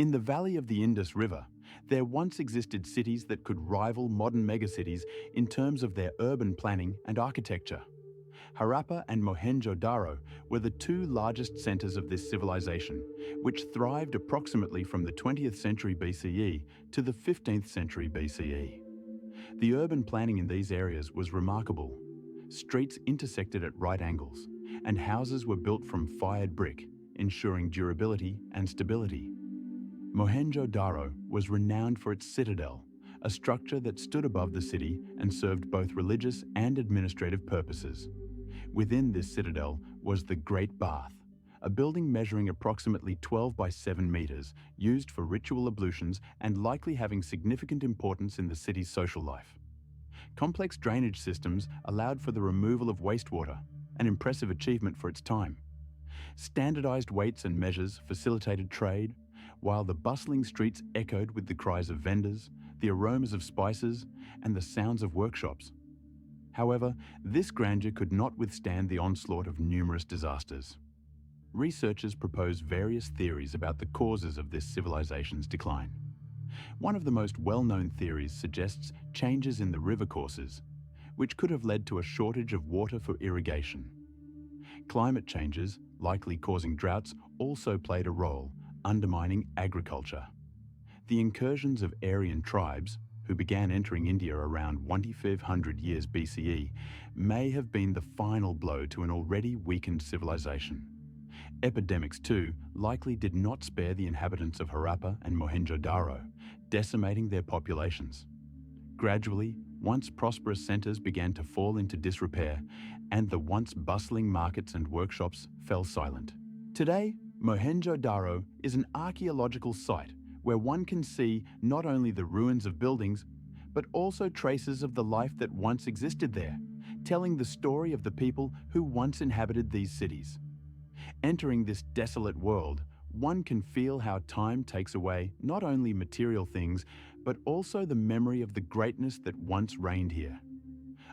In the valley of the Indus River, there once existed cities that could rival modern megacities in terms of their urban planning and architecture. Harappa and Mohenjo-Daro were the two largest centers of this civilization, which thrived approximately from the 20th century BCE to the 15th century BCE. The urban planning in these areas was remarkable. Streets intersected at right angles, and houses were built from fired brick, ensuring durability and stability. Mohenjo-Daro was renowned for its citadel, a structure that stood above the city and served both religious and administrative purposes. Within this citadel was the Great Bath, a building measuring approximately 12 by 7 meters, used for ritual ablutions and likely having significant importance in the city's social life. Complex drainage systems allowed for the removal of wastewater, an impressive achievement for its time. Standardized weights and measures facilitated trade, while the bustling streets echoed with the cries of vendors, the aromas of spices, and the sounds of workshops. However, this grandeur could not withstand the onslaught of numerous disasters. Researchers propose various theories about the causes of this civilization's decline. One of the most well-known theories suggests changes in the river courses, which could have led to a shortage of water for irrigation. Climate changes, likely causing droughts, also played a role, undermining agriculture. The incursions of Aryan tribes, who began entering India around 2500 years BCE, may have been the final blow to an already weakened civilization. Epidemics, too, likely did not spare the inhabitants of Harappa and Mohenjo-Daro, decimating their populations. Gradually, once prosperous centers began to fall into disrepair, and the once bustling markets and workshops fell silent. Today, Mohenjo-Daro is an archaeological site where one can see not only the ruins of buildings, but also traces of the life that once existed there, telling the story of the people who once inhabited these cities. Entering this desolate world, one can feel how time takes away not only material things, but also the memory of the greatness that once reigned here.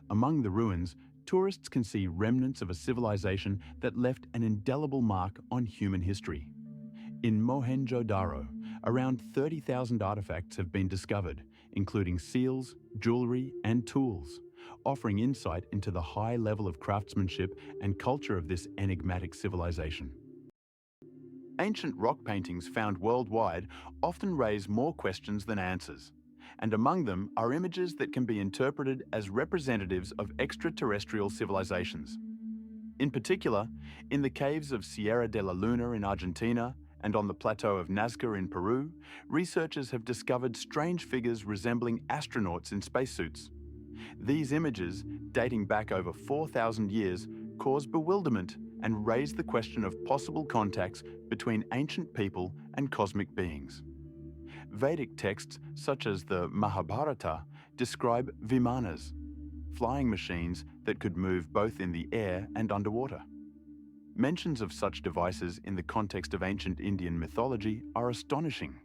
Among the ruins, tourists can see remnants of a civilization that left an indelible mark on human history. In Mohenjo-Daro, around 30,000 artifacts have been discovered, including seals, jewelry, and tools, offering insight into the high level of craftsmanship and culture of this enigmatic civilization. Ancient rock paintings found worldwide often raise more questions than answers, and among them are images that can be interpreted as representatives of extraterrestrial civilizations. In particular, in the caves of Sierra de la Luna in Argentina and on the plateau of Nazca in Peru, researchers have discovered strange figures resembling astronauts in spacesuits. These images, dating back over 4,000 years, cause bewilderment and raise the question of possible contacts between ancient people and cosmic beings. Vedic texts such as the Mahabharata describe vimanas, flying machines that could move both in the air and underwater. Mentions of such devices in the context of ancient Indian mythology are astonishing,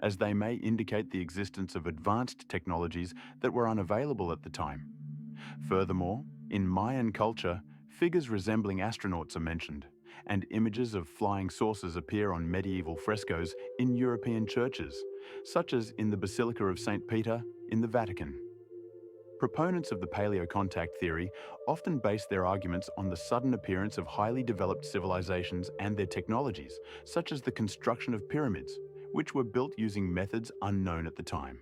as they may indicate the existence of advanced technologies that were unavailable at the time. Furthermore, in Mayan culture, figures resembling astronauts are mentioned, and images of flying saucers appear on medieval frescoes in European churches, such as in the Basilica of St. Peter in the Vatican. Proponents of the paleocontact theory often base their arguments on the sudden appearance of highly developed civilizations and their technologies, such as the construction of pyramids, which were built using methods unknown at the time.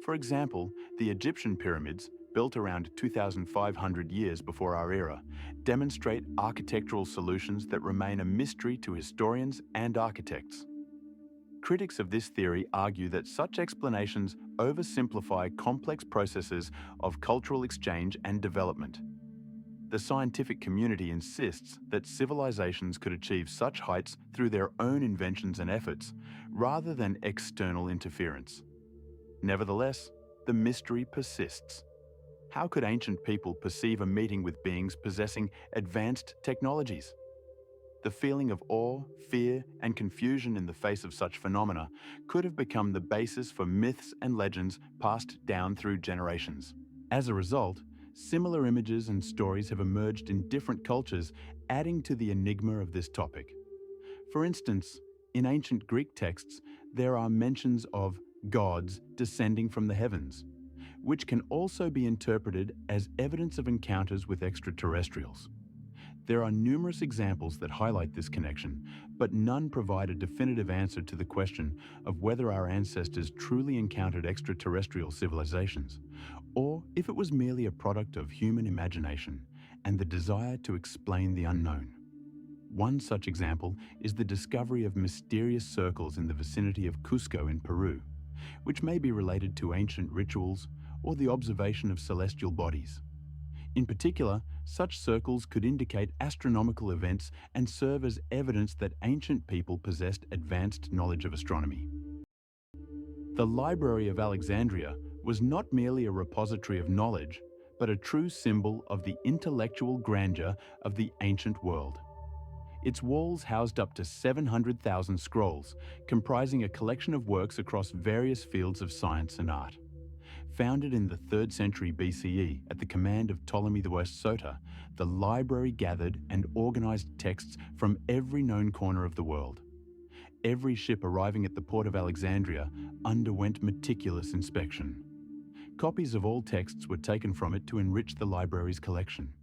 For example, the Egyptian pyramids, built around 2,500 years before our era, demonstrate architectural solutions that remain a mystery to historians and architects. Critics of this theory argue that such explanations oversimplify complex processes of cultural exchange and development. The scientific community insists that civilizations could achieve such heights through their own inventions and efforts, rather than external interference. Nevertheless, the mystery persists. How could ancient people perceive a meeting with beings possessing advanced technologies? The feeling of awe, fear, and confusion in the face of such phenomena could have become the basis for myths and legends passed down through generations. As a result, similar images and stories have emerged in different cultures, adding to the enigma of this topic. For instance, in ancient Greek texts, there are mentions of gods descending from the heavens, which can also be interpreted as evidence of encounters with extraterrestrials. There are numerous examples that highlight this connection, but none provide a definitive answer to the question of whether our ancestors truly encountered extraterrestrial civilizations, or if it was merely a product of human imagination and the desire to explain the unknown. One such example is the discovery of mysterious circles in the vicinity of Cusco in Peru, which may be related to ancient rituals or the observation of celestial bodies. In particular, such circles could indicate astronomical events and serve as evidence that ancient people possessed advanced knowledge of astronomy. The Library of Alexandria was not merely a repository of knowledge, but a true symbol of the intellectual grandeur of the ancient world. Its walls housed up to 700,000 scrolls, comprising a collection of works across various fields of science and art. Founded in the 3rd century BCE at the command of Ptolemy I Soter, the library gathered and organized texts from every known corner of the world. Every ship arriving at the port of Alexandria underwent meticulous inspection. Copies of all texts were taken from it to enrich the library's collection.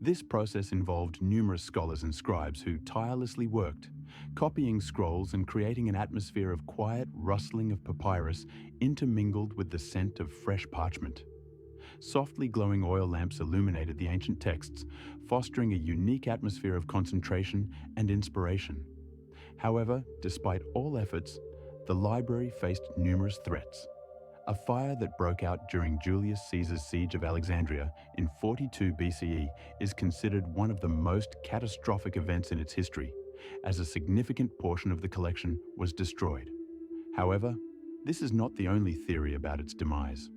This process involved numerous scholars and scribes who tirelessly worked, copying scrolls and creating an atmosphere of quiet rustling of papyrus intermingled with the scent of fresh parchment. Softly glowing oil lamps illuminated the ancient texts, fostering a unique atmosphere of concentration and inspiration. However, despite all efforts, the library faced numerous threats. A fire that broke out during Julius Caesar's siege of Alexandria in 42 BCE is considered one of the most catastrophic events in its history, as a significant portion of the collection was destroyed. However, this is not the only theory about its demise.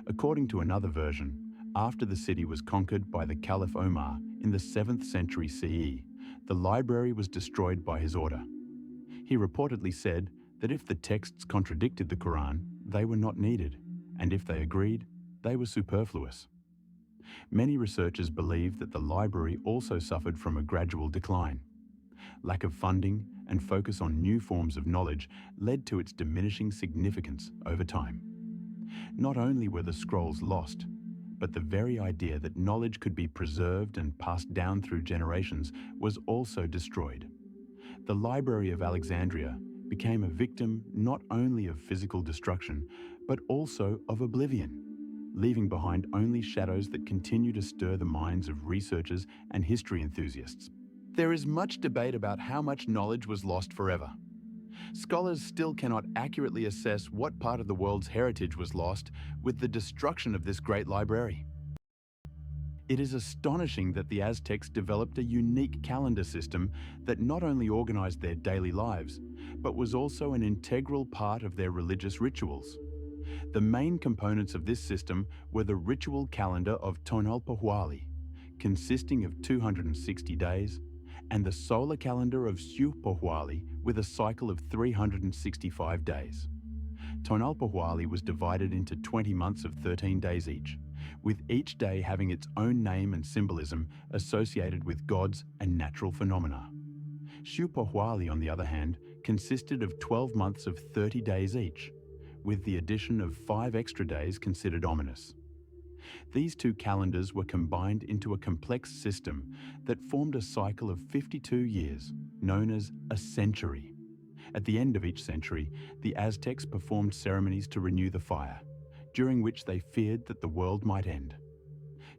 According to another version, after the city was conquered by the Caliph Omar in the 7th century CE, the library was destroyed by his order. He reportedly said that if the texts contradicted the Quran, they were not needed, and if they agreed, they were superfluous. Many researchers believe that the library also suffered from a gradual decline. Lack of funding and focus on new forms of knowledge led to its diminishing significance over time. Not only were the scrolls lost, but the very idea that knowledge could be preserved and passed down through generations was also destroyed. The Library of Alexandria became a victim not only of physical destruction, but also of oblivion, leaving behind only shadows that continue to stir the minds of researchers and history enthusiasts. There is much debate about how much knowledge was lost forever. Scholars still cannot accurately assess what part of the world's heritage was lost with the destruction of this great library. It is astonishing that the Aztecs developed a unique calendar system that not only organized their daily lives, but was also an integral part of their religious rituals. The main components of this system were the ritual calendar of Tonalpohualli, consisting of 260 days, and the solar calendar of Xiuhpohualli with a cycle of 365 days. Tonalpohualli was divided into 20 months of 13 days each, with each day having its own name and symbolism associated with gods and natural phenomena. Xiuhpohualli, on the other hand, consisted of 12 months of 30 days each, with the addition of 5 extra days considered ominous. These two calendars were combined into a complex system that formed a cycle of 52 years, known as a century. At the end of each century, the Aztecs performed ceremonies to renew the fire, during which they feared that the world might end.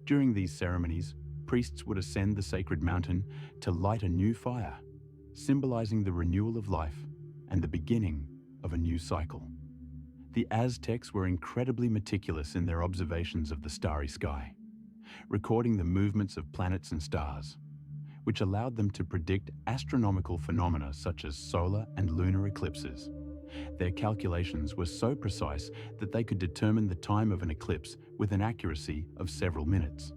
During these ceremonies, priests would ascend the sacred mountain to light a new fire, symbolizing the renewal of life and the beginning of a new cycle. The Aztecs were incredibly meticulous in their observations of the starry sky, recording the movements of planets and stars, which allowed them to predict astronomical phenomena such as solar and lunar eclipses. Their calculations were so precise that they could determine the time of an eclipse with an accuracy of several minutes.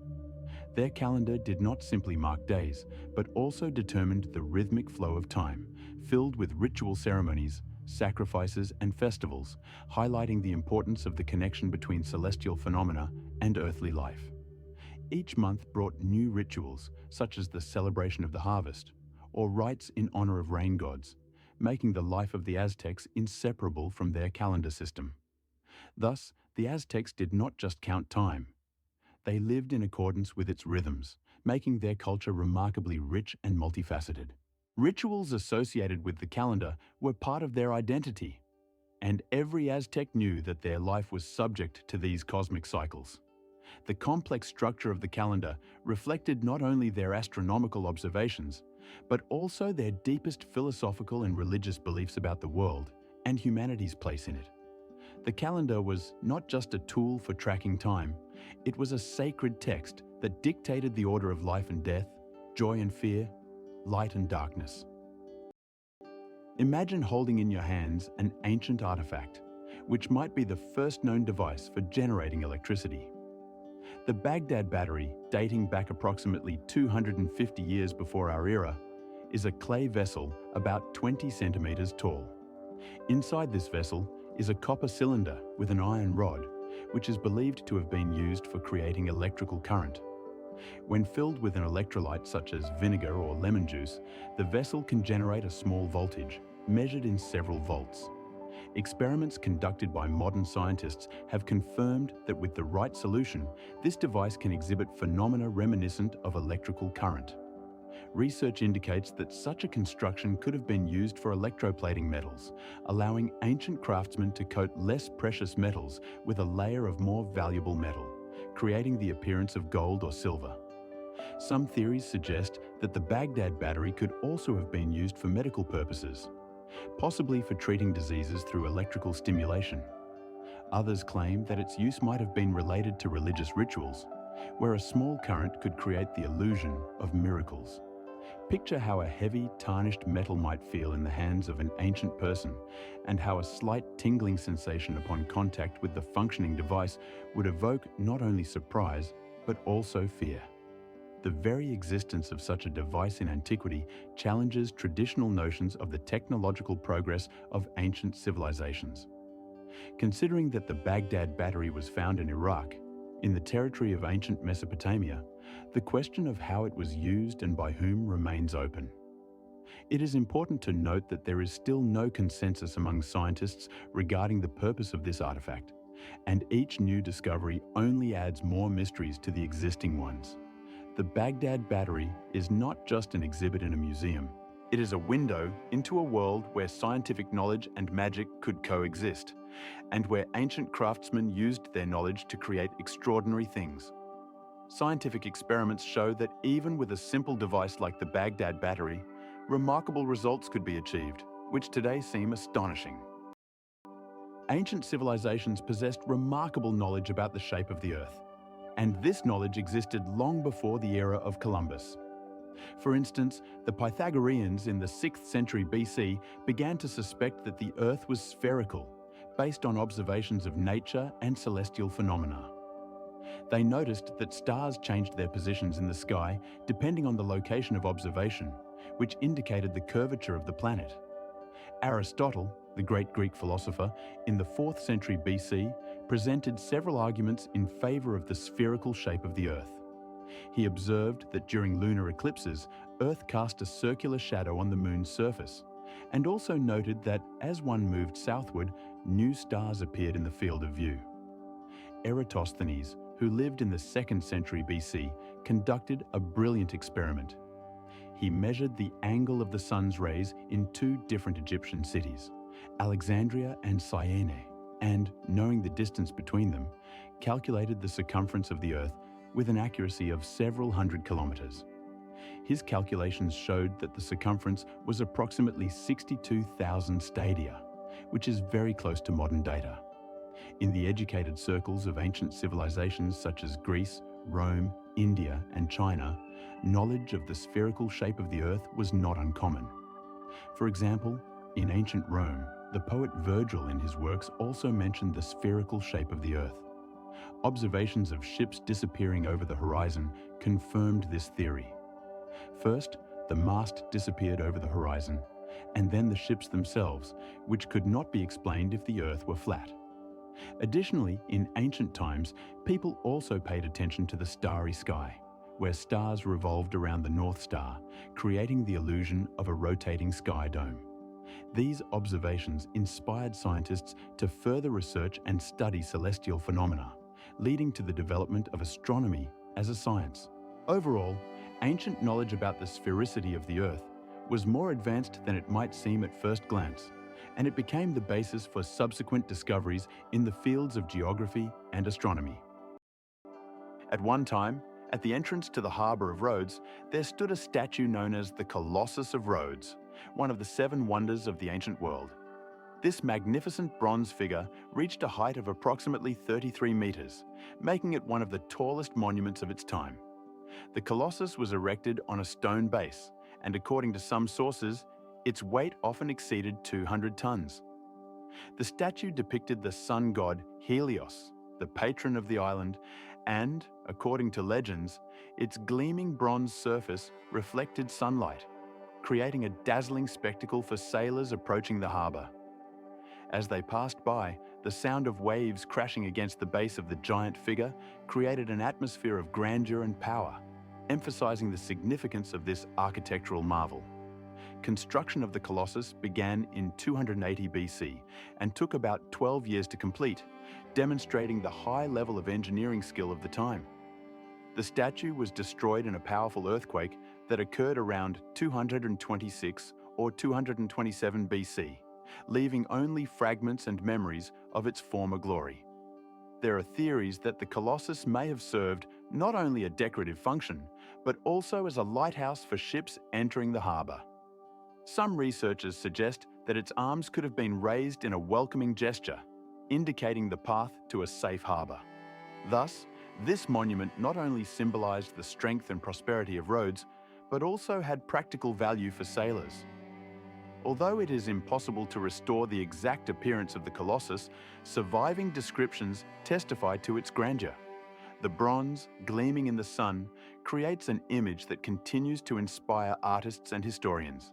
Their calendar did not simply mark days, but also determined the rhythmic flow of time, filled with ritual ceremonies, sacrifices, and festivals, highlighting the importance of the connection between celestial phenomena and earthly life. Each month brought new rituals, such as the celebration of the harvest, or rites in honor of rain gods, making the life of the Aztecs inseparable from their calendar system. Thus, the Aztecs did not just count time. They lived in accordance with its rhythms, making their culture remarkably rich and multifaceted. Rituals associated with the calendar were part of their identity, and every Aztec knew that their life was subject to these cosmic cycles. The complex structure of the calendar reflected not only their astronomical observations, but also their deepest philosophical and religious beliefs about the world and humanity's place in it. The calendar was not just a tool for tracking time, it was a sacred text that dictated the order of life and death, joy and fear, light and darkness. Imagine holding in your hands an ancient artifact, which might be the first known device for generating electricity. The Baghdad battery, dating back approximately 250 years before our era, is a clay vessel about 20 centimeters tall. Inside this vessel is a copper cylinder with an iron rod, which is believed to have been used for creating electrical current. When filled with an electrolyte such as vinegar or lemon juice, the vessel can generate a small voltage, measured in several volts. Experiments conducted by modern scientists have confirmed that with the right solution, this device can exhibit phenomena reminiscent of electrical current. Research indicates that such a construction could have been used for electroplating metals, allowing ancient craftsmen to coat less precious metals with a layer of more valuable metal, creating the appearance of gold or silver. Some theories suggest that the Baghdad battery could also have been used for medical purposes, possibly for treating diseases through electrical stimulation. Others claim that its use might have been related to religious rituals, where a small current could create the illusion of miracles. Picture how a heavy, tarnished metal might feel in the hands of an ancient person, and how a slight tingling sensation upon contact with the functioning device would evoke not only surprise, but also fear. The very existence of such a device in antiquity challenges traditional notions of the technological progress of ancient civilizations. Considering that the Baghdad battery was found in Iraq, in the territory of ancient Mesopotamia, the question of how it was used and by whom remains open. It is important to note that there is still no consensus among scientists regarding the purpose of this artifact, and each new discovery only adds more mysteries to the existing ones. The Baghdad battery is not just an exhibit in a museum. It is a window into a world where scientific knowledge and magic could coexist, and where ancient craftsmen used their knowledge to create extraordinary things. Scientific experiments show that even with a simple device like the Baghdad battery, remarkable results could be achieved, which today seem astonishing. Ancient civilizations possessed remarkable knowledge about the shape of the Earth, and this knowledge existed long before the era of Columbus. For instance, the Pythagoreans in the 6th century BC began to suspect that the Earth was spherical, based on observations of nature and celestial phenomena. They noticed that stars changed their positions in the sky depending on the location of observation, which indicated the curvature of the planet. Aristotle, the great Greek philosopher, in the 4th century BC, presented several arguments in favor of the spherical shape of the Earth. He observed that during lunar eclipses, Earth cast a circular shadow on the Moon's surface, and also noted that as one moved southward, new stars appeared in the field of view. Eratosthenes, who lived in the 2nd century BC, conducted a brilliant experiment. He measured the angle of the sun's rays in 2 different Egyptian cities, Alexandria and Syene, and, knowing the distance between them, calculated the circumference of the Earth with an accuracy of several hundred kilometers. His calculations showed that the circumference was approximately 62,000 stadia, which is very close to modern data. In the educated circles of ancient civilizations such as Greece, Rome, India, and China, knowledge of the spherical shape of the Earth was not uncommon. For example, in ancient Rome, the poet Virgil in his works also mentioned the spherical shape of the Earth. Observations of ships disappearing over the horizon confirmed this theory. First, the mast disappeared over the horizon, and then the ships themselves, which could not be explained if the Earth were flat. Additionally, in ancient times, people also paid attention to the starry sky, where stars revolved around the North Star, creating the illusion of a rotating sky dome. These observations inspired scientists to further research and study celestial phenomena, leading to the development of astronomy as a science. Overall, ancient knowledge about the sphericity of the Earth was more advanced than it might seem at first glance, and it became the basis for subsequent discoveries in the fields of geography and astronomy. At one time, at the entrance to the harbour of Rhodes, there stood a statue known as the Colossus of Rhodes, one of the 7 wonders of the ancient world. This magnificent bronze figure reached a height of approximately 33 metres, making it one of the tallest monuments of its time. The Colossus was erected on a stone base, and according to some sources, its weight often exceeded 200 tons. The statue depicted the sun god Helios, the patron of the island, and, according to legends, its gleaming bronze surface reflected sunlight, creating a dazzling spectacle for sailors approaching the harbour. As they passed by, the sound of waves crashing against the base of the giant figure created an atmosphere of grandeur and power, emphasising the significance of this architectural marvel. Construction of the Colossus began in 280 BC and took about 12 years to complete, demonstrating the high level of engineering skill of the time. The statue was destroyed in a powerful earthquake that occurred around 226 or 227 BC, leaving only fragments and memories of its former glory. There are theories that the Colossus may have served not only a decorative function, but also as a lighthouse for ships entering the harbour. Some researchers suggest that its arms could have been raised in a welcoming gesture, indicating the path to a safe harbour. Thus, this monument not only symbolised the strength and prosperity of Rhodes, but also had practical value for sailors. Although it is impossible to restore the exact appearance of the Colossus, surviving descriptions testify to its grandeur. The bronze, gleaming in the sun, creates an image that continues to inspire artists and historians.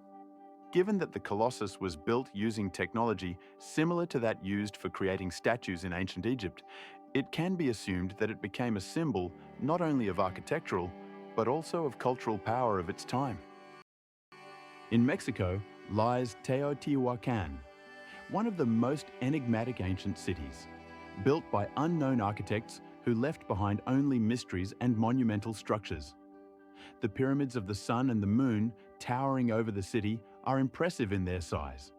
Given that the Colossus was built using technology similar to that used for creating statues in ancient Egypt, it can be assumed that it became a symbol not only of architectural, but also of cultural power of its time. In Mexico lies Teotihuacan, one of the most enigmatic ancient cities, built by unknown architects who left behind only mysteries and monumental structures. The pyramids of the sun and the moon, towering over the city, are impressive in their size.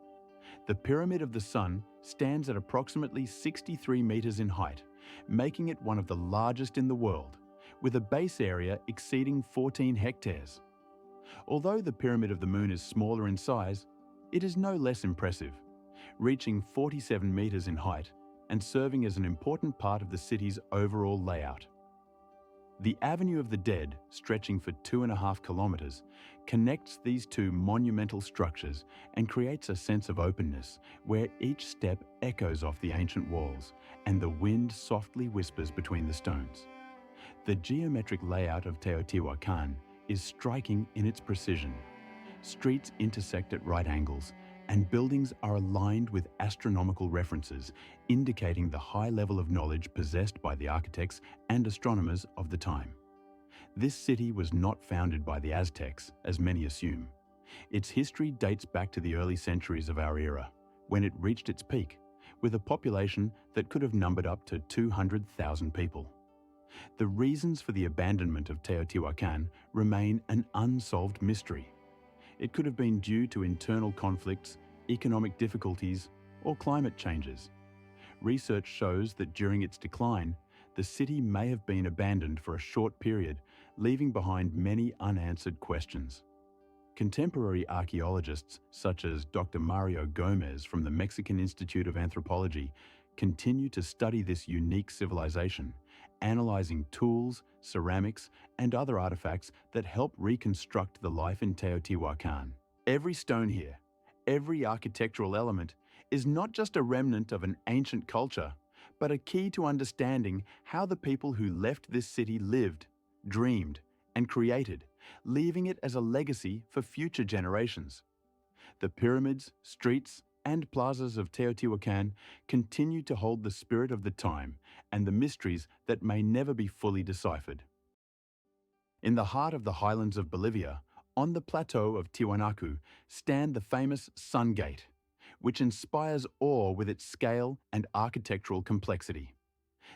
The Pyramid of the Sun stands at approximately 63 meters in height, making it one of the largest in the world, with a base area exceeding 14 hectares. Although the Pyramid of the Moon is smaller in size, it is no less impressive, reaching 47 meters in height and serving as an important part of the city's overall layout. The Avenue of the Dead, stretching for 2.5 kilometers, connects these two monumental structures and creates a sense of openness where each step echoes off the ancient walls and the wind softly whispers between the stones. The geometric layout of Teotihuacan is striking in its precision. Streets intersect at right angles, and buildings are aligned with astronomical references, indicating the high level of knowledge possessed by the architects and astronomers of the time. This city was not founded by the Aztecs, as many assume. Its history dates back to the early centuries of our era, when it reached its peak, with a population that could have numbered up to 200,000 people. The reasons for the abandonment of Teotihuacan remain an unsolved mystery. It could have been due to internal conflicts, economic difficulties, or climate changes. Research shows that during its decline, the city may have been abandoned for a short period, leaving behind many unanswered questions. Contemporary archaeologists, such as Dr. Mario Gomez from the Mexican Institute of Anthropology, continue to study this unique civilization, analyzing tools, ceramics, and other artifacts that help reconstruct the life in Teotihuacan. Every stone here, every architectural element, is not just a remnant of an ancient culture, but a key to understanding how the people who left this city lived, dreamed, and created, leaving it as a legacy for future generations. The pyramids, streets, and plazas of Teotihuacan continue to hold the spirit of the time and the mysteries that may never be fully deciphered. In the heart of the highlands of Bolivia, On the plateau of Tiwanaku stand the famous Sun Gate, which inspires awe with its scale and architectural complexity.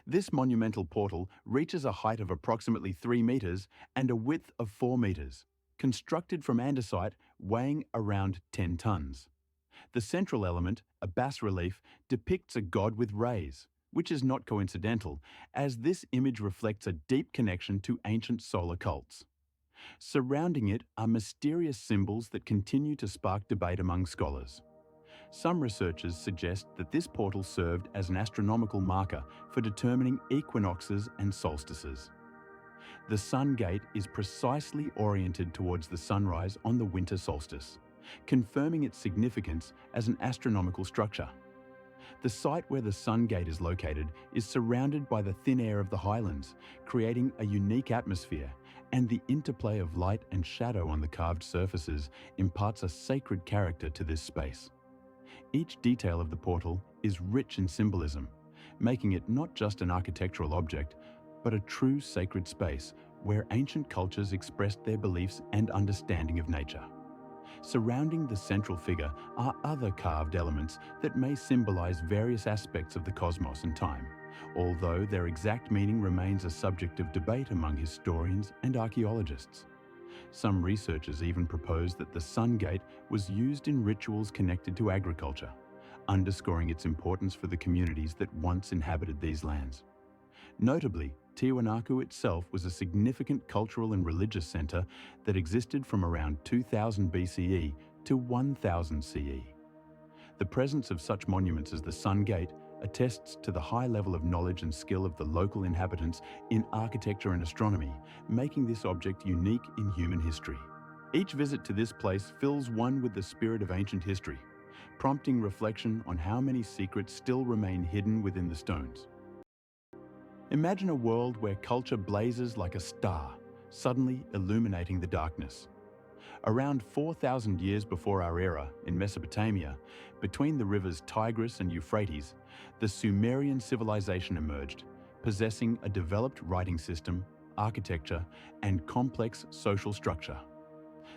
This monumental portal reaches a height of approximately 3 meters and a width of 4 meters, constructed from andesite weighing around 10 tons. The central element, a bas-relief, depicts a god with rays, which is not coincidental, as this image reflects a deep connection to ancient solar cults. Surrounding it are mysterious symbols that continue to spark debate among scholars. Some researchers suggest that this portal served as an astronomical marker for determining equinoxes and solstices. The Sun Gate is precisely oriented towards the sunrise on the winter solstice, confirming its significance as an astronomical structure. The site where the Sun Gate is located is surrounded by the thin air of the highlands, creating a unique atmosphere, and the interplay of light and shadow on the carved surfaces imparts a sacred character to this space. Each detail of the portal is rich in symbolism, making it not just an architectural object, but a true sacred space where ancient cultures expressed their beliefs and understanding of nature. Surrounding the central figure are other carved elements that may symbolize various aspects of the cosmos and time, although their exact meaning remains a subject of debate among historians and archaeologists. Some researchers even propose that the Sun Gate was used in rituals connected to agriculture, underscoring its importance for the communities that once inhabited these lands. Notably, Tiwanaku itself was a significant cultural and religious center that existed from around 2000 BCE to 1000 CE. The presence of such monuments as the Sun Gate attests to the high level of knowledge and skill of the local inhabitants in architecture and astronomy, making this object unique in human history. Each visit to this place fills one with the spirit of ancient history, prompting reflection on how many secrets still remain hidden within the stones. Imagine a world where culture blazes like a star, suddenly illuminating the darkness. Around 4,000 years before our era, in Mesopotamia, between the rivers Tigris and Euphrates, the Sumerian civilization emerged, possessing a developed writing system, architecture, and complex social structure.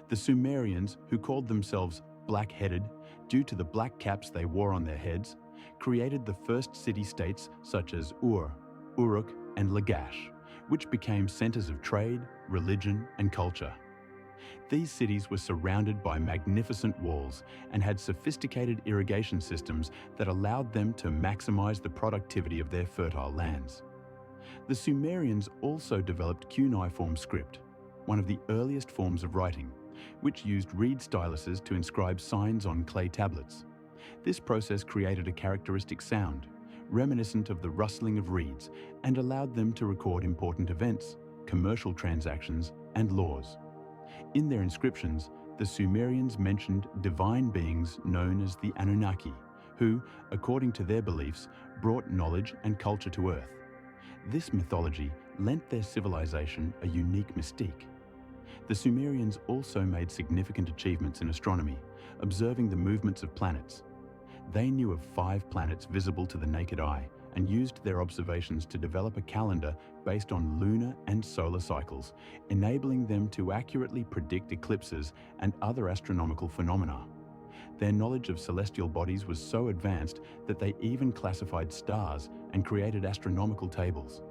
The Sumerians, who called themselves black-headed due to the black caps they wore on their heads, created the first city-states such as Ur, Uruk, and Lagash, which became centers of trade, religion, and culture. These cities were surrounded by magnificent walls and had sophisticated irrigation systems that allowed them to maximize the productivity of their fertile lands. The Sumerians also developed cuneiform script, one of the earliest forms of writing, which used reed styluses to inscribe signs on clay tablets. This process created a characteristic sound, reminiscent of the rustling of reeds, and allowed them to record important events, commercial transactions, and laws. In their inscriptions, the Sumerians mentioned divine beings known as the Anunnaki, who, according to their beliefs, brought knowledge and culture to Earth. This mythology lent their civilization a unique mystique. The Sumerians also made significant achievements in astronomy, observing the movements of planets. They knew of 5 planets visible to the naked eye and used their observations to develop a calendar based on lunar and solar cycles, enabling them to accurately predict eclipses and other astronomical phenomena. Their knowledge of celestial bodies was so advanced that they even classified stars and created astronomical tables.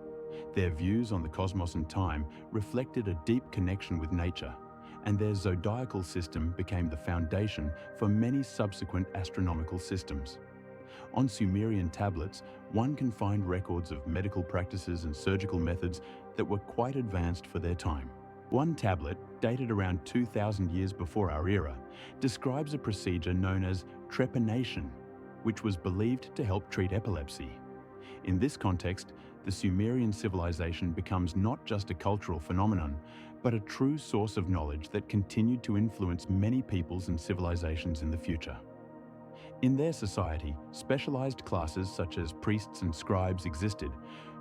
Their views on the cosmos and time reflected a deep connection with nature, and their zodiacal system became the foundation for many subsequent astronomical systems. On Sumerian tablets, one can find records of medical practices and surgical methods that were quite advanced for their time. One tablet, dated around 2,000 years before our era, describes a procedure known as trepanation, which was believed to help treat epilepsy. In this context, the Sumerian civilization becomes not just a cultural phenomenon, but a true source of knowledge that continued to influence many peoples and civilizations in the future. In their society, specialized classes such as priests and scribes existed,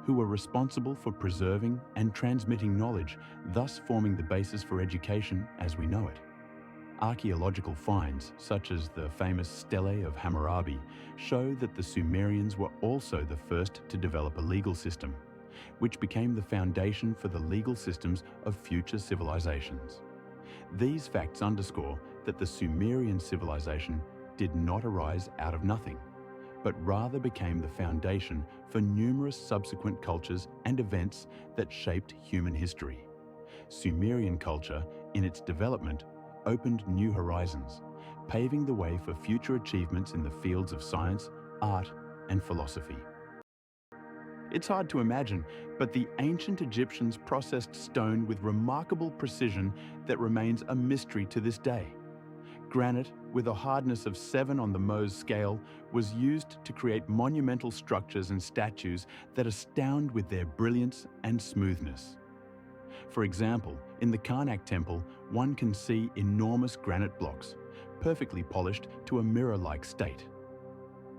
who were responsible for preserving and transmitting knowledge, thus forming the basis for education as we know it. Archaeological finds, such as the famous Stele of Hammurabi, show that the Sumerians were also the first to develop a legal system, which became the foundation for the legal systems of future civilizations. These facts underscore that the Sumerian civilization did not arise out of nothing, but rather became the foundation for numerous subsequent cultures and events that shaped human history. Sumerian culture, in its development, opened new horizons, paving the way for future achievements in the fields of science, art, and philosophy. It's hard to imagine, but the ancient Egyptians processed stone with remarkable precision that remains a mystery to this day. Granite, with a hardness of 7 on the Mohs scale, was used to create monumental structures and statues that astound with their brilliance and smoothness. For example, in the Karnak temple, one can see enormous granite blocks, perfectly polished to a mirror-like state.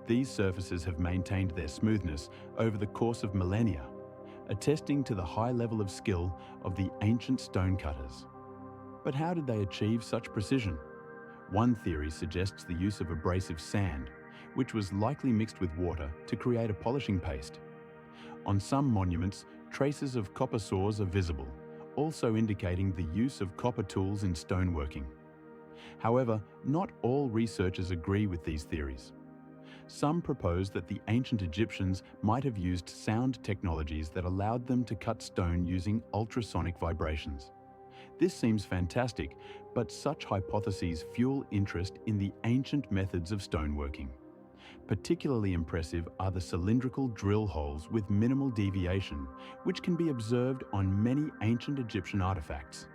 These surfaces have maintained their smoothness over the course of millennia, attesting to the high level of skill of the ancient stonecutters. But how did they achieve such precision? One theory suggests the use of abrasive sand, which was likely mixed with water to create a polishing paste. On some monuments, traces of copper saws are visible, also indicating the use of copper tools in stoneworking. However, not all researchers agree with these theories. Some propose that the ancient Egyptians might have used sound technologies that allowed them to cut stone using ultrasonic vibrations. This seems fantastic, but such hypotheses fuel interest in the ancient methods of stoneworking. Particularly impressive are the cylindrical drill holes with minimal deviation, which can be observed on many ancient Egyptian artifacts.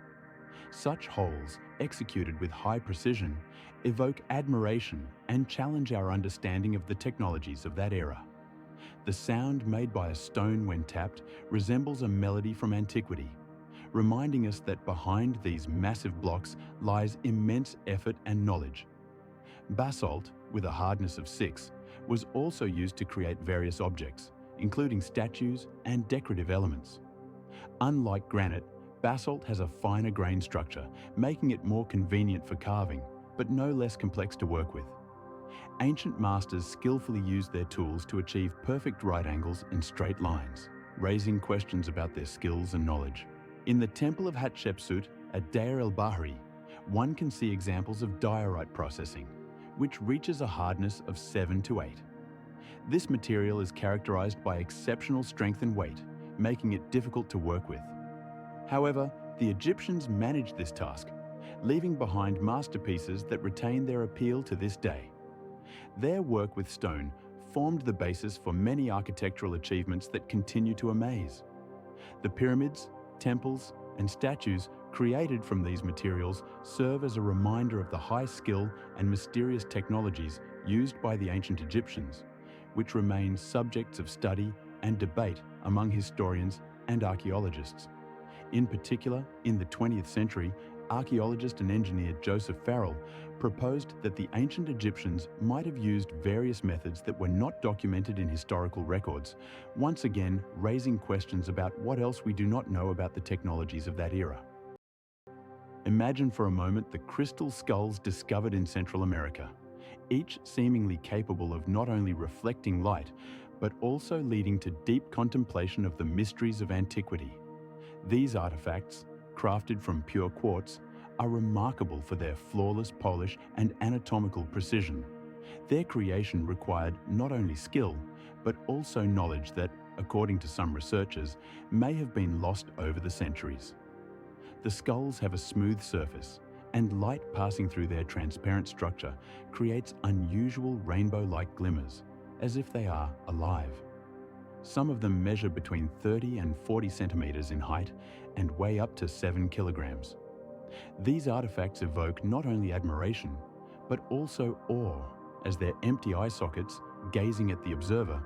Such holes, executed with high precision, evoke admiration and challenge our understanding of the technologies of that era. The sound made by a stone when tapped resembles a melody from antiquity, reminding us that behind these massive blocks lies immense effort and knowledge. Basalt, with a hardness of 6, was also used to create various objects, including statues and decorative elements. Unlike granite, basalt has a finer grain structure, making it more convenient for carving, but no less complex to work with. Ancient masters skillfully used their tools to achieve perfect right angles and straight lines, raising questions about their skills and knowledge. In the Temple of Hatshepsut at Deir el-Bahri, one can see examples of diorite processing, which reaches a hardness of 7 to 8. This material is characterized by exceptional strength and weight, making it difficult to work with. However, the Egyptians managed this task, leaving behind masterpieces that retain their appeal to this day. Their work with stone formed the basis for many architectural achievements that continue to amaze. The pyramids, temples, and statues created from these materials serve as a reminder of the high skill and mysterious technologies used by the ancient Egyptians, which remain subjects of study and debate among historians and archaeologists. In particular, in the 20th century, archaeologist and engineer Joseph Farrell proposed that the ancient Egyptians might have used various methods that were not documented in historical records, once again raising questions about what else we do not know about the technologies of that era. Imagine for a moment the crystal skulls discovered in Central America, each seemingly capable of not only reflecting light, but also leading to deep contemplation of the mysteries of antiquity. These artifacts, crafted from pure quartz, are remarkable for their flawless polish and anatomical precision. Their creation required not only skill, but also knowledge that, according to some researchers, may have been lost over the centuries. The skulls have a smooth surface, and light passing through their transparent structure creates unusual rainbow-like glimmers, as if they are alive. Some of them measure between 30 and 40 centimeters in height and weigh up to 7 kilograms. These artifacts evoke not only admiration, but also awe, as their empty eye sockets, gazing at the observer,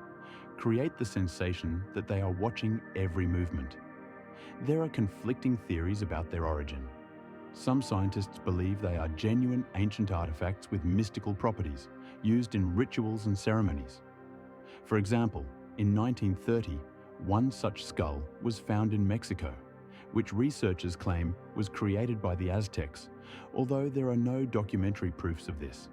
create the sensation that they are watching every movement. There are conflicting theories about their origin. Some scientists believe they are genuine ancient artifacts with mystical properties, used in rituals and ceremonies. For example, in 1930, one such skull was found in Mexico, which researchers claim was created by the Aztecs, although there are no documentary proofs of this.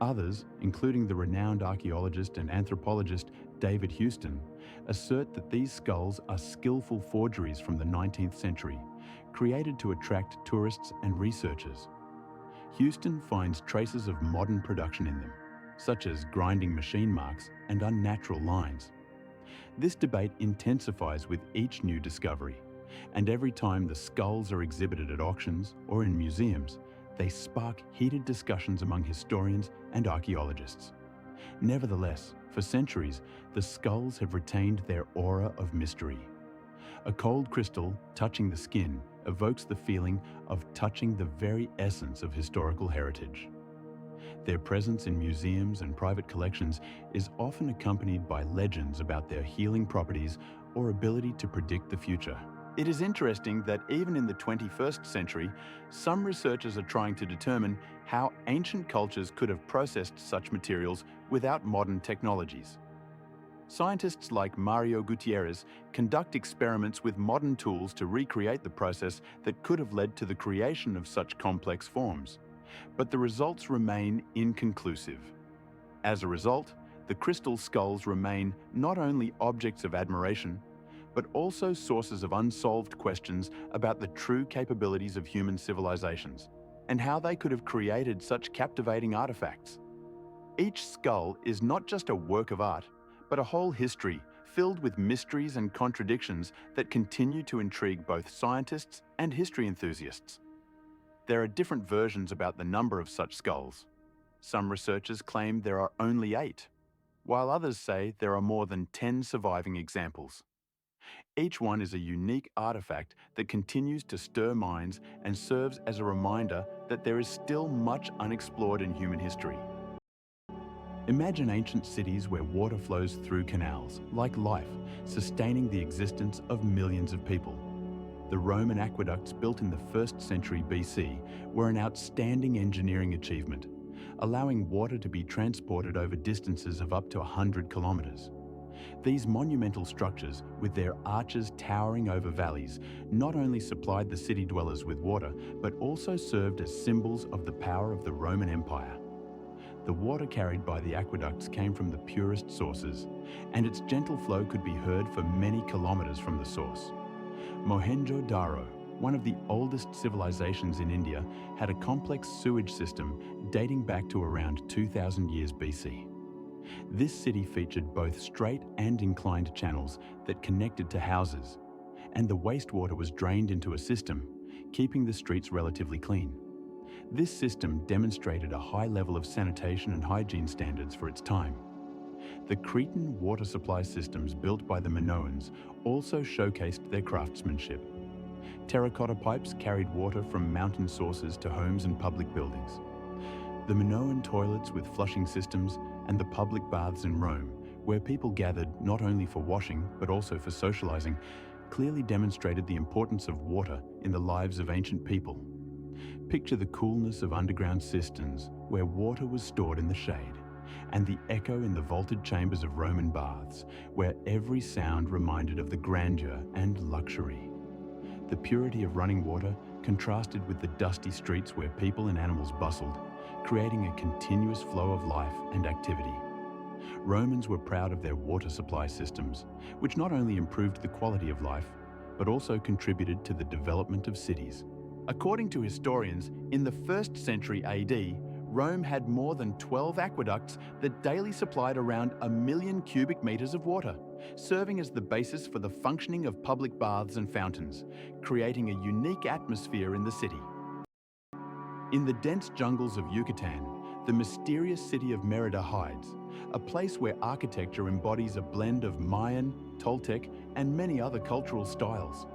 Others, including the renowned archaeologist and anthropologist David Houston, assert that these skulls are skillful forgeries from the 19th century, created to attract tourists and researchers. Houston finds traces of modern production in them, such as grinding machine marks and unnatural lines. This debate intensifies with each new discovery, and every time the skulls are exhibited at auctions or in museums, they spark heated discussions among historians and archaeologists. Nevertheless, for centuries, the skulls have retained their aura of mystery. A cold crystal touching the skin evokes the feeling of touching the very essence of historical heritage. Their presence in museums and private collections is often accompanied by legends about their healing properties or ability to predict the future. It is interesting that even in the 21st century, some researchers are trying to determine how ancient cultures could have processed such materials without modern technologies. Scientists like Mario Gutierrez conduct experiments with modern tools to recreate the process that could have led to the creation of such complex forms. But the results remain inconclusive. As a result, the crystal skulls remain not only objects of admiration, but also sources of unsolved questions about the true capabilities of human civilizations and how they could have created such captivating artifacts. Each skull is not just a work of art, but a whole history filled with mysteries and contradictions that continue to intrigue both scientists and history enthusiasts. There are different versions about the number of such skulls. Some researchers claim there are only 8, while others say there are more than 10 surviving examples. Each one is a unique artifact that continues to stir minds and serves as a reminder that there is still much unexplored in human history. Imagine ancient cities where water flows through canals, like life, sustaining the existence of millions of people. The Roman aqueducts built in the 1st century BC were an outstanding engineering achievement, allowing water to be transported over distances of up to 100 kilometers. These monumental structures, with their arches towering over valleys, not only supplied the city dwellers with water, but also served as symbols of the power of the Roman Empire. The water carried by the aqueducts came from the purest sources, and its gentle flow could be heard for many kilometers from the source. Mohenjo-Daro, one of the oldest civilizations in India, had a complex sewage system dating back to around 2000 years BC. This city featured both straight and inclined channels that connected to houses, and the wastewater was drained into a system, keeping the streets relatively clean. This system demonstrated a high level of sanitation and hygiene standards for its time. The Cretan water supply systems built by the Minoans also showcased their craftsmanship. Terracotta pipes carried water from mountain sources to homes and public buildings. The Minoan toilets with flushing systems and the public baths in Rome, where people gathered not only for washing but also for socializing, clearly demonstrated the importance of water in the lives of ancient people. Picture the coolness of underground cisterns where water was stored in the shade, and the echo in the vaulted chambers of Roman baths, where every sound reminded of the grandeur and luxury. The purity of running water contrasted with the dusty streets where people and animals bustled, creating a continuous flow of life and activity. Romans were proud of their water supply systems, which not only improved the quality of life, but also contributed to the development of cities. According to historians, in the 1st century AD, Rome had more than 12 aqueducts that daily supplied around 1 million cubic meters of water, serving as the basis for the functioning of public baths and fountains, creating a unique atmosphere in the city. In the dense jungles of Yucatan, the mysterious city of Mérida hides, a place where architecture embodies a blend of Mayan, Toltec, and many other cultural styles.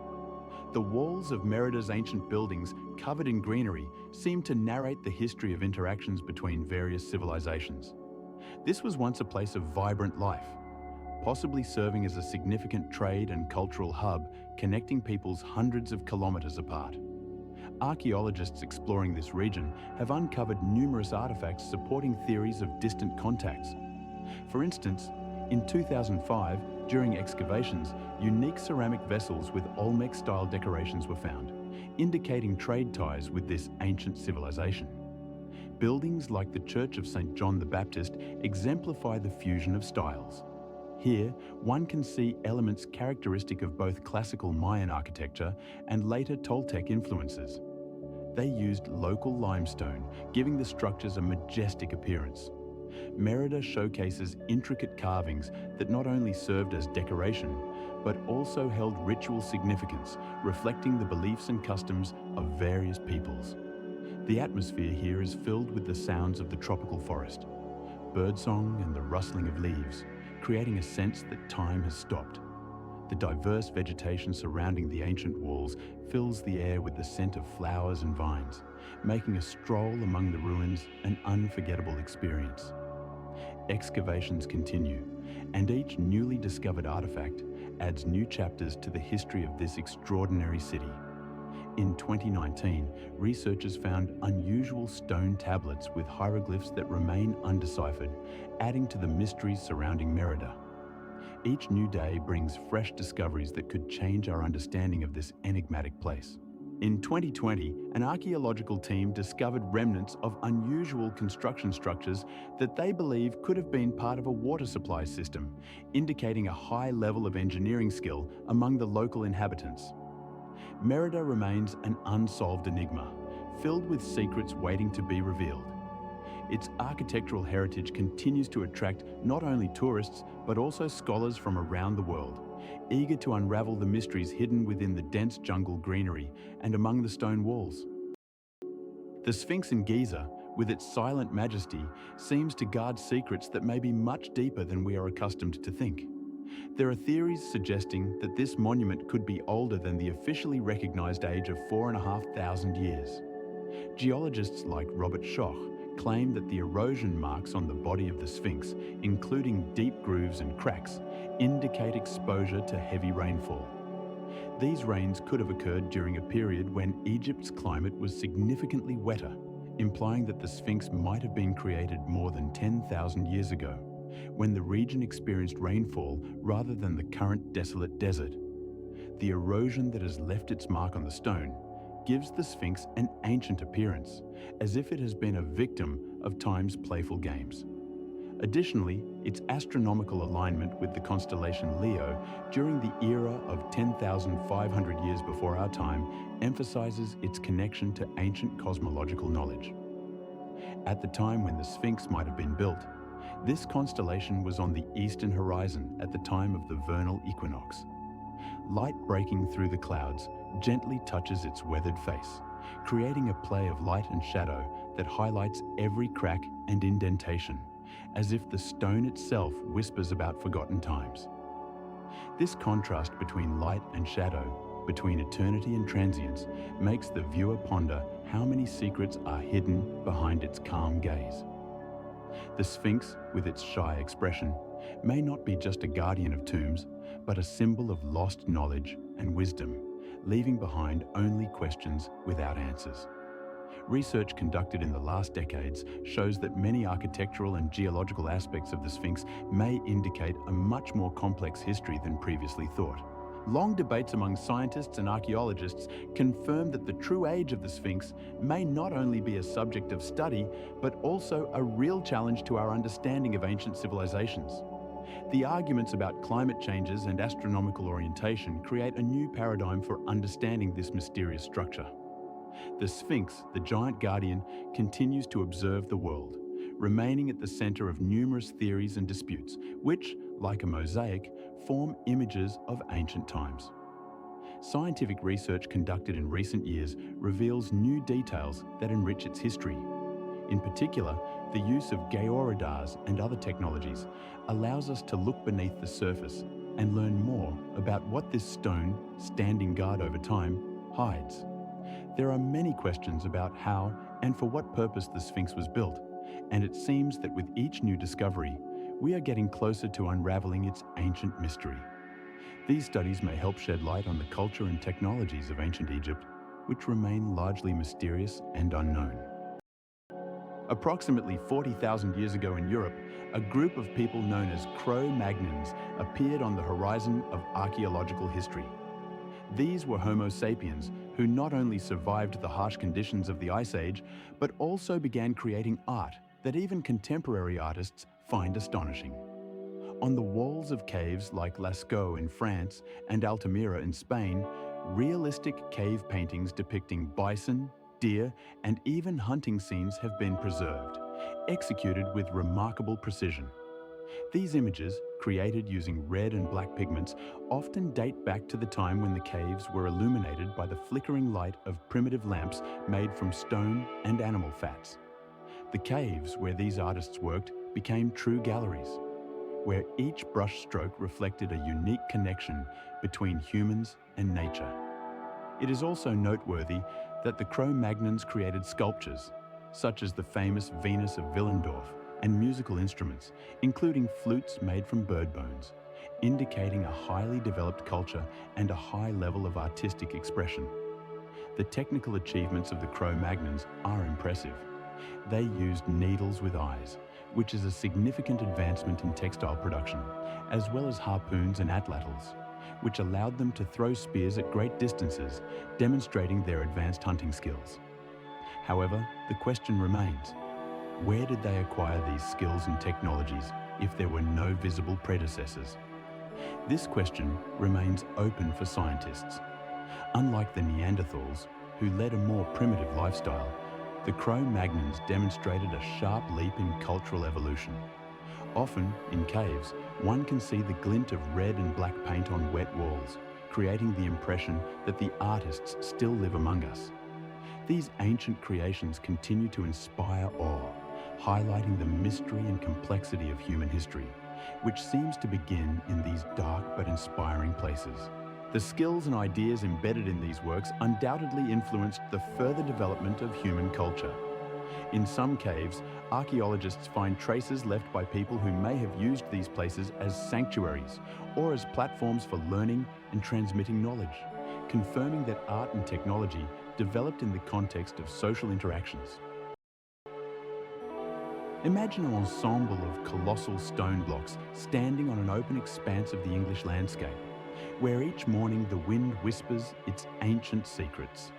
The walls of Mérida's ancient buildings, covered in greenery, seem to narrate the history of interactions between various civilizations. This was once a place of vibrant life, possibly serving as a significant trade and cultural hub connecting peoples hundreds of kilometers apart. Archaeologists exploring this region have uncovered numerous artifacts supporting theories of distant contacts. For instance, in 2005, during excavations, unique ceramic vessels with Olmec-style decorations were found, indicating trade ties with this ancient civilization. Buildings like the Church of St. John the Baptist exemplify the fusion of styles. Here, one can see elements characteristic of both classical Mayan architecture and later Toltec influences. They used local limestone, giving the structures a majestic appearance. Merida showcases intricate carvings that not only served as decoration, but also held ritual significance, reflecting the beliefs and customs of various peoples. The atmosphere here is filled with the sounds of the tropical forest, birdsong and the rustling of leaves, creating a sense that time has stopped. The diverse vegetation surrounding the ancient walls fills the air with the scent of flowers and vines, making a stroll among the ruins an unforgettable experience. Excavations continue, and each newly discovered artifact adds new chapters to the history of this extraordinary city. In 2019, researchers found unusual stone tablets with hieroglyphs that remain undeciphered, adding to the mysteries surrounding Merida. Each new day brings fresh discoveries that could change our understanding of this enigmatic place. In 2020, an archaeological team discovered remnants of unusual construction structures that they believe could have been part of a water supply system, indicating a high level of engineering skill among the local inhabitants. Merida remains an unsolved enigma, filled with secrets waiting to be revealed. Its architectural heritage continues to attract not only tourists, but also scholars from around the world, eager to unravel the mysteries hidden within the dense jungle greenery and among the stone walls. The Sphinx in Giza, with its silent majesty, seems to guard secrets that may be much deeper than we are accustomed to think. There are theories suggesting that this monument could be older than the officially recognized age of 4,500 years. Geologists like Robert Schoch claim that the erosion marks on the body of the Sphinx, including deep grooves and cracks, indicate exposure to heavy rainfall. These rains could have occurred during a period when Egypt's climate was significantly wetter, implying that the Sphinx might have been created more than 10,000 years ago, when the region experienced rainfall rather than the current desolate desert. The erosion that has left its mark on the stone gives the Sphinx an ancient appearance, as if it has been a victim of time's playful games. Additionally, its astronomical alignment with the constellation Leo during the era of 10,500 years before our time emphasizes its connection to ancient cosmological knowledge. At the time when the Sphinx might have been built, this constellation was on the eastern horizon at the time of the vernal equinox. Light breaking through the clouds gently touches its weathered face, creating a play of light and shadow that highlights every crack and indentation, as if the stone itself whispers about forgotten times. This contrast between light and shadow, between eternity and transience, makes the viewer ponder how many secrets are hidden behind its calm gaze. The Sphinx, with its shy expression, may not be just a guardian of tombs, but a symbol of lost knowledge and wisdom, leaving behind only questions without answers. Research conducted in the last decades shows that many architectural and geological aspects of the Sphinx may indicate a much more complex history than previously thought. Long debates among scientists and archaeologists confirm that the true age of the Sphinx may not only be a subject of study, but also a real challenge to our understanding of ancient civilizations. The arguments about climate changes and astronomical orientation create a new paradigm for understanding this mysterious structure. The Sphinx, the giant guardian, continues to observe the world, remaining at the center of numerous theories and disputes, which, like a mosaic, form images of ancient times. Scientific research conducted in recent years reveals new details that enrich its history. In particular, the use of Geo radars and other technologies allows us to look beneath the surface and learn more about what this stone, standing guard over time, hides. There are many questions about how and for what purpose the Sphinx was built, and it seems that with each new discovery, we are getting closer to unraveling its ancient mystery. These studies may help shed light on the culture and technologies of ancient Egypt, which remain largely mysterious and unknown. Approximately 40,000 years ago in Europe, a group of people known as Cro-Magnons appeared on the horizon of archaeological history. These were Homo sapiens, who not only survived the harsh conditions of the Ice Age, but also began creating art that even contemporary artists find astonishing. On the walls of caves like Lascaux in France and Altamira in Spain, realistic cave paintings depicting bison, deer, and even hunting scenes have been preserved, executed with remarkable precision. These images, created using red and black pigments, often date back to the time when the caves were illuminated by the flickering light of primitive lamps made from stone and animal fats. The caves where these artists worked became true galleries, where each brushstroke reflected a unique connection between humans and nature. It is also noteworthy that the Cro-Magnons created sculptures, such as the famous Venus of Willendorf, and musical instruments, including flutes made from bird bones, indicating a highly developed culture and a high level of artistic expression. The technical achievements of the Cro-Magnons are impressive. They used needles with eyes, which is a significant advancement in textile production, as well as harpoons and atlatls, which allowed them to throw spears at great distances, demonstrating their advanced hunting skills. However, the question remains, where did they acquire these skills and technologies if there were no visible predecessors? This question remains open for scientists. Unlike the Neanderthals, who led a more primitive lifestyle, the Cro-Magnons demonstrated a sharp leap in cultural evolution. Often, in caves, one can see the glint of red and black paint on wet walls, creating the impression that the artists still live among us. These ancient creations continue to inspire awe, highlighting the mystery and complexity of human history, which seems to begin in these dark but inspiring places. The skills and ideas embedded in these works undoubtedly influenced the further development of human culture. In some caves, archaeologists find traces left by people who may have used these places as sanctuaries or as platforms for learning and transmitting knowledge, confirming that art and technology developed in the context of social interactions. Imagine an ensemble of colossal stone blocks standing on an open expanse of the English landscape, where each morning the wind whispers its ancient secrets.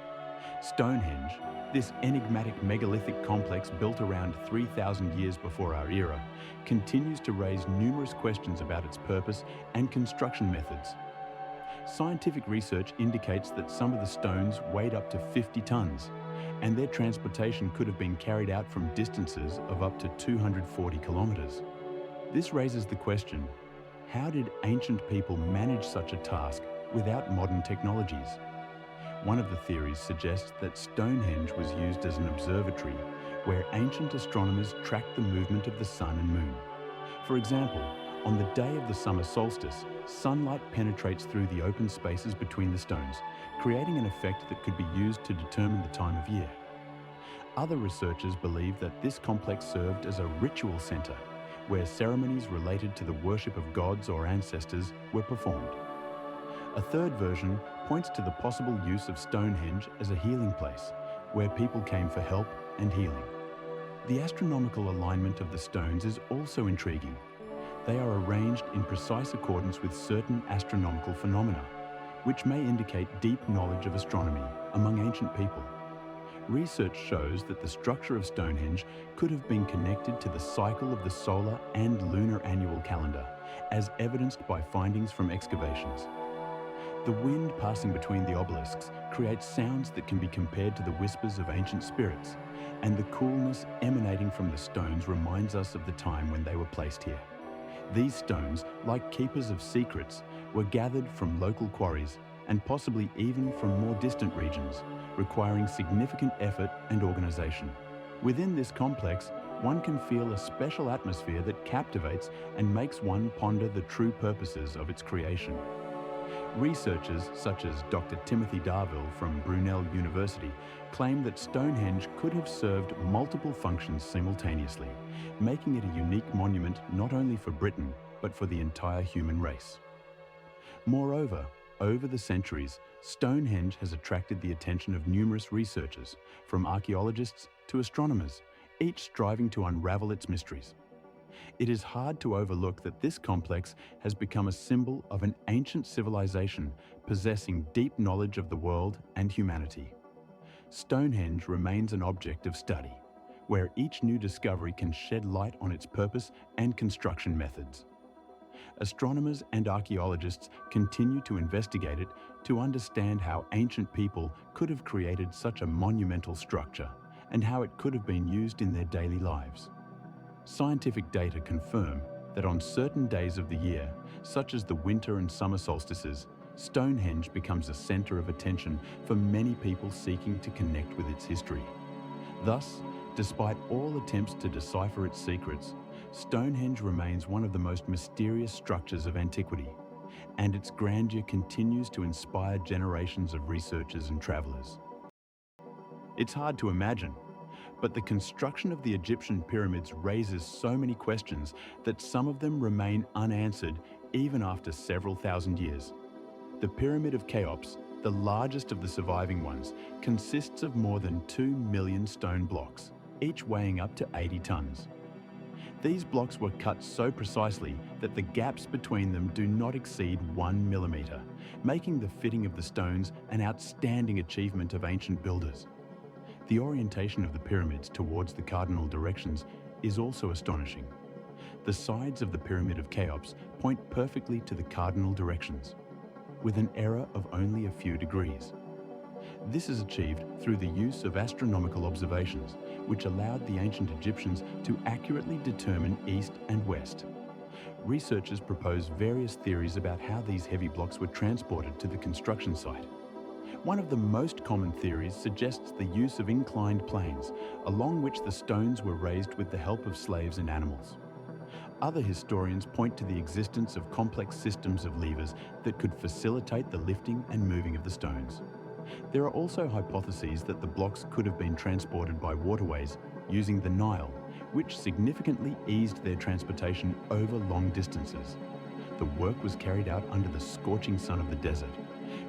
Stonehenge, this enigmatic megalithic complex built around 3,000 years before our era, continues to raise numerous questions about its purpose and construction methods. Scientific research indicates that some of the stones weighed up to 50 tons, and their transportation could have been carried out from distances of up to 240 kilometers. This raises the question, how did ancient people manage such a task without modern technologies? One of the theories suggests that Stonehenge was used as an observatory where ancient astronomers tracked the movement of the sun and moon. For example, on the day of the summer solstice, sunlight penetrates through the open spaces between the stones, creating an effect that could be used to determine the time of year. Other researchers believe that this complex served as a ritual center, where ceremonies related to the worship of gods or ancestors were performed. A third version points to the possible use of Stonehenge as a healing place, where people came for help and healing. The astronomical alignment of the stones is also intriguing. They are arranged in precise accordance with certain astronomical phenomena, which may indicate deep knowledge of astronomy among ancient people. Research shows that the structure of Stonehenge could have been connected to the cycle of the solar and lunar annual calendar, as evidenced by findings from excavations. The wind passing between the obelisks creates sounds that can be compared to the whispers of ancient spirits, and the coolness emanating from the stones reminds us of the time when they were placed here. These stones, like keepers of secrets, were gathered from local quarries and possibly even from more distant regions, requiring significant effort and organization. Within this complex, one can feel a special atmosphere that captivates and makes one ponder the true purposes of its creation. Researchers such as Dr. Timothy Darville from Brunel University claim that Stonehenge could have served multiple functions simultaneously, making it a unique monument not only for Britain, but for the entire human race. Moreover, over the centuries, Stonehenge has attracted the attention of numerous researchers, from archaeologists to astronomers, each striving to unravel its mysteries. It is hard to overlook that this complex has become a symbol of an ancient civilization possessing deep knowledge of the world and humanity. Stonehenge remains an object of study, where each new discovery can shed light on its purpose and construction methods. Astronomers and archaeologists continue to investigate it to understand how ancient people could have created such a monumental structure and how it could have been used in their daily lives. Scientific data confirm that on certain days of the year, such as the winter and summer solstices, Stonehenge becomes a center of attention for many people seeking to connect with its history. Thus, despite all attempts to decipher its secrets, Stonehenge remains one of the most mysterious structures of antiquity, and its grandeur continues to inspire generations of researchers and travelers. It's hard to imagine, but the construction of the Egyptian pyramids raises so many questions that some of them remain unanswered even after several thousand years. The Pyramid of Cheops, the largest of the surviving ones, consists of more than 2 million stone blocks, each weighing up to 80 tons. These blocks were cut so precisely that the gaps between them do not exceed 1 millimeter, making the fitting of the stones an outstanding achievement of ancient builders. The orientation of the pyramids towards the cardinal directions is also astonishing. The sides of the Pyramid of Cheops point perfectly to the cardinal directions, with an error of only a few degrees. This is achieved through the use of astronomical observations, which allowed the ancient Egyptians to accurately determine east and west. Researchers propose various theories about how these heavy blocks were transported to the construction site. One of the most common theories suggests the use of inclined planes, along which the stones were raised with the help of slaves and animals. Other historians point to the existence of complex systems of levers that could facilitate the lifting and moving of the stones. There are also hypotheses that the blocks could have been transported by waterways using the Nile, which significantly eased their transportation over long distances. The work was carried out under the scorching sun of the desert,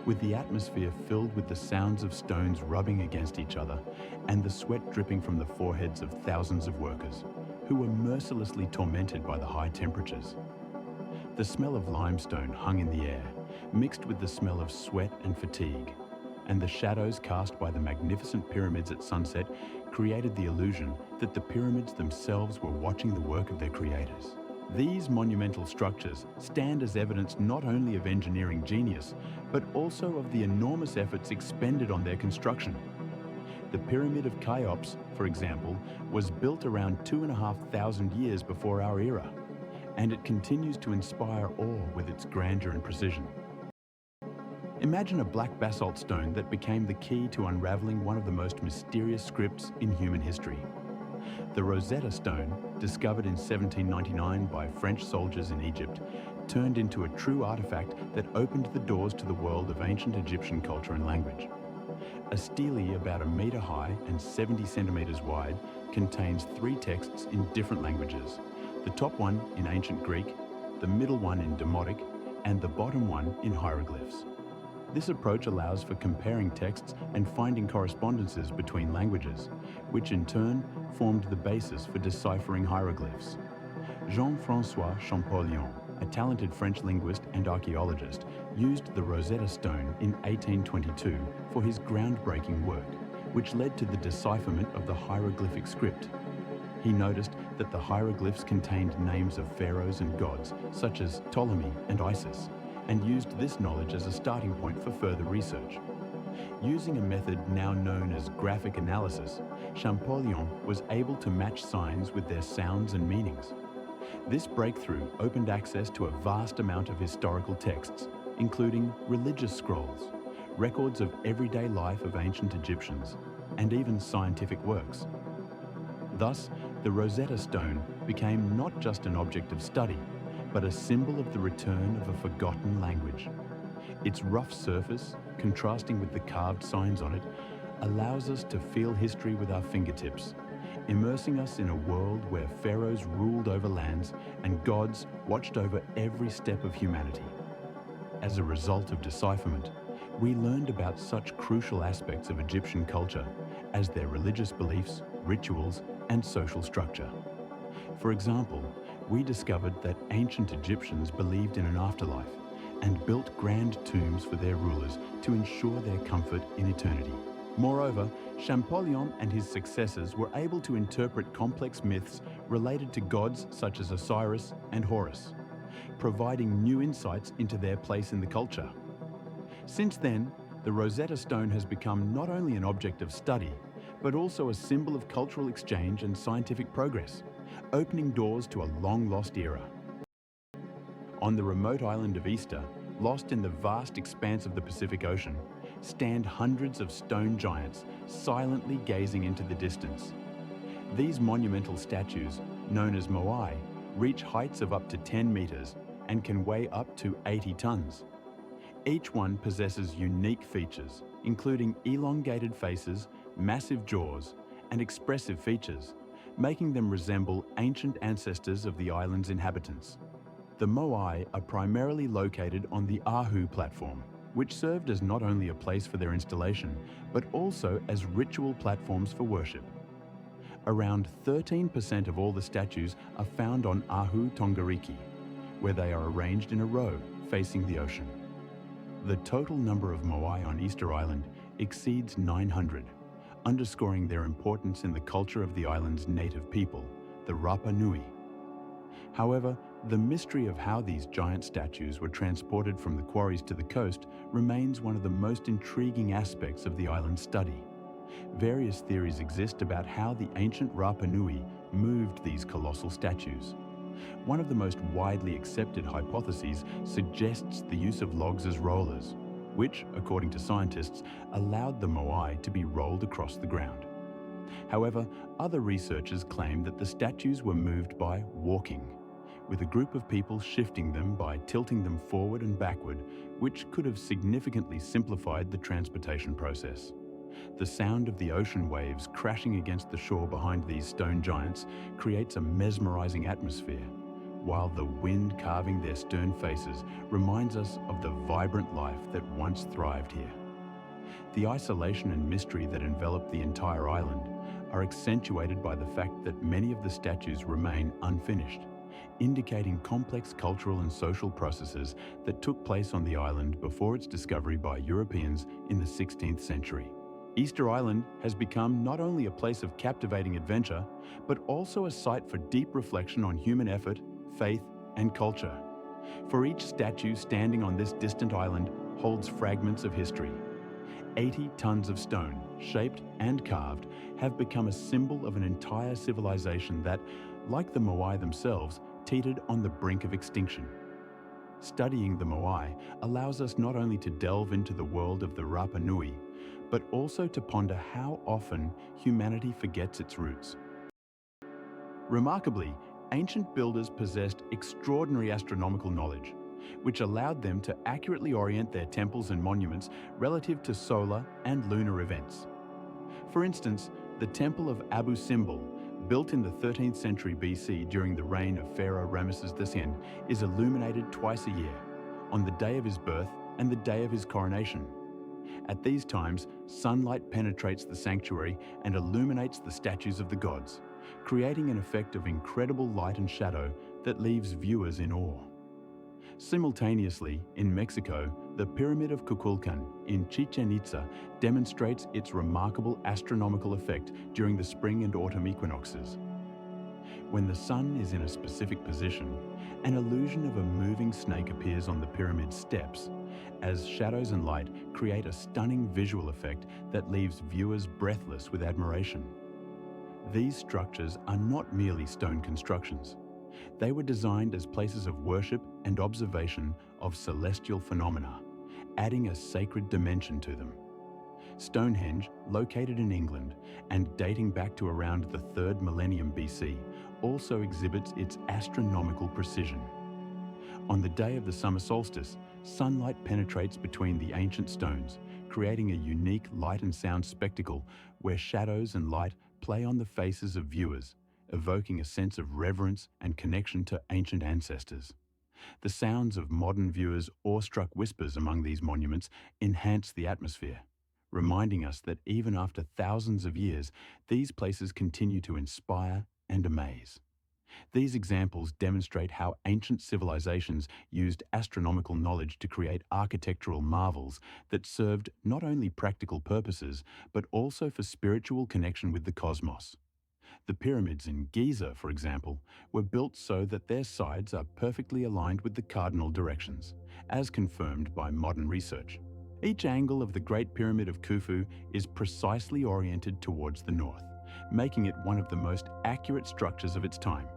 with the atmosphere filled with the sounds of stones rubbing against each other and the sweat dripping from the foreheads of thousands of workers, who were mercilessly tormented by the high temperatures. The smell of limestone hung in the air, mixed with the smell of sweat and fatigue, and the shadows cast by the magnificent pyramids at sunset created the illusion that the pyramids themselves were watching the work of their creators. These monumental structures stand as evidence not only of engineering genius, but also of the enormous efforts expended on their construction. The Pyramid of Cheops, for example, was built around 2,500 years before our era, and it continues to inspire awe with its grandeur and precision. Imagine a black basalt stone that became the key to unraveling one of the most mysterious scripts in human history. The Rosetta Stone, discovered in 1799 by French soldiers in Egypt, turned into a true artifact that opened the doors to the world of ancient Egyptian culture and language. A stele about 1 meter high and 70 centimeters wide contains 3 texts in different languages, the top one in ancient Greek, the middle one in Demotic, and the bottom one in hieroglyphs. This approach allows for comparing texts and finding correspondences between languages, which in turn formed the basis for deciphering hieroglyphs. Jean-François Champollion, a talented French linguist and archaeologist, used the Rosetta Stone in 1822 for his groundbreaking work, which led to the decipherment of the hieroglyphic script. He noticed that the hieroglyphs contained names of pharaohs and gods, such as Ptolemy and Isis, and used this knowledge as a starting point for further research. Using a method now known as graphic analysis, Champollion was able to match signs with their sounds and meanings. This breakthrough opened access to a vast amount of historical texts, including religious scrolls, records of everyday life of ancient Egyptians, and even scientific works. Thus, the Rosetta Stone became not just an object of study, but a symbol of the return of a forgotten language. Its rough surface, contrasting with the carved signs on it, allows us to feel history with our fingertips, immersing us in a world where pharaohs ruled over lands and gods watched over every step of humanity. As a result of decipherment, we learned about such crucial aspects of Egyptian culture as their religious beliefs, rituals, and social structure. For example, we discovered that ancient Egyptians believed in an afterlife and built grand tombs for their rulers to ensure their comfort in eternity. Moreover, Champollion and his successors were able to interpret complex myths related to gods such as Osiris and Horus. providing new insights into their place in the culture. Since then, the Rosetta Stone has become not only an object of study, but also a symbol of cultural exchange and scientific progress, opening doors to a long-lost era. On the remote island of Easter, lost in the vast expanse of the Pacific Ocean, stand hundreds of stone giants silently gazing into the distance. These monumental statues, known as moai, reach heights of up to 10 meters and can weigh up to 80 tons. Each one possesses unique features, including elongated faces, massive jaws, and expressive features, making them resemble ancient ancestors of the island's inhabitants. The moai are primarily located on the Ahu platform, which served as not only a place for their installation, but also as ritual platforms for worship. Around 13% of all the statues are found on Ahu Tongariki, where they are arranged in a row facing the ocean. The total number of moai on Easter Island exceeds 900, underscoring their importance in the culture of the island's native people, the Rapa Nui. However, the mystery of how these giant statues were transported from the quarries to the coast remains one of the most intriguing aspects of the island's study. Various theories exist about how the ancient Rapa Nui moved these colossal statues. One of the most widely accepted hypotheses suggests the use of logs as rollers, which, according to scientists, allowed the moai to be rolled across the ground. However, other researchers claim that the statues were moved by walking, with a group of people shifting them by tilting them forward and backward, which could have significantly simplified the transportation process. The sound of the ocean waves crashing against the shore behind these stone giants creates a mesmerizing atmosphere, while the wind carving their stern faces reminds us of the vibrant life that once thrived here. The isolation and mystery that envelop the entire island are accentuated by the fact that many of the statues remain unfinished, indicating complex cultural and social processes that took place on the island before its discovery by Europeans in the 16th century. Easter Island has become not only a place of captivating adventure, but also a site for deep reflection on human effort, faith, and culture. For each statue standing on this distant island holds fragments of history. 80 tons of stone, shaped and carved, have become a symbol of an entire civilization that, like the moai themselves, teetered on the brink of extinction. Studying the moai allows us not only to delve into the world of the Rapa Nui, but also to ponder how often humanity forgets its roots. Remarkably, ancient builders possessed extraordinary astronomical knowledge, which allowed them to accurately orient their temples and monuments relative to solar and lunar events. For instance, the Temple of Abu Simbel, built in the 13th century BC during the reign of Pharaoh Ramesses II, is illuminated twice a year, on the day of his birth and the day of his coronation. At these times, sunlight penetrates the sanctuary and illuminates the statues of the gods, creating an effect of incredible light and shadow that leaves viewers in awe. Simultaneously, in Mexico, the Pyramid of Kukulkan in Chichen Itza demonstrates its remarkable astronomical effect during the spring and autumn equinoxes. When the sun is in a specific position, an illusion of a moving snake appears on the pyramid's steps, as shadows and light create a stunning visual effect that leaves viewers breathless with admiration. These structures are not merely stone constructions. They were designed as places of worship and observation of celestial phenomena, adding a sacred dimension to them. Stonehenge, located in England and dating back to around the 3rd millennium BC, also exhibits its astronomical precision. On the day of the summer solstice, sunlight penetrates between the ancient stones, creating a unique light and sound spectacle where shadows and light play on the faces of viewers, evoking a sense of reverence and connection to ancient ancestors. The sounds of modern viewers' awestruck whispers among these monuments enhance the atmosphere, reminding us that even after thousands of years, these places continue to inspire and amaze. These examples demonstrate how ancient civilizations used astronomical knowledge to create architectural marvels that served not only practical purposes, but also for spiritual connection with the cosmos. The pyramids in Giza, for example, were built so that their sides are perfectly aligned with the cardinal directions, as confirmed by modern research. Each angle of the Great Pyramid of Khufu is precisely oriented towards the north, making it one of the most accurate structures of its time.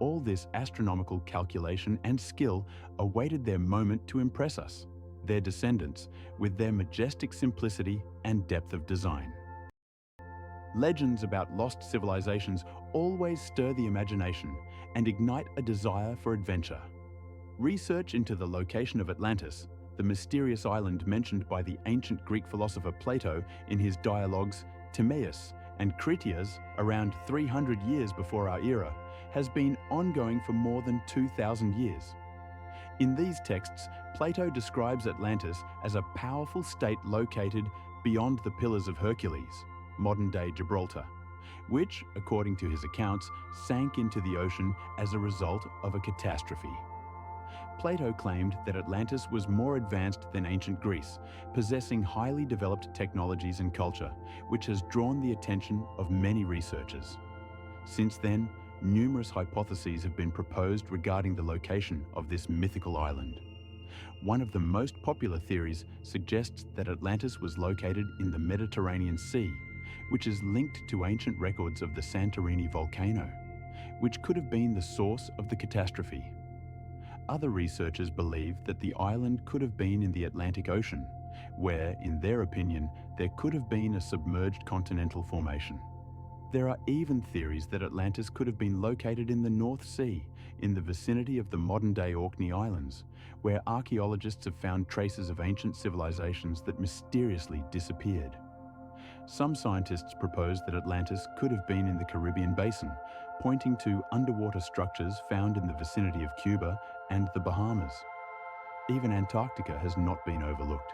All this astronomical calculation and skill awaited their moment to impress us, their descendants, with their majestic simplicity and depth of design. Legends about lost civilizations always stir the imagination and ignite a desire for adventure. Research into the location of Atlantis, the mysterious island mentioned by the ancient Greek philosopher Plato in his dialogues Timaeus and Critias around 300 years before our era, has been ongoing for more than 2,000 years. In these texts, Plato describes Atlantis as a powerful state located beyond the Pillars of Hercules, modern-day Gibraltar, which, according to his accounts, sank into the ocean as a result of a catastrophe. Plato claimed that Atlantis was more advanced than ancient Greece, possessing highly developed technologies and culture, which has drawn the attention of many researchers. Since then, numerous hypotheses have been proposed regarding the location of this mythical island. One of the most popular theories suggests that Atlantis was located in the Mediterranean Sea, which is linked to ancient records of the Santorini volcano, which could have been the source of the catastrophe. Other researchers believe that the island could have been in the Atlantic Ocean, where, in their opinion, there could have been a submerged continental formation. There are even theories that Atlantis could have been located in the North Sea, in the vicinity of the modern-day Orkney Islands, where archaeologists have found traces of ancient civilizations that mysteriously disappeared. Some scientists propose that Atlantis could have been in the Caribbean basin, pointing to underwater structures found in the vicinity of Cuba and the Bahamas. Even Antarctica has not been overlooked.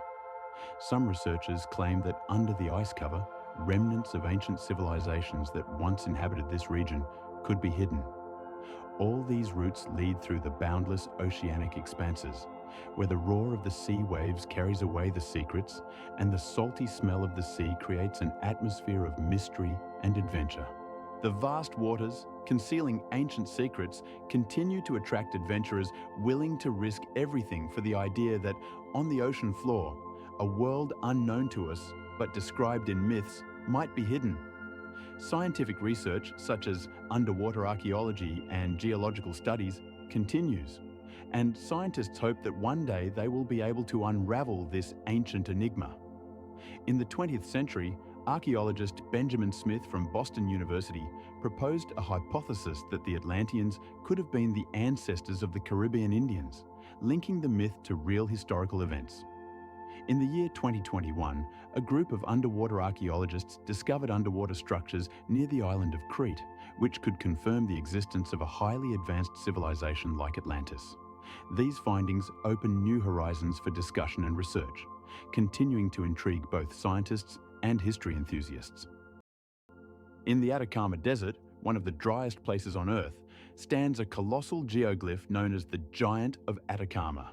Some researchers claim that under the ice cover, remnants of ancient civilizations that once inhabited this region could be hidden. All these routes lead through the boundless oceanic expanses, where the roar of the sea waves carries away the secrets, and the salty smell of the sea creates an atmosphere of mystery and adventure. The vast waters, concealing ancient secrets, continue to attract adventurers willing to risk everything for the idea that on the ocean floor, a world unknown to us but described in myths might be hidden. Scientific research, such as underwater archaeology and geological studies, continues, and scientists hope that one day they will be able to unravel this ancient enigma. In the 20th century, archaeologist Benjamin Smith from Boston University proposed a hypothesis that the Atlanteans could have been the ancestors of the Caribbean Indians, linking the myth to real historical events. In the year 2021, a group of underwater archaeologists discovered underwater structures near the island of Crete, which could confirm the existence of a highly advanced civilization like Atlantis. These findings open new horizons for discussion and research, continuing to intrigue both scientists and history enthusiasts. In the Atacama Desert, one of the driest places on Earth, stands a colossal geoglyph known as the Giant of Atacama.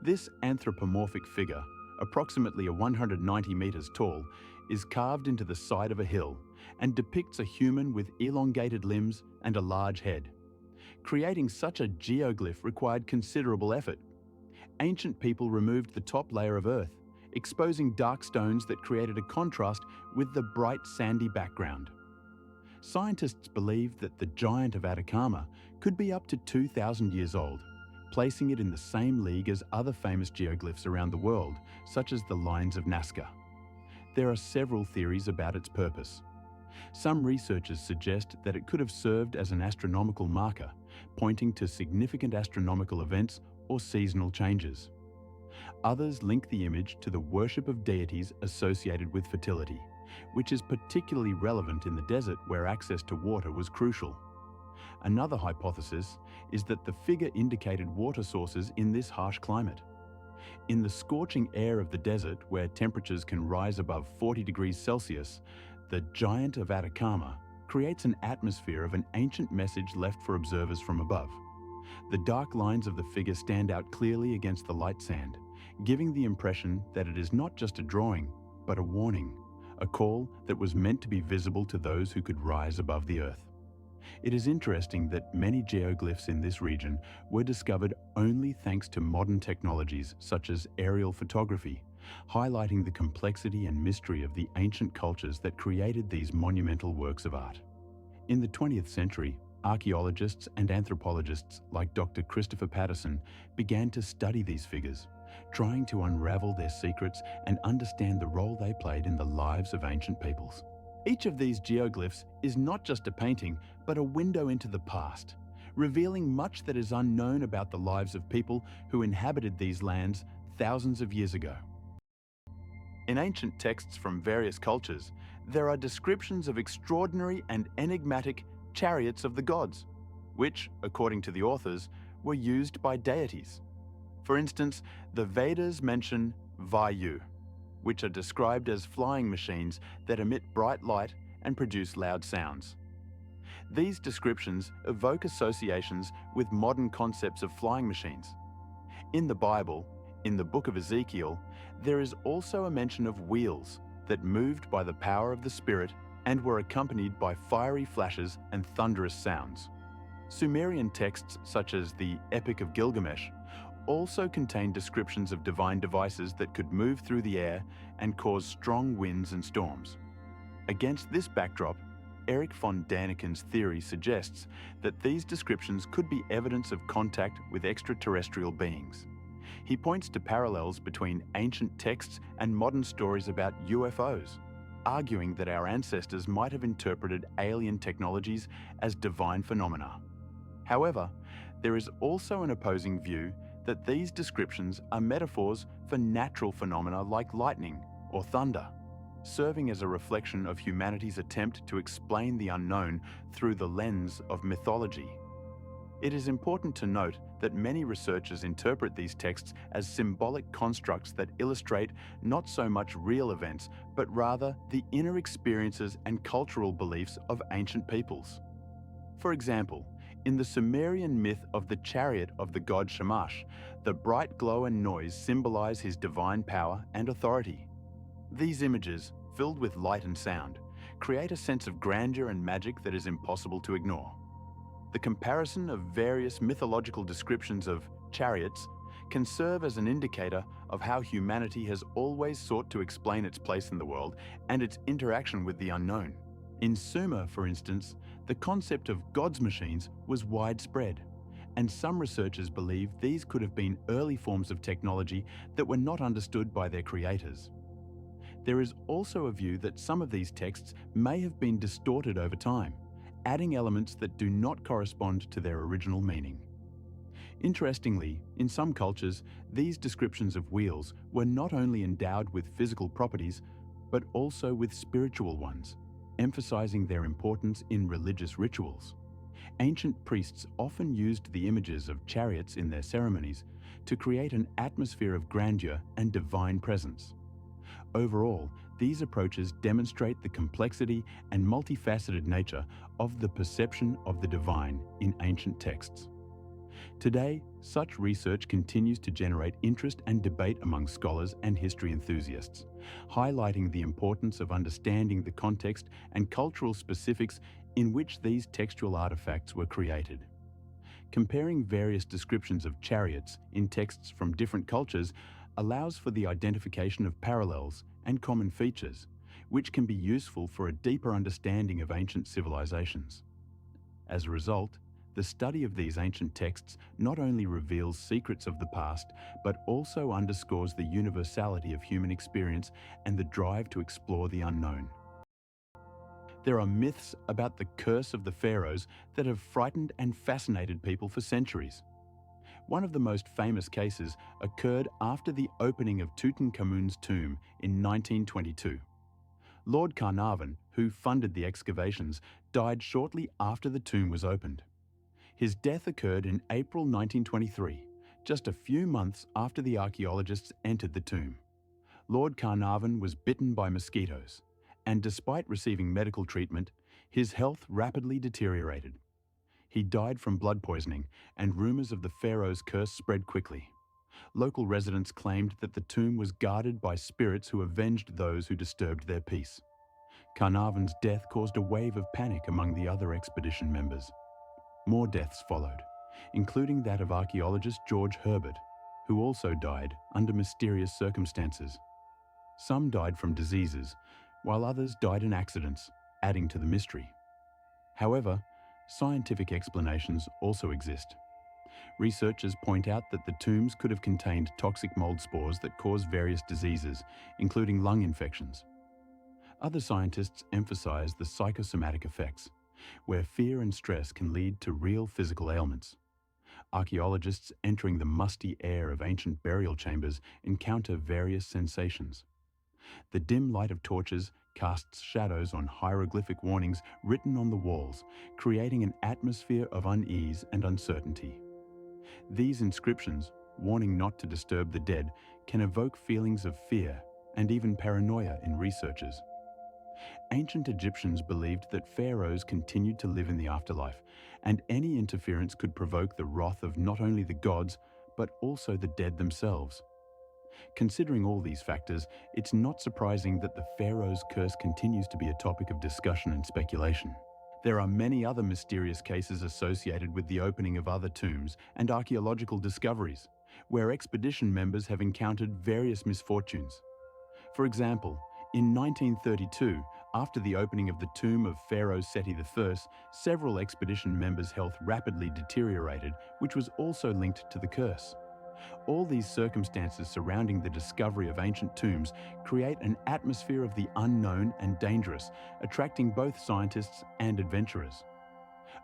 This anthropomorphic figure, approximately 190 meters tall, is carved into the side of a hill and depicts a human with elongated limbs and a large head. Creating such a geoglyph required considerable effort. Ancient people removed the top layer of earth, exposing dark stones that created a contrast with the bright sandy background. Scientists believe that the Giant of Atacama could be up to 2,000 years old, placing it in the same league as other famous geoglyphs around the world, such as the Lines of Nazca. There are several theories about its purpose. Some researchers suggest that it could have served as an astronomical marker, pointing to significant astronomical events or seasonal changes. Others link the image to the worship of deities associated with fertility, which is particularly relevant in the desert where access to water was crucial. Another hypothesis is that the figure indicated water sources in this harsh climate. In the scorching air of the desert, where temperatures can rise above 40 degrees Celsius, the Giant of Atacama creates an atmosphere of an ancient message left for observers from above. The dark lines of the figure stand out clearly against the light sand, giving the impression that it is not just a drawing, but a warning, a call that was meant to be visible to those who could rise above the earth. It is interesting that many geoglyphs in this region were discovered only thanks to modern technologies such as aerial photography, highlighting the complexity and mystery of the ancient cultures that created these monumental works of art. In the 20th century, archaeologists and anthropologists like Dr. Christopher Patterson began to study these figures, trying to unravel their secrets and understand the role they played in the lives of ancient peoples. Each of these geoglyphs is not just a painting, but a window into the past, revealing much that is unknown about the lives of people who inhabited these lands thousands of years ago. In ancient texts from various cultures, there are descriptions of extraordinary and enigmatic chariots of the gods, which, according to the authors, were used by deities. For instance, the Vedas mention Vayu, which are described as flying machines that emit bright light and produce loud sounds. These descriptions evoke associations with modern concepts of flying machines. In the Bible, in the book of Ezekiel, there is also a mention of wheels that moved by the power of the Spirit and were accompanied by fiery flashes and thunderous sounds. Sumerian texts such as the Epic of Gilgamesh also contain descriptions of divine devices that could move through the air and cause strong winds and storms. Against this backdrop, Erich von Däniken's theory suggests that these descriptions could be evidence of contact with extraterrestrial beings. He points to parallels between ancient texts and modern stories about UFOs, arguing that our ancestors might have interpreted alien technologies as divine phenomena. However, there is also an opposing view that these descriptions are metaphors for natural phenomena like lightning or thunder, serving as a reflection of humanity's attempt to explain the unknown through the lens of mythology. It is important to note that many researchers interpret these texts as symbolic constructs that illustrate not so much real events, but rather the inner experiences and cultural beliefs of ancient peoples. For example, in the Sumerian myth of the chariot of the god Shamash, the bright glow and noise symbolize his divine power and authority. These images, filled with light and sound, create a sense of grandeur and magic that is impossible to ignore. The comparison of various mythological descriptions of chariots can serve as an indicator of how humanity has always sought to explain its place in the world and its interaction with the unknown. In Sumer, for instance, the concept of God's machines was widespread, and some researchers believe these could have been early forms of technology that were not understood by their creators. There is also a view that some of these texts may have been distorted over time, adding elements that do not correspond to their original meaning. Interestingly, in some cultures, these descriptions of wheels were not only endowed with physical properties, but also with spiritual ones, emphasizing their importance in religious rituals. Ancient priests often used the images of chariots in their ceremonies to create an atmosphere of grandeur and divine presence. Overall, these approaches demonstrate the complexity and multifaceted nature of the perception of the divine in ancient texts. Today, such research continues to generate interest and debate among scholars and history enthusiasts, highlighting the importance of understanding the context and cultural specifics in which these textual artifacts were created. Comparing various descriptions of chariots in texts from different cultures allows for the identification of parallels and common features, which can be useful for a deeper understanding of ancient civilizations. As a result, the study of these ancient texts not only reveals secrets of the past, but also underscores the universality of human experience and the drive to explore the unknown. There are myths about the curse of the pharaohs that have frightened and fascinated people for centuries. One of the most famous cases occurred after the opening of Tutankhamun's tomb in 1922. Lord Carnarvon, who funded the excavations, died shortly after the tomb was opened. His death occurred in April 1923, just a few months after the archaeologists entered the tomb. Lord Carnarvon was bitten by mosquitoes, and despite receiving medical treatment, his health rapidly deteriorated. He died from blood poisoning, and rumors of the pharaoh's curse spread quickly. Local residents claimed that the tomb was guarded by spirits who avenged those who disturbed their peace. Carnarvon's death caused a wave of panic among the other expedition members. More deaths followed, including that of archaeologist George Herbert, who also died under mysterious circumstances. Some died from diseases, while others died in accidents, adding to the mystery. However, scientific explanations also exist. Researchers point out that the tombs could have contained toxic mold spores that cause various diseases, including lung infections. Other scientists emphasize the psychosomatic effects, where fear and stress can lead to real physical ailments. Archaeologists entering the musty air of ancient burial chambers encounter various sensations. The dim light of torches casts shadows on hieroglyphic warnings written on the walls, creating an atmosphere of unease and uncertainty. These inscriptions, warning not to disturb the dead, can evoke feelings of fear and even paranoia in researchers. Ancient Egyptians believed that pharaohs continued to live in the afterlife, and any interference could provoke the wrath of not only the gods, but also the dead themselves. Considering all these factors, it's not surprising that the pharaoh's curse continues to be a topic of discussion and speculation. There are many other mysterious cases associated with the opening of other tombs and archaeological discoveries, where expedition members have encountered various misfortunes. For example, in 1932, after the opening of the tomb of Pharaoh Seti I, several expedition members' health rapidly deteriorated, which was also linked to the curse. All these circumstances surrounding the discovery of ancient tombs create an atmosphere of the unknown and dangerous, attracting both scientists and adventurers.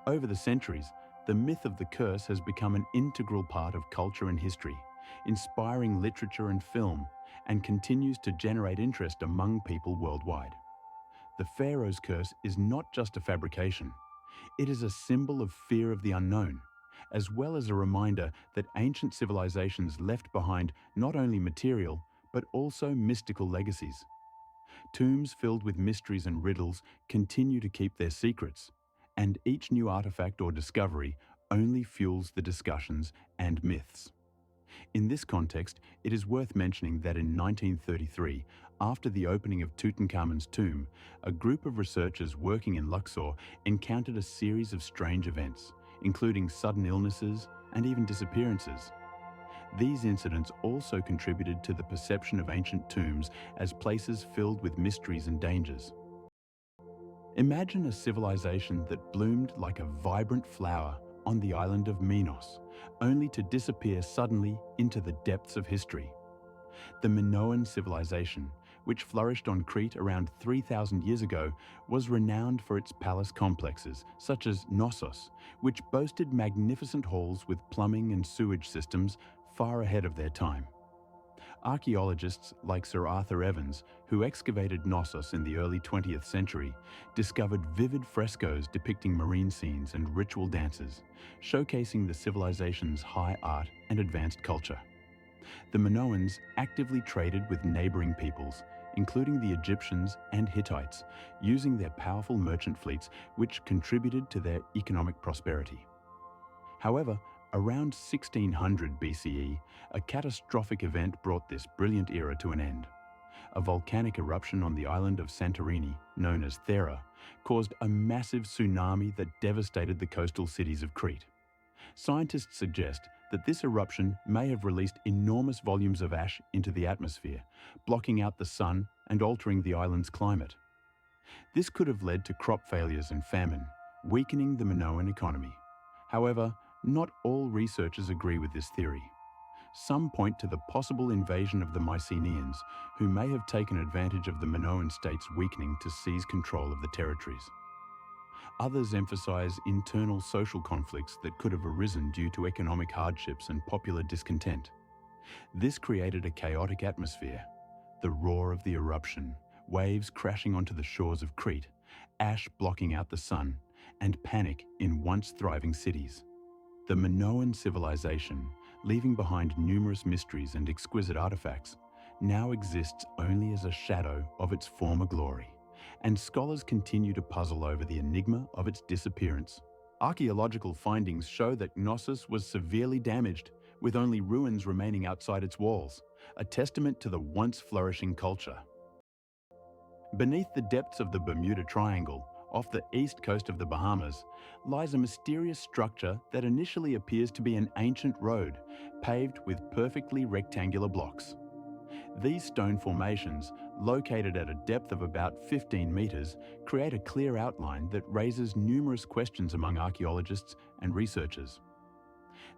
Over the centuries, the myth of the curse has become an integral part of culture and history, inspiring literature and film, and continues to generate interest among people worldwide. The Pharaoh's curse is not just a fabrication. It is a symbol of fear of the unknown, as well as a reminder that ancient civilizations left behind not only material, but also mystical legacies. Tombs filled with mysteries and riddles continue to keep their secrets, and each new artifact or discovery only fuels the discussions and myths. In this context, it is worth mentioning that in 1933, after the opening of Tutankhamun's tomb, a group of researchers working in Luxor encountered a series of strange events, including sudden illnesses and even disappearances. These incidents also contributed to the perception of ancient tombs as places filled with mysteries and dangers. Imagine a civilization that bloomed like a vibrant flower on the island of Minos, only to disappear suddenly into the depths of history. The Minoan civilization, which flourished on Crete around 3,000 years ago, was renowned for its palace complexes, such as Knossos, which boasted magnificent halls with plumbing and sewage systems far ahead of their time. Archaeologists like Sir Arthur Evans, who excavated Knossos in the early 20th century, discovered vivid frescoes depicting marine scenes and ritual dances, showcasing the civilization's high art and advanced culture. The Minoans actively traded with neighboring peoples, including the Egyptians and Hittites, using their powerful merchant fleets, which contributed to their economic prosperity. However, around 1600 BCE, a catastrophic event brought this brilliant era to an end. A volcanic eruption on the island of Santorini, known as Thera, caused a massive tsunami that devastated the coastal cities of Crete. Scientists suggest that this eruption may have released enormous volumes of ash into the atmosphere, blocking out the sun and altering the island's climate. This could have led to crop failures and famine, weakening the Minoan economy. However, not all researchers agree with this theory. Some point to the possible invasion of the Mycenaeans, who may have taken advantage of the Minoan state's weakening to seize control of the territories. Others emphasize internal social conflicts that could have arisen due to economic hardships and popular discontent. This created a chaotic atmosphere. The roar of the eruption, waves crashing onto the shores of Crete, ash blocking out the sun, and panic in once thriving cities. The Minoan civilization, leaving behind numerous mysteries and exquisite artifacts, now exists only as a shadow of its former glory, and scholars continue to puzzle over the enigma of its disappearance. Archaeological findings show that Knossos was severely damaged, with only ruins remaining outside its walls, a testament to the once flourishing culture. Beneath the depths of the Bermuda Triangle, off the east coast of the Bahamas, lies a mysterious structure that initially appears to be an ancient road, paved with perfectly rectangular blocks. These stone formations, located at a depth of about 15 meters, create a clear outline that raises numerous questions among archaeologists and researchers.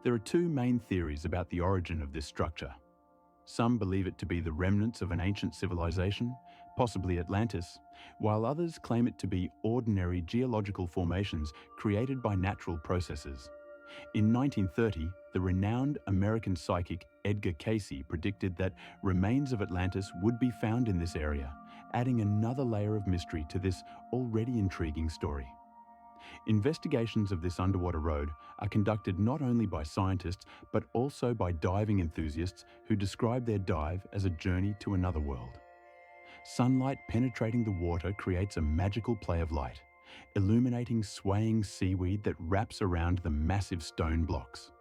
There are two main theories about the origin of this structure. Some believe it to be the remnants of an ancient civilization, possibly Atlantis, while others claim it to be ordinary geological formations created by natural processes. In 1930, the renowned American psychic Edgar Cayce predicted that remains of Atlantis would be found in this area, adding another layer of mystery to this already intriguing story. Investigations of this underwater road are conducted not only by scientists but also by diving enthusiasts who describe their dive as a journey to another world. Sunlight penetrating the water creates a magical play of light, illuminating swaying seaweed that wraps around the massive stone blocks.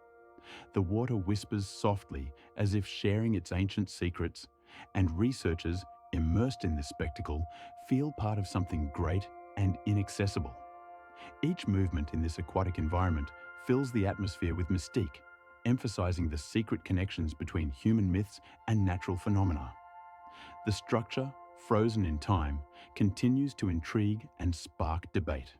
The water whispers softly as if sharing its ancient secrets, and researchers, immersed in this spectacle, feel part of something great and inaccessible. Each movement in this aquatic environment fills the atmosphere with mystique, emphasizing the secret connections between human myths and natural phenomena. The structure, frozen in time, continues to intrigue and spark debate.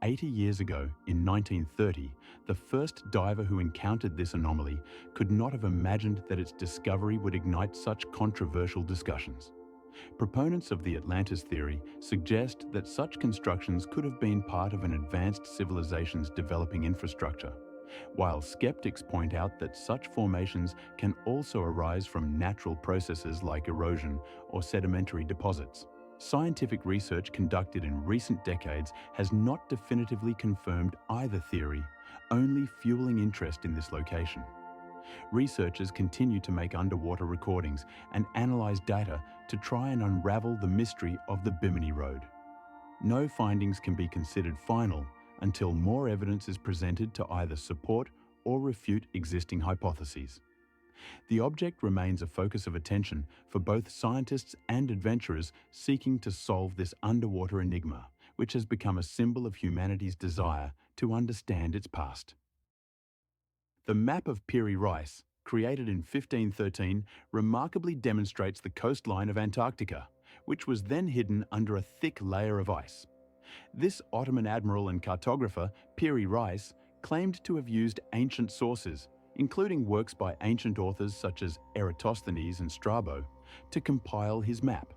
80 years ago, in 1930, the first diver who encountered this anomaly could not have imagined that its discovery would ignite such controversial discussions. Proponents of the Atlantis theory suggest that such constructions could have been part of an advanced civilization's developing infrastructure, while skeptics point out that such formations can also arise from natural processes like erosion or sedimentary deposits. Scientific research conducted in recent decades has not definitively confirmed either theory, only fueling interest in this location. Researchers continue to make underwater recordings and analyze data to try and unravel the mystery of the Bimini Road. No findings can be considered final until more evidence is presented to either support or refute existing hypotheses. The object remains a focus of attention for both scientists and adventurers seeking to solve this underwater enigma, which has become a symbol of humanity's desire to understand its past. The map of Piri Reis, created in 1513, remarkably demonstrates the coastline of Antarctica, which was then hidden under a thick layer of ice. This Ottoman admiral and cartographer, Piri Reis, claimed to have used ancient sources, including works by ancient authors such as Eratosthenes and Strabo, to compile his map.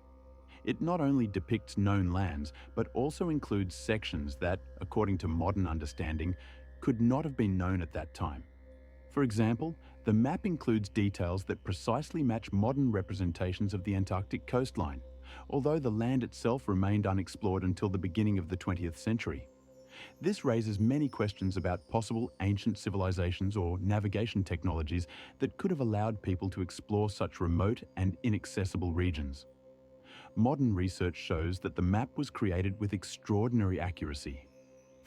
It not only depicts known lands, but also includes sections that, according to modern understanding, could not have been known at that time. For example, the map includes details that precisely match modern representations of the Antarctic coastline, although the land itself remained unexplored until the beginning of the 20th century. This raises many questions about possible ancient civilizations or navigation technologies that could have allowed people to explore such remote and inaccessible regions. Modern research shows that the map was created with extraordinary accuracy.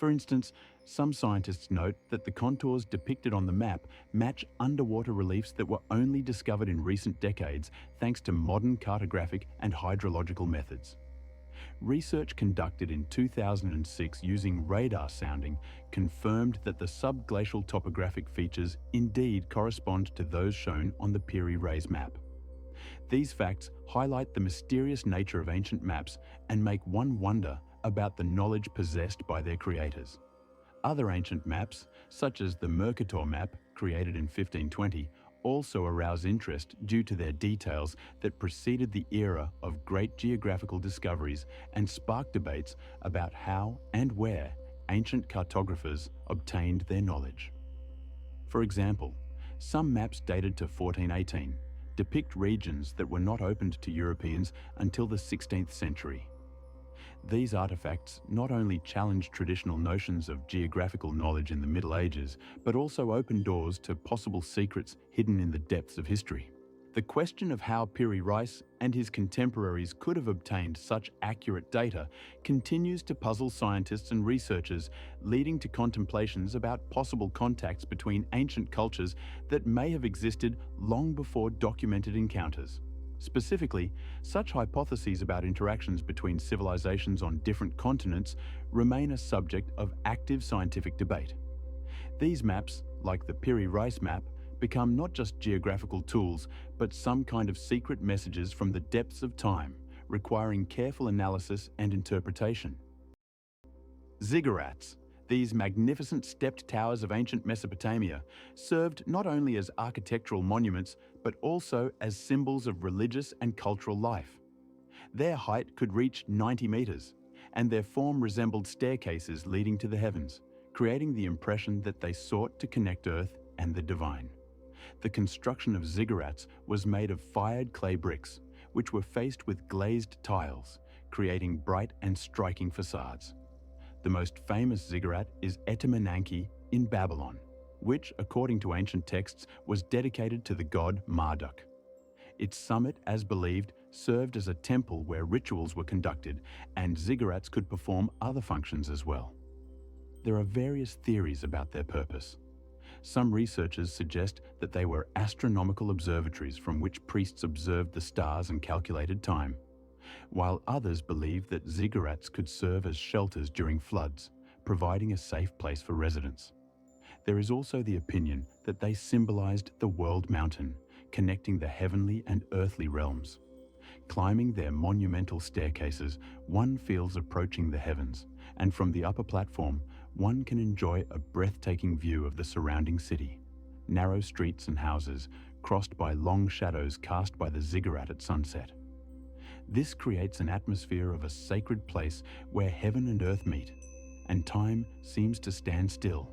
For instance, some scientists note that the contours depicted on the map match underwater reliefs that were only discovered in recent decades thanks to modern cartographic and hydrological methods. Research conducted in 2006 using radar sounding confirmed that the subglacial topographic features indeed correspond to those shown on the Piri Reis map. These facts highlight the mysterious nature of ancient maps and make one wonder about the knowledge possessed by their creators. Other ancient maps, such as the Mercator map, created in 1520, also arouse interest due to their details that preceded the era of great geographical discoveries and spark debates about how and where ancient cartographers obtained their knowledge. For example, some maps dated to 1418 depict regions that were not opened to Europeans until the 16th century. These artifacts not only challenge traditional notions of geographical knowledge in the Middle Ages, but also open doors to possible secrets hidden in the depths of history. The question of how Piri Reis and his contemporaries could have obtained such accurate data continues to puzzle scientists and researchers, leading to contemplations about possible contacts between ancient cultures that may have existed long before documented encounters. Specifically, such hypotheses about interactions between civilizations on different continents remain a subject of active scientific debate. These maps, like the Piri Reis map, become not just geographical tools, but some kind of secret messages from the depths of time, requiring careful analysis and interpretation. Ziggurats, these magnificent stepped towers of ancient Mesopotamia, served not only as architectural monuments, but also as symbols of religious and cultural life. Their height could reach 90 meters, and their form resembled staircases leading to the heavens, creating the impression that they sought to connect Earth and the divine. The construction of ziggurats was made of fired clay bricks, which were faced with glazed tiles, creating bright and striking facades. The most famous ziggurat is Etemenanke in Babylon, which, according to ancient texts, was dedicated to the god Marduk. Its summit, as believed, served as a temple where rituals were conducted, and ziggurats could perform other functions as well. There are various theories about their purpose. Some researchers suggest that they were astronomical observatories from which priests observed the stars and calculated time, while others believe that ziggurats could serve as shelters during floods, providing a safe place for residents. There is also the opinion that they symbolized the world mountain, connecting the heavenly and earthly realms. Climbing their monumental staircases, one feels approaching the heavens, and from the upper platform, one can enjoy a breathtaking view of the surrounding city. Narrow streets and houses, crossed by long shadows cast by the ziggurat at sunset. This creates an atmosphere of a sacred place where heaven and earth meet, and time seems to stand still.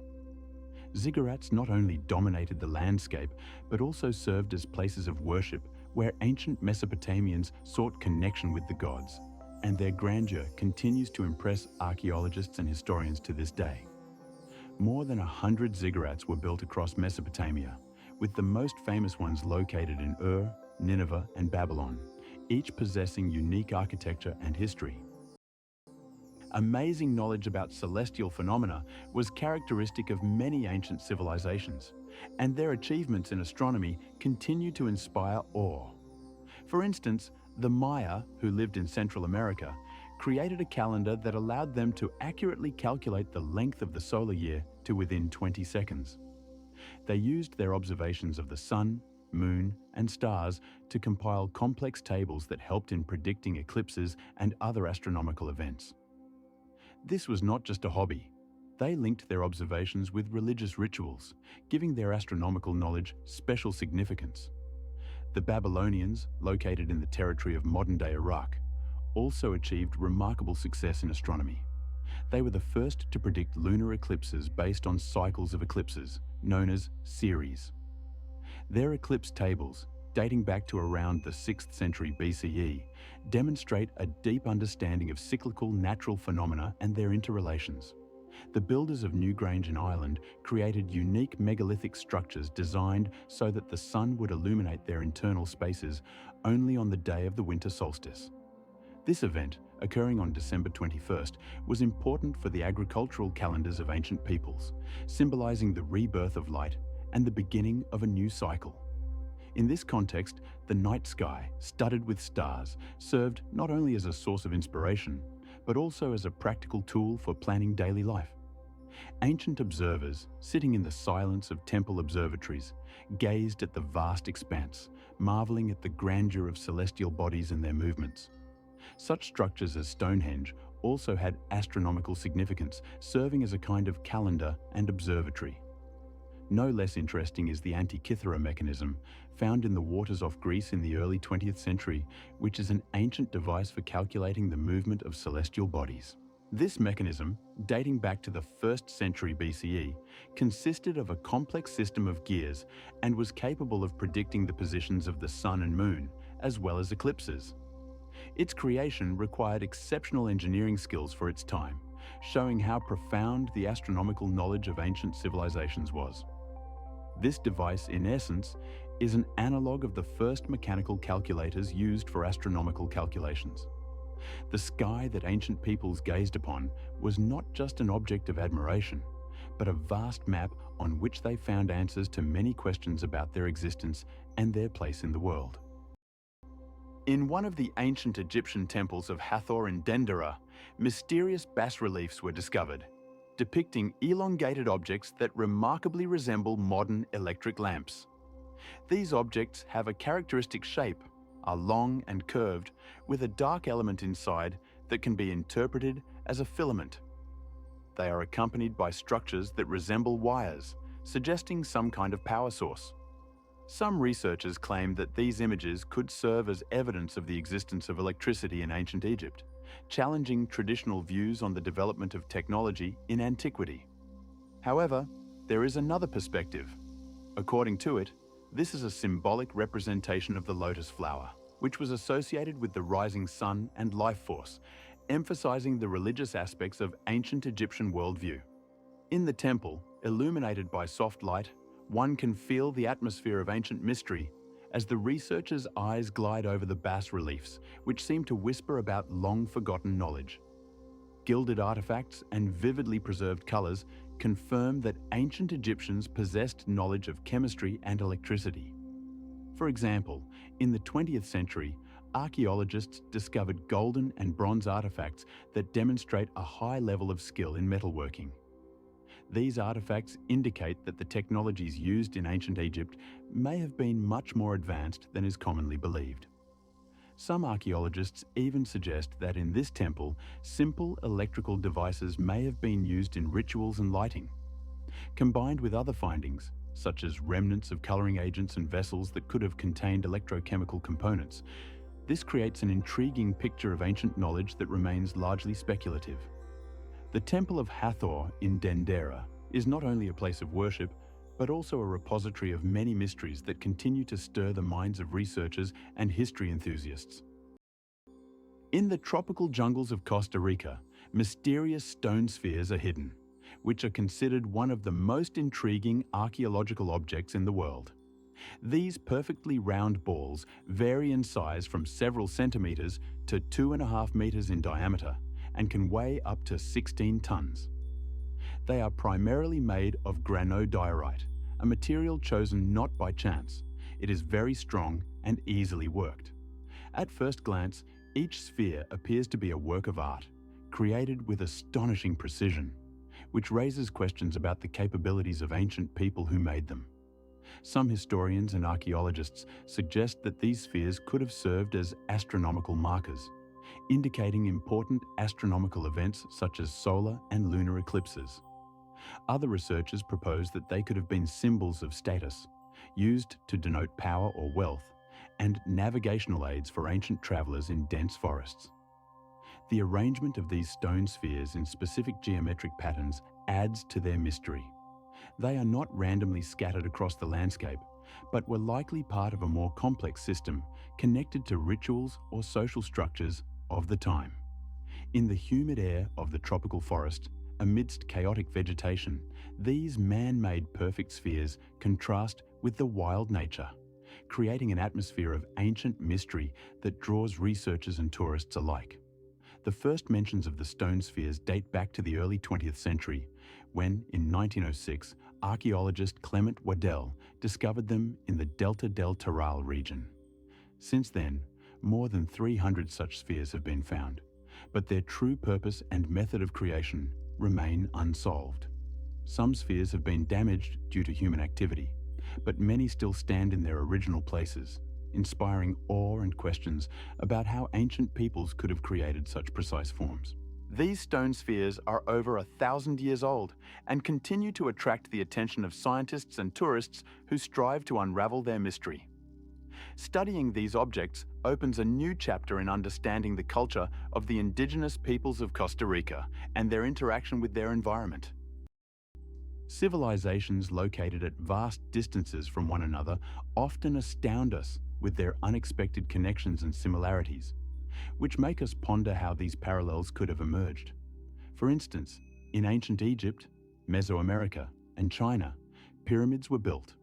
Ziggurats not only dominated the landscape, but also served as places of worship where ancient Mesopotamians sought connection with the gods, and their grandeur continues to impress archaeologists and historians to this day. More than 100 ziggurats were built across Mesopotamia, with the most famous ones located in Ur, Nineveh, and Babylon, each possessing unique architecture and history. Amazing knowledge about celestial phenomena was characteristic of many ancient civilizations, and their achievements in astronomy continue to inspire awe. For instance, the Maya, who lived in Central America, created a calendar that allowed them to accurately calculate the length of the solar year to within 20 seconds. They used their observations of the sun, moon, and stars to compile complex tables that helped in predicting eclipses and other astronomical events. This was not just a hobby. They linked their observations with religious rituals, giving their astronomical knowledge special significance. The Babylonians, located in the territory of modern-day Iraq, also achieved remarkable success in astronomy. They were the first to predict lunar eclipses based on cycles of eclipses, known as series. Their eclipse tables, dating back to around the 6th century BCE, demonstrate a deep understanding of cyclical natural phenomena and their interrelations. The builders of Newgrange in Ireland created unique megalithic structures designed so that the sun would illuminate their internal spaces only on the day of the winter solstice. This event, occurring on December 21st, was important for the agricultural calendars of ancient peoples, symbolizing the rebirth of light and the beginning of a new cycle. In this context, the night sky, studded with stars, served not only as a source of inspiration, but also as a practical tool for planning daily life. Ancient observers, sitting in the silence of temple observatories, gazed at the vast expanse, marveling at the grandeur of celestial bodies and their movements. Such structures as Stonehenge also had astronomical significance, serving as a kind of calendar and observatory. No less interesting is the Antikythera mechanism, found in the waters off Greece in the early 20th century, which is an ancient device for calculating the movement of celestial bodies. This mechanism, dating back to the 1st century BCE, consisted of a complex system of gears and was capable of predicting the positions of the sun and moon, as well as eclipses. Its creation required exceptional engineering skills for its time, showing how profound the astronomical knowledge of ancient civilizations was. This device, in essence, is an analogue of the first mechanical calculators used for astronomical calculations. The sky that ancient peoples gazed upon was not just an object of admiration, but a vast map on which they found answers to many questions about their existence and their place in the world. In one of the ancient Egyptian temples of Hathor in Dendera, mysterious bas-reliefs were discovered, depicting elongated objects that remarkably resemble modern electric lamps. These objects have a characteristic shape, are long and curved, with a dark element inside that can be interpreted as a filament. They are accompanied by structures that resemble wires, suggesting some kind of power source. Some researchers claim that these images could serve as evidence of the existence of electricity in ancient Egypt, challenging traditional views on the development of technology in antiquity. However, there is another perspective. According to it, this is a symbolic representation of the lotus flower, which was associated with the rising sun and life force, emphasizing the religious aspects of ancient Egyptian worldview. In the temple, illuminated by soft light, one can feel the atmosphere of ancient mystery as the researchers' eyes glide over the bas-reliefs, which seem to whisper about long-forgotten knowledge. Gilded artifacts and vividly preserved colors confirm that ancient Egyptians possessed knowledge of chemistry and electricity. For example, in the 20th century, archaeologists discovered golden and bronze artifacts that demonstrate a high level of skill in metalworking. These artifacts indicate that the technologies used in ancient Egypt may have been much more advanced than is commonly believed. Some archaeologists even suggest that in this temple, simple electrical devices may have been used in rituals and lighting. Combined with other findings, such as remnants of coloring agents and vessels that could have contained electrochemical components, this creates an intriguing picture of ancient knowledge that remains largely speculative. The Temple of Hathor in Dendera is not only a place of worship, but also a repository of many mysteries that continue to stir the minds of researchers and history enthusiasts. In the tropical jungles of Costa Rica, mysterious stone spheres are hidden, which are considered one of the most intriguing archaeological objects in the world. These perfectly round balls vary in size from several centimeters to 2.5 meters in diameter and can weigh up to 16 tons. They are primarily made of granodiorite, a material chosen not by chance. It is very strong and easily worked. At first glance, each sphere appears to be a work of art, created with astonishing precision, which raises questions about the capabilities of ancient people who made them. Some historians and archaeologists suggest that these spheres could have served as astronomical markers, indicating important astronomical events such as solar and lunar eclipses. Other researchers propose that they could have been symbols of status, used to denote power or wealth, and navigational aids for ancient travelers in dense forests. The arrangement of these stone spheres in specific geometric patterns adds to their mystery. They are not randomly scattered across the landscape, but were likely part of a more complex system connected to rituals or social structures of the time. In the humid air of the tropical forest, amidst chaotic vegetation, these man-made perfect spheres contrast with the wild nature, creating an atmosphere of ancient mystery that draws researchers and tourists alike. The first mentions of the stone spheres date back to the early 20th century, when, in 1906, archaeologist Clement Waddell discovered them in the Delta del Taral region. Since then, more than 300 such spheres have been found, but their true purpose and method of creation remain unsolved. Some spheres have been damaged due to human activity, but many still stand in their original places, inspiring awe and questions about how ancient peoples could have created such precise forms. These stone spheres are over 1,000 years old and continue to attract the attention of scientists and tourists who strive to unravel their mystery. Studying these objects opens a new chapter in understanding the culture of the indigenous peoples of Costa Rica and their interaction with their environment. Civilizations located at vast distances from one another often astound us with their unexpected connections and similarities, which make us ponder how these parallels could have emerged. For instance, in ancient Egypt, Mesoamerica, and China, pyramids were built,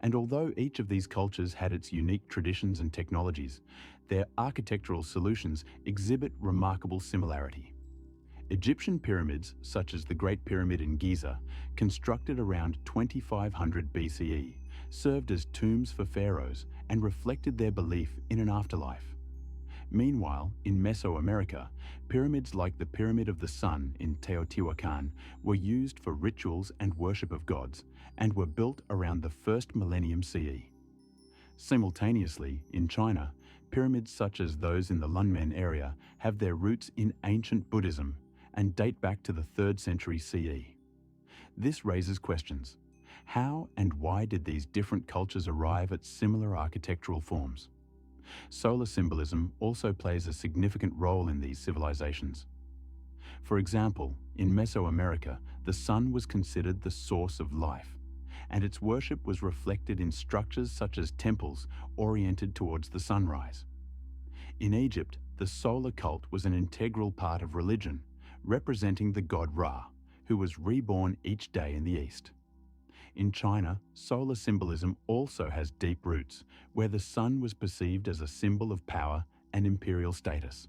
And although each of these cultures had its unique traditions and technologies, their architectural solutions exhibit remarkable similarity. Egyptian pyramids, such as the Great Pyramid in Giza, constructed around 2500 BCE, served as tombs for pharaohs and reflected their belief in an afterlife. Meanwhile, in Mesoamerica, pyramids like the Pyramid of the Sun in Teotihuacan were used for rituals and worship of gods and were built around the first millennium CE. Simultaneously, in China, pyramids such as those in the Lunmen area have their roots in ancient Buddhism and date back to the 3rd century CE. This raises questions. How and why did these different cultures arrive at similar architectural forms? Solar symbolism also plays a significant role in these civilizations. For example, in Mesoamerica, the sun was considered the source of life, and its worship was reflected in structures such as temples oriented towards the sunrise. In Egypt, the solar cult was an integral part of religion, representing the god Ra, who was reborn each day in the east. In China, solar symbolism also has deep roots, where the sun was perceived as a symbol of power and imperial status.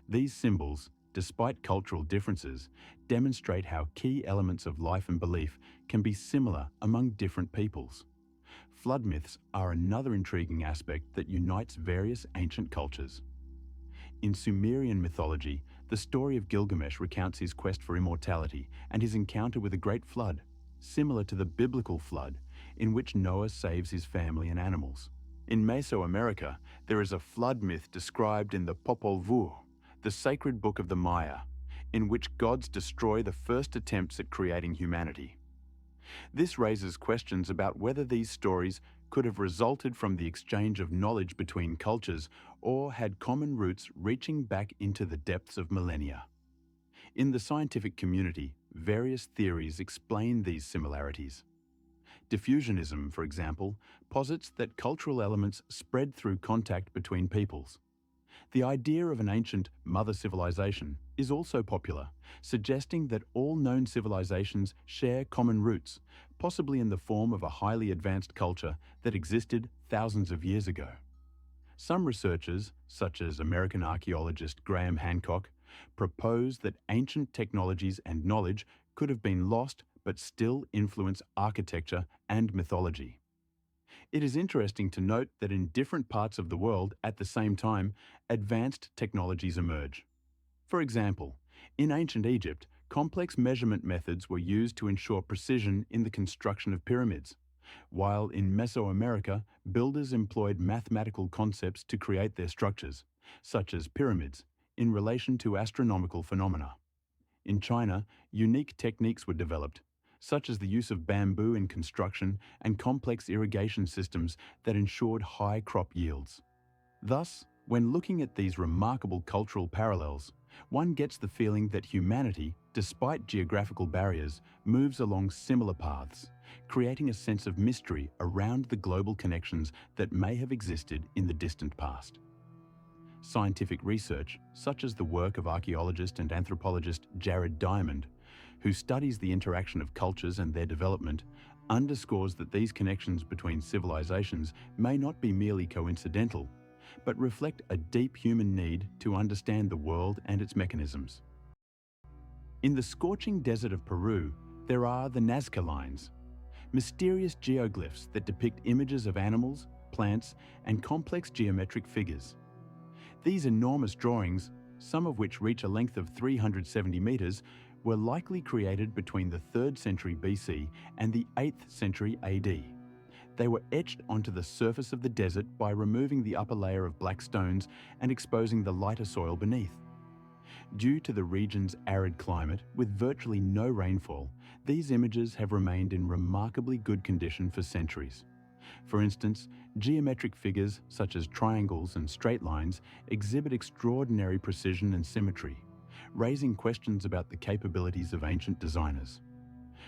These symbols, despite cultural differences, demonstrate how key elements of life and belief can be similar among different peoples. Flood myths are another intriguing aspect that unites various ancient cultures. In Sumerian mythology, the story of Gilgamesh recounts his quest for immortality and his encounter with a great flood, similar to the biblical flood, in which Noah saves his family and animals. In Mesoamerica, there is a flood myth described in the Popol Vuh, the sacred book of the Maya, in which gods destroy the first attempts at creating humanity. This raises questions about whether these stories could have resulted from the exchange of knowledge between cultures or had common roots reaching back into the depths of millennia. In the scientific community, various theories explain these similarities. Diffusionism, for example, posits that cultural elements spread through contact between peoples. The idea of an ancient mother civilization is also popular, suggesting that all known civilizations share common roots, possibly in the form of a highly advanced culture that existed thousands of years ago. Some researchers, such as American archaeologist Graham Hancock, propose that ancient technologies and knowledge could have been lost but still influence architecture and mythology. It is interesting to note that in different parts of the world at the same time, advanced technologies emerge. For example, in ancient Egypt, complex measurement methods were used to ensure precision in the construction of pyramids, while in Mesoamerica, builders employed mathematical concepts to create their structures, such as pyramids, in relation to astronomical phenomena. In China, unique techniques were developed, such as the use of bamboo in construction and complex irrigation systems that ensured high crop yields. Thus, when looking at these remarkable cultural parallels, one gets the feeling that humanity, despite geographical barriers, moves along similar paths, creating a sense of mystery around the global connections that may have existed in the distant past. Scientific research, such as the work of archaeologist and anthropologist Jared Diamond, who studies the interaction of cultures and their development, underscores that these connections between civilizations may not be merely coincidental, but reflect a deep human need to understand the world and its mechanisms. In the scorching desert of Peru, there are the Nazca lines, mysterious geoglyphs that depict images of animals, plants, and complex geometric figures. These enormous drawings, some of which reach a length of 370 meters, were likely created between the 3rd century BC and the 8th century AD. They were etched onto the surface of the desert by removing the upper layer of black stones and exposing the lighter soil beneath. Due to the region's arid climate, with virtually no rainfall, these images have remained in remarkably good condition for centuries. For instance, geometric figures such as triangles and straight lines exhibit extraordinary precision and symmetry, raising questions about the capabilities of ancient designers.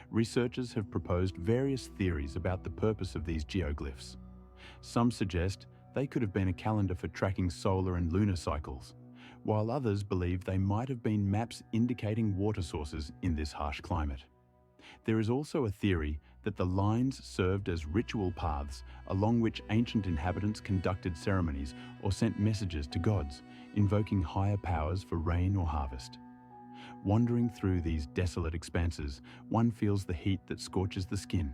Researchers have proposed various theories about the purpose of these geoglyphs. Some suggest they could have been a calendar for tracking solar and lunar cycles, while others believe they might have been maps indicating water sources in this harsh climate. There is also a theory that the lines served as ritual paths along which ancient inhabitants conducted ceremonies or sent messages to gods, invoking higher powers for rain or harvest. Wandering through these desolate expanses, one feels the heat that scorches the skin,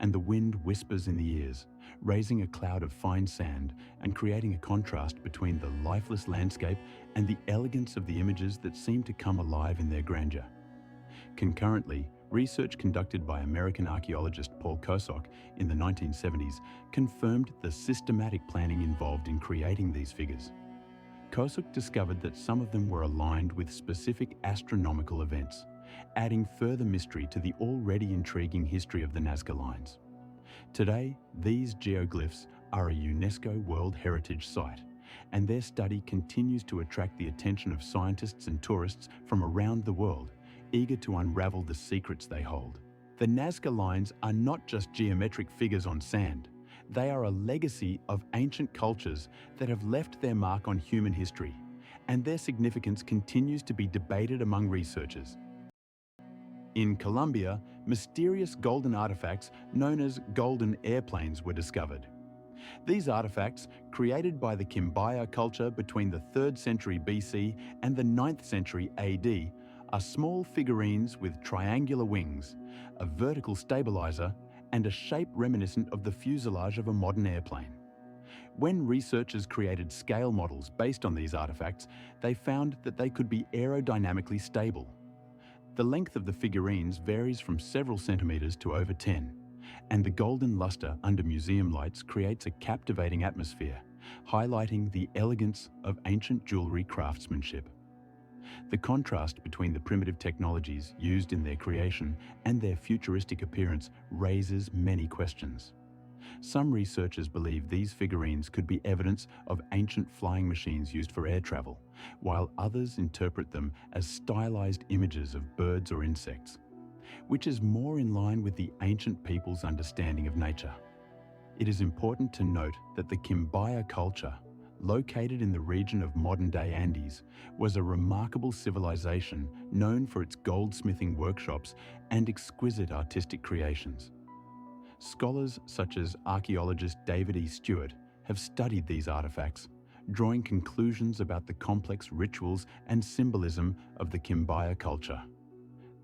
and the wind whispers in the ears, raising a cloud of fine sand and creating a contrast between the lifeless landscape and the elegance of the images that seem to come alive in their grandeur. Concurrently, research conducted by American archaeologist Paul Kosok in the 1970s confirmed the systematic planning involved in creating these figures. Kosok discovered that some of them were aligned with specific astronomical events, adding further mystery to the already intriguing history of the Nazca Lines. Today, these geoglyphs are a UNESCO World Heritage Site, and their study continues to attract the attention of scientists and tourists from around the world, eager to unravel the secrets they hold. The Nazca Lines are not just geometric figures on sand. They are a legacy of ancient cultures that have left their mark on human history, and their significance continues to be debated among researchers. In Colombia, mysterious golden artifacts known as golden airplanes were discovered. These artifacts, created by the Quimbaya culture between the 3rd century BC and the 9th century AD, are small figurines with triangular wings, a vertical stabilizer, and a shape reminiscent of the fuselage of a modern airplane. When researchers created scale models based on these artifacts, they found that they could be aerodynamically stable. The length of the figurines varies from several centimeters to over 10, and the golden luster under museum lights creates a captivating atmosphere, highlighting the elegance of ancient jewelry craftsmanship. The contrast between the primitive technologies used in their creation and their futuristic appearance raises many questions. Some researchers believe these figurines could be evidence of ancient flying machines used for air travel, while others interpret them as stylized images of birds or insects, which is more in line with the ancient people's understanding of nature. It is important to note that the Quimbaya culture, located in the region of modern-day Andes, was a remarkable civilization known for its goldsmithing workshops and exquisite artistic creations. Scholars such as archaeologist David E. Stewart have studied these artifacts, drawing conclusions about the complex rituals and symbolism of the Quimbaya culture.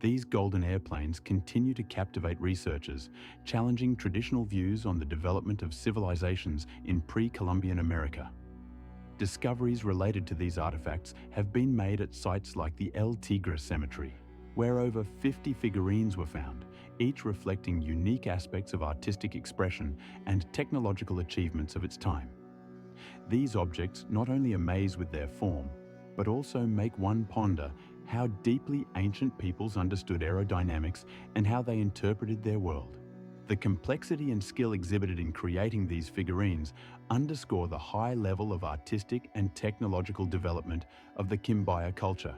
These golden airplanes continue to captivate researchers, challenging traditional views on the development of civilizations in pre-Columbian America. Discoveries related to these artifacts have been made at sites like the El Tigre Cemetery, where over 50 figurines were found, each reflecting unique aspects of artistic expression and technological achievements of its time. These objects not only amaze with their form, but also make one ponder how deeply ancient peoples understood aerodynamics and how they interpreted their world. The complexity and skill exhibited in creating these figurines underscore the high level of artistic and technological development of the Quimbaya culture,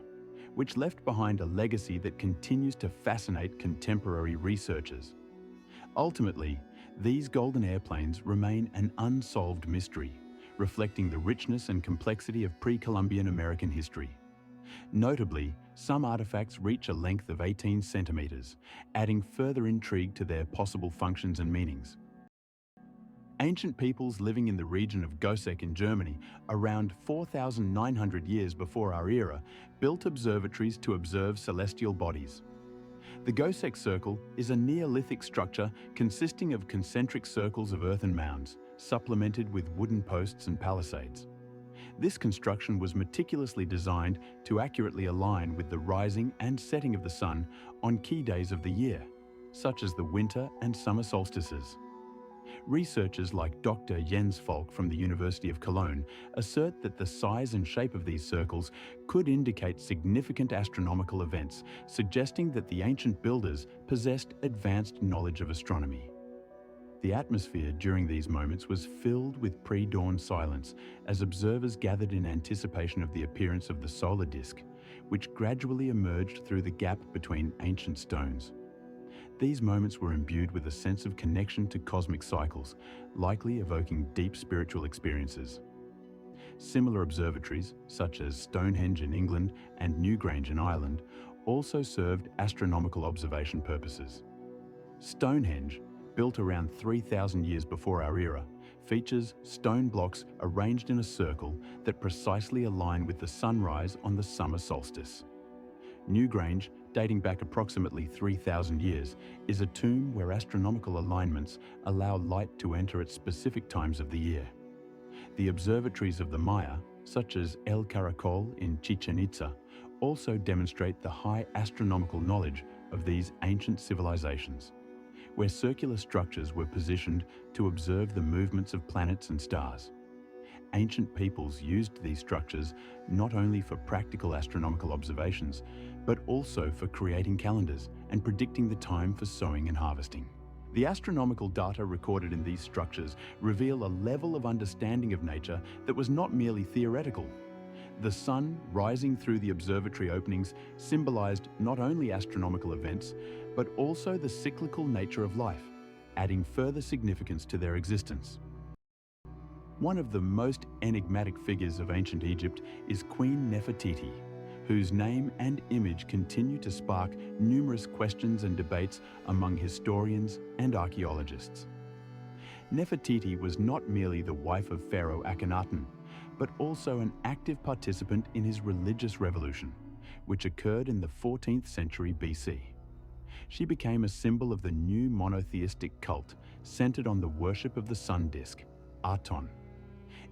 which left behind a legacy that continues to fascinate contemporary researchers. Ultimately, these golden airplanes remain an unsolved mystery, reflecting the richness and complexity of pre-Columbian American history. Notably, some artifacts reach a length of 18 centimeters, adding further intrigue to their possible functions and meanings. Ancient peoples living in the region of Goseck in Germany, around 4,900 years before our era, built observatories to observe celestial bodies. The Goseck Circle is a Neolithic structure consisting of concentric circles of earthen mounds, supplemented with wooden posts and palisades. This construction was meticulously designed to accurately align with the rising and setting of the sun on key days of the year, such as the winter and summer solstices. Researchers like Dr. Jens Falk from the University of Cologne assert that the size and shape of these circles could indicate significant astronomical events, suggesting that the ancient builders possessed advanced knowledge of astronomy. The atmosphere during these moments was filled with pre-dawn silence as observers gathered in anticipation of the appearance of the solar disk, which gradually emerged through the gap between ancient stones. These moments were imbued with a sense of connection to cosmic cycles, likely evoking deep spiritual experiences. Similar observatories, such as Stonehenge in England and Newgrange in Ireland, also served astronomical observation purposes. Stonehenge, built around 3,000 years before our era, features stone blocks arranged in a circle that precisely align with the sunrise on the summer solstice. Newgrange, dating back approximately 3,000 years, is a tomb where astronomical alignments allow light to enter at specific times of the year. The observatories of the Maya, such as El Caracol in Chichen Itza, also demonstrate the high astronomical knowledge of these ancient civilizations, where circular structures were positioned to observe the movements of planets and stars. Ancient peoples used these structures not only for practical astronomical observations, but also for creating calendars and predicting the time for sowing and harvesting. The astronomical data recorded in these structures reveal a level of understanding of nature that was not merely theoretical. The sun rising through the observatory openings symbolized not only astronomical events, but also the cyclical nature of life, adding further significance to their existence. One of the most enigmatic figures of ancient Egypt is Queen Nefertiti, whose name and image continue to spark numerous questions and debates among historians and archaeologists. Nefertiti was not merely the wife of Pharaoh Akhenaten, but also an active participant in his religious revolution, which occurred in the 14th century BC. She became a symbol of the new monotheistic cult centered on the worship of the sun disk, Aton.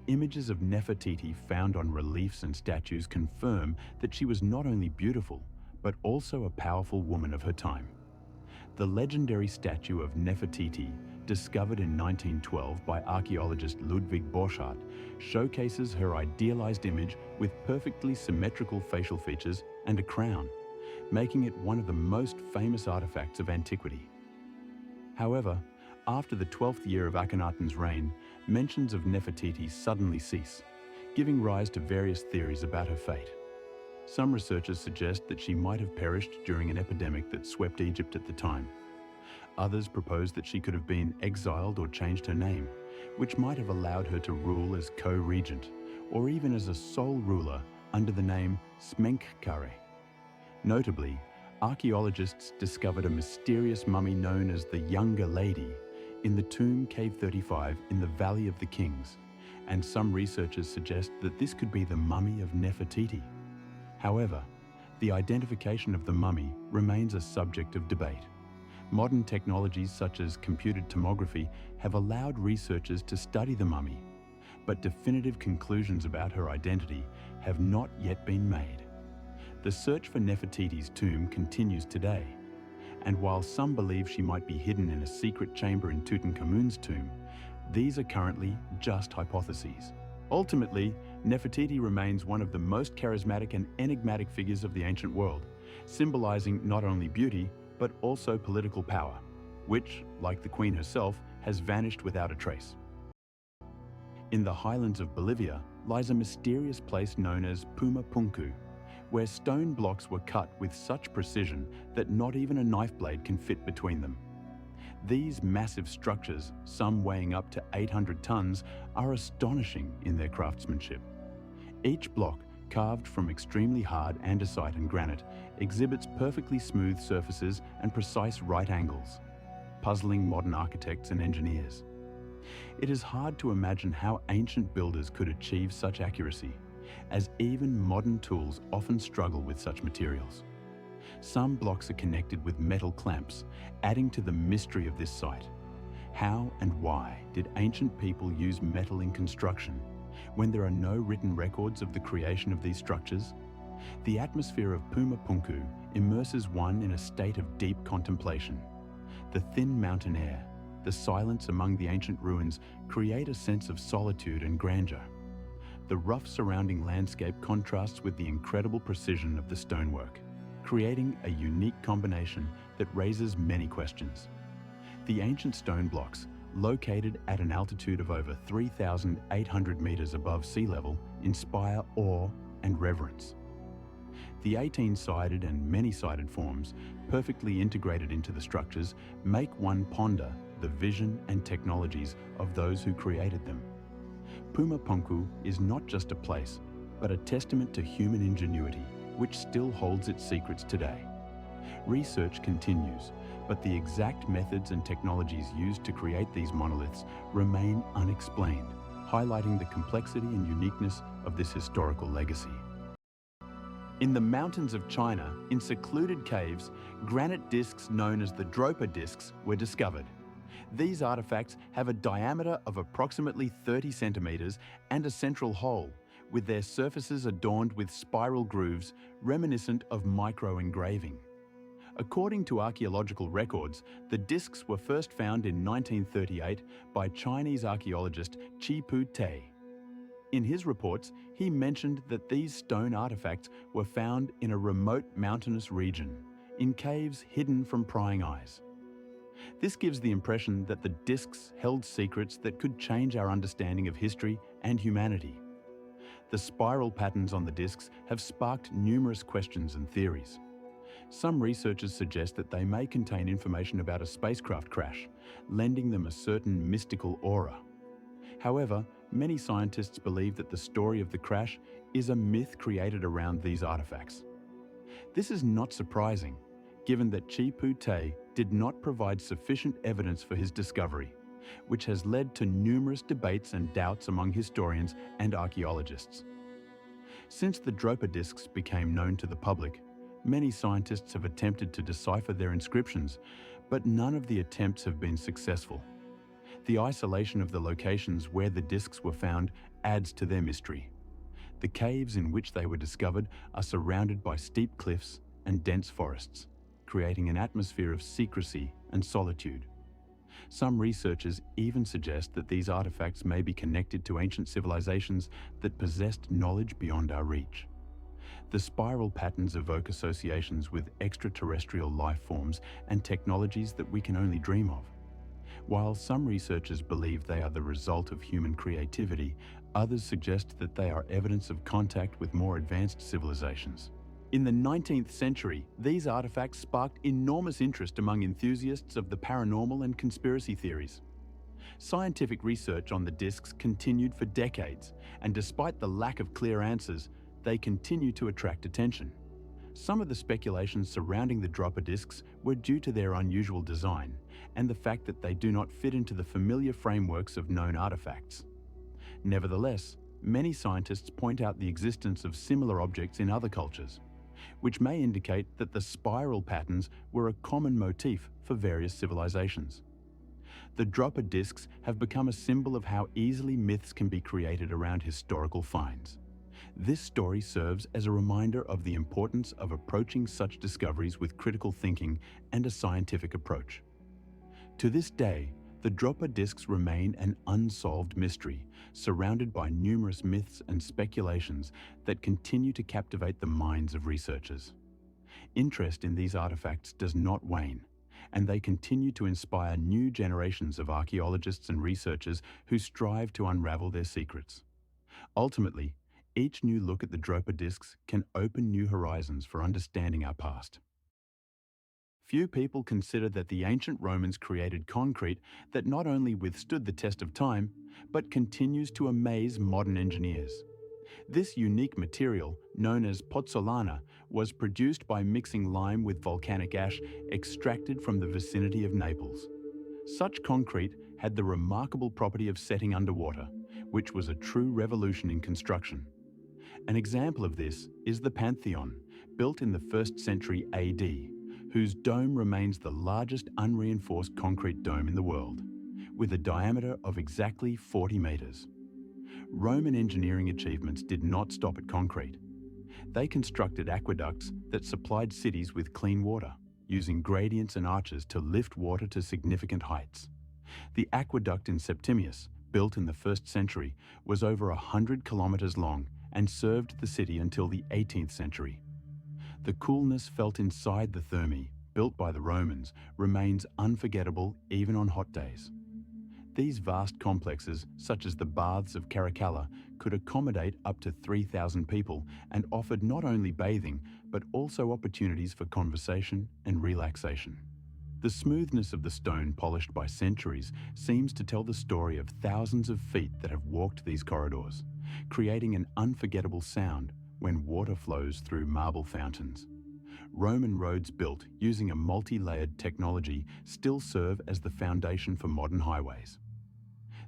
Images of Nefertiti found on reliefs and statues confirm that she was not only beautiful, but also a powerful woman of her time. The legendary statue of Nefertiti, discovered in 1912 by archaeologist Ludwig Borchardt, showcases her idealized image with perfectly symmetrical facial features and a crown, making it one of the most famous artifacts of antiquity. However, after the 12th year of Akhenaten's reign, mentions of Nefertiti suddenly cease, giving rise to various theories about her fate. Some researchers suggest that she might have perished during an epidemic that swept Egypt at the time. Others propose that she could have been exiled or changed her name, which might have allowed her to rule as co-regent, or even as a sole ruler under the name Smenkhkare. Notably, archaeologists discovered a mysterious mummy known as the Younger Lady in the tomb Cave 35 in the Valley of the Kings, and some researchers suggest that this could be the mummy of Nefertiti. However, the identification of the mummy remains a subject of debate. Modern technologies such as computed tomography have allowed researchers to study the mummy, but definitive conclusions about her identity have not yet been made. The search for Nefertiti's tomb continues today, and while some believe she might be hidden in a secret chamber in Tutankhamun's tomb, these are currently just hypotheses. Ultimately, Nefertiti remains one of the most charismatic and enigmatic figures of the ancient world, symbolizing not only beauty, but also political power, which, like the Queen herself, has vanished without a trace. In the highlands of Bolivia lies a mysterious place known as Puma Punku, where stone blocks were cut with such precision that not even a knife blade can fit between them. These massive structures, some weighing up to 800 tons, are astonishing in their craftsmanship. Each block, carved from extremely hard andesite and granite, exhibits perfectly smooth surfaces and precise right angles, puzzling modern architects and engineers. It is hard to imagine how ancient builders could achieve such accuracy, as even modern tools often struggle with such materials. Some blocks are connected with metal clamps, adding to the mystery of this site. How and why did ancient people use metal in construction when there are no written records of the creation of these structures? The atmosphere of Puma Punku immerses one in a state of deep contemplation. The thin mountain air, the silence among the ancient ruins create a sense of solitude and grandeur. The rough surrounding landscape contrasts with the incredible precision of the stonework, creating a unique combination that raises many questions. The ancient stone blocks, located at an altitude of over 3,800 meters above sea level, inspire awe and reverence. The 18-sided and many-sided forms, perfectly integrated into the structures, make one ponder the vision and technologies of those who created them. Puma Punku is not just a place, but a testament to human ingenuity, which still holds its secrets today. Research continues, but the exact methods and technologies used to create these monoliths remain unexplained, highlighting the complexity and uniqueness of this historical legacy. In the mountains of China, in secluded caves, granite discs known as the Dropa discs were discovered. These artifacts have a diameter of approximately 30 centimeters and a central hole, with their surfaces adorned with spiral grooves reminiscent of micro-engraving. According to archaeological records, the discs were first found in 1938 by Chinese archaeologist Qipu Te. In his reports, he mentioned that these stone artifacts were found in a remote mountainous region, in caves hidden from prying eyes. This gives the impression that the discs held secrets that could change our understanding of history and humanity. The spiral patterns on the discs have sparked numerous questions and theories. Some researchers suggest that they may contain information about a spacecraft crash, lending them a certain mystical aura. However, many scientists believe that the story of the crash is a myth created around these artifacts. This is not surprising, given that Qipu Te did not provide sufficient evidence for his discovery, which has led to numerous debates and doubts among historians and archaeologists. Since the Dropa discs became known to the public, many scientists have attempted to decipher their inscriptions, but none of the attempts have been successful. The isolation of the locations where the discs were found adds to their mystery. The caves in which they were discovered are surrounded by steep cliffs and dense forests, creating an atmosphere of secrecy and solitude. Some researchers even suggest that these artifacts may be connected to ancient civilizations that possessed knowledge beyond our reach. The spiral patterns evoke associations with extraterrestrial life forms and technologies that we can only dream of. While some researchers believe they are the result of human creativity, others suggest that they are evidence of contact with more advanced civilizations. In the 19th century, these artifacts sparked enormous interest among enthusiasts of the paranormal and conspiracy theories. Scientific research on the discs continued for decades, and despite the lack of clear answers, they continue to attract attention. Some of the speculations surrounding the Dropa discs were due to their unusual design and the fact that they do not fit into the familiar frameworks of known artifacts. Nevertheless, many scientists point out the existence of similar objects in other cultures, which may indicate that the spiral patterns were a common motif for various civilizations. The Dropa discs have become a symbol of how easily myths can be created around historical finds. This story serves as a reminder of the importance of approaching such discoveries with critical thinking and a scientific approach. To this day, the Dropa discs remain an unsolved mystery, surrounded by numerous myths and speculations that continue to captivate the minds of researchers. Interest in these artifacts does not wane, and they continue to inspire new generations of archaeologists and researchers who strive to unravel their secrets. Ultimately, each new look at the Dropa discs can open new horizons for understanding our past. Few people consider that the ancient Romans created concrete that not only withstood the test of time, but continues to amaze modern engineers. This unique material, known as pozzolana, was produced by mixing lime with volcanic ash extracted from the vicinity of Naples. Such concrete had the remarkable property of setting underwater, which was a true revolution in construction. An example of this is the Pantheon, built in the 1st century AD, whose dome remains the largest unreinforced concrete dome in the world, with a diameter of exactly 40 meters. Roman engineering achievements did not stop at concrete. They constructed aqueducts that supplied cities with clean water, using gradients and arches to lift water to significant heights. The aqueduct in Septimius, built in the 1st century, was over 100 kilometers long and served the city until the 18th century. The coolness felt inside the Thermae, built by the Romans, remains unforgettable even on hot days. These vast complexes, such as the Baths of Caracalla, could accommodate up to 3,000 people and offered not only bathing, but also opportunities for conversation and relaxation. The smoothness of the stone polished by centuries seems to tell the story of thousands of feet that have walked these corridors, creating an unforgettable sound when water flows through marble fountains. Roman roads built using a multi-layered technology still serve as the foundation for modern highways.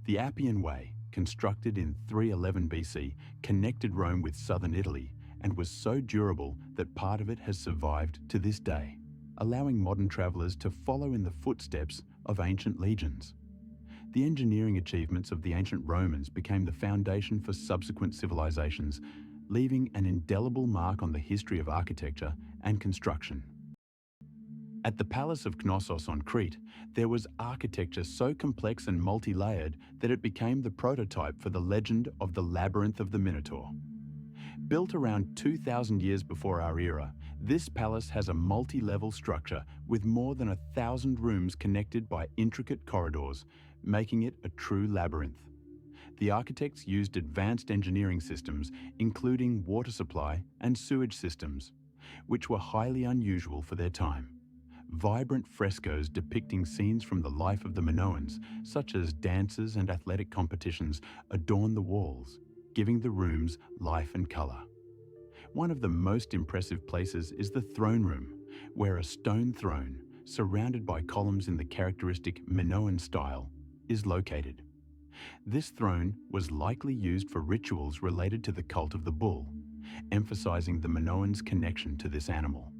The Appian Way, constructed in 311 BC, connected Rome with southern Italy and was so durable that part of it has survived to this day, allowing modern travelers to follow in the footsteps of ancient legions. The engineering achievements of the ancient Romans became the foundation for subsequent civilizations, leaving an indelible mark on the history of architecture and construction. At the Palace of Knossos on Crete, there was architecture so complex and multi-layered that it became the prototype for the legend of the Labyrinth of the Minotaur. Built around 2,000 years before our era, this palace has a multi-level structure with more than 1,000 rooms connected by intricate corridors, making it a true labyrinth. The architects used advanced engineering systems, including water supply and sewage systems, which were highly unusual for their time. Vibrant frescoes depicting scenes from the life of the Minoans, such as dances and athletic competitions, adorn the walls, giving the rooms life and color. One of the most impressive places is the throne room, where a stone throne, surrounded by columns in the characteristic Minoan style, is located. This throne was likely used for rituals related to the cult of the bull, emphasizing the Minoans' connection to this animal.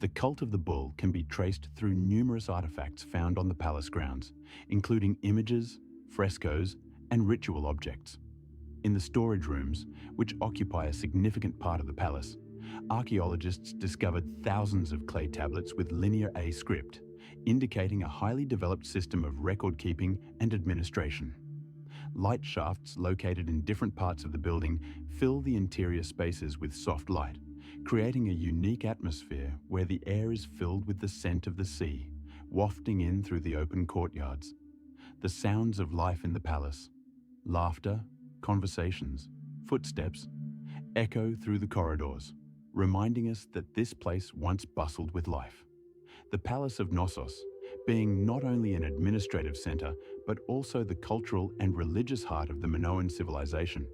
The cult of the bull can be traced through numerous artifacts found on the palace grounds, including images, frescoes, and ritual objects. In the storage rooms, which occupy a significant part of the palace, archaeologists discovered thousands of clay tablets with Linear A script, indicating a highly developed system of record-keeping and administration. Light shafts located in different parts of the building fill the interior spaces with soft light, creating a unique atmosphere where the air is filled with the scent of the sea, wafting in through the open courtyards. The sounds of life in the palace, laughter, conversations, footsteps, echo through the corridors, reminding us that this place once bustled with life. The Palace of Knossos, being not only an administrative center, but also the cultural and religious heart of the Minoan civilization,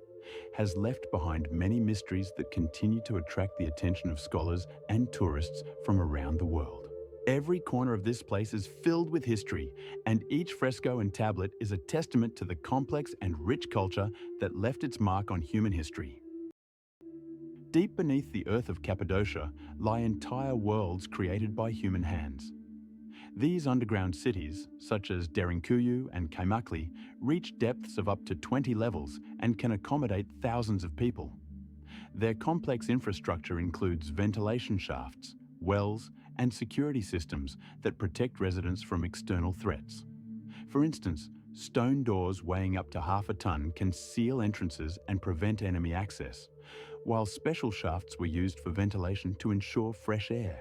has left behind many mysteries that continue to attract the attention of scholars and tourists from around the world. Every corner of this place is filled with history, and each fresco and tablet is a testament to the complex and rich culture that left its mark on human history. Deep beneath the earth of Cappadocia lie entire worlds created by human hands. These underground cities, such as Derinkuyu and Kaimakli, reach depths of up to 20 levels and can accommodate thousands of people. Their complex infrastructure includes ventilation shafts, wells, and security systems that protect residents from external threats. For instance, stone doors weighing up to half a ton can seal entrances and prevent enemy access, while special shafts were used for ventilation to ensure fresh air.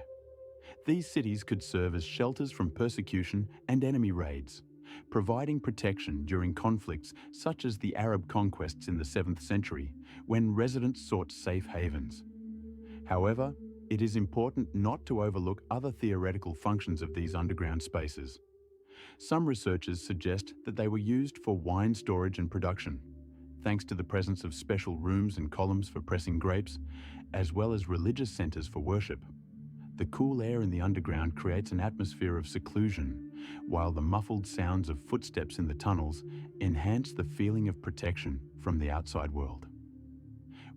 These cities could serve as shelters from persecution and enemy raids, providing protection during conflicts such as the Arab conquests in the 7th century, when residents sought safe havens. However, it is important not to overlook other theoretical functions of these underground spaces. Some researchers suggest that they were used for wine storage and production, thanks to the presence of special rooms and columns for pressing grapes, as well as religious centers for worship. The cool air in the underground creates an atmosphere of seclusion, while the muffled sounds of footsteps in the tunnels enhance the feeling of protection from the outside world.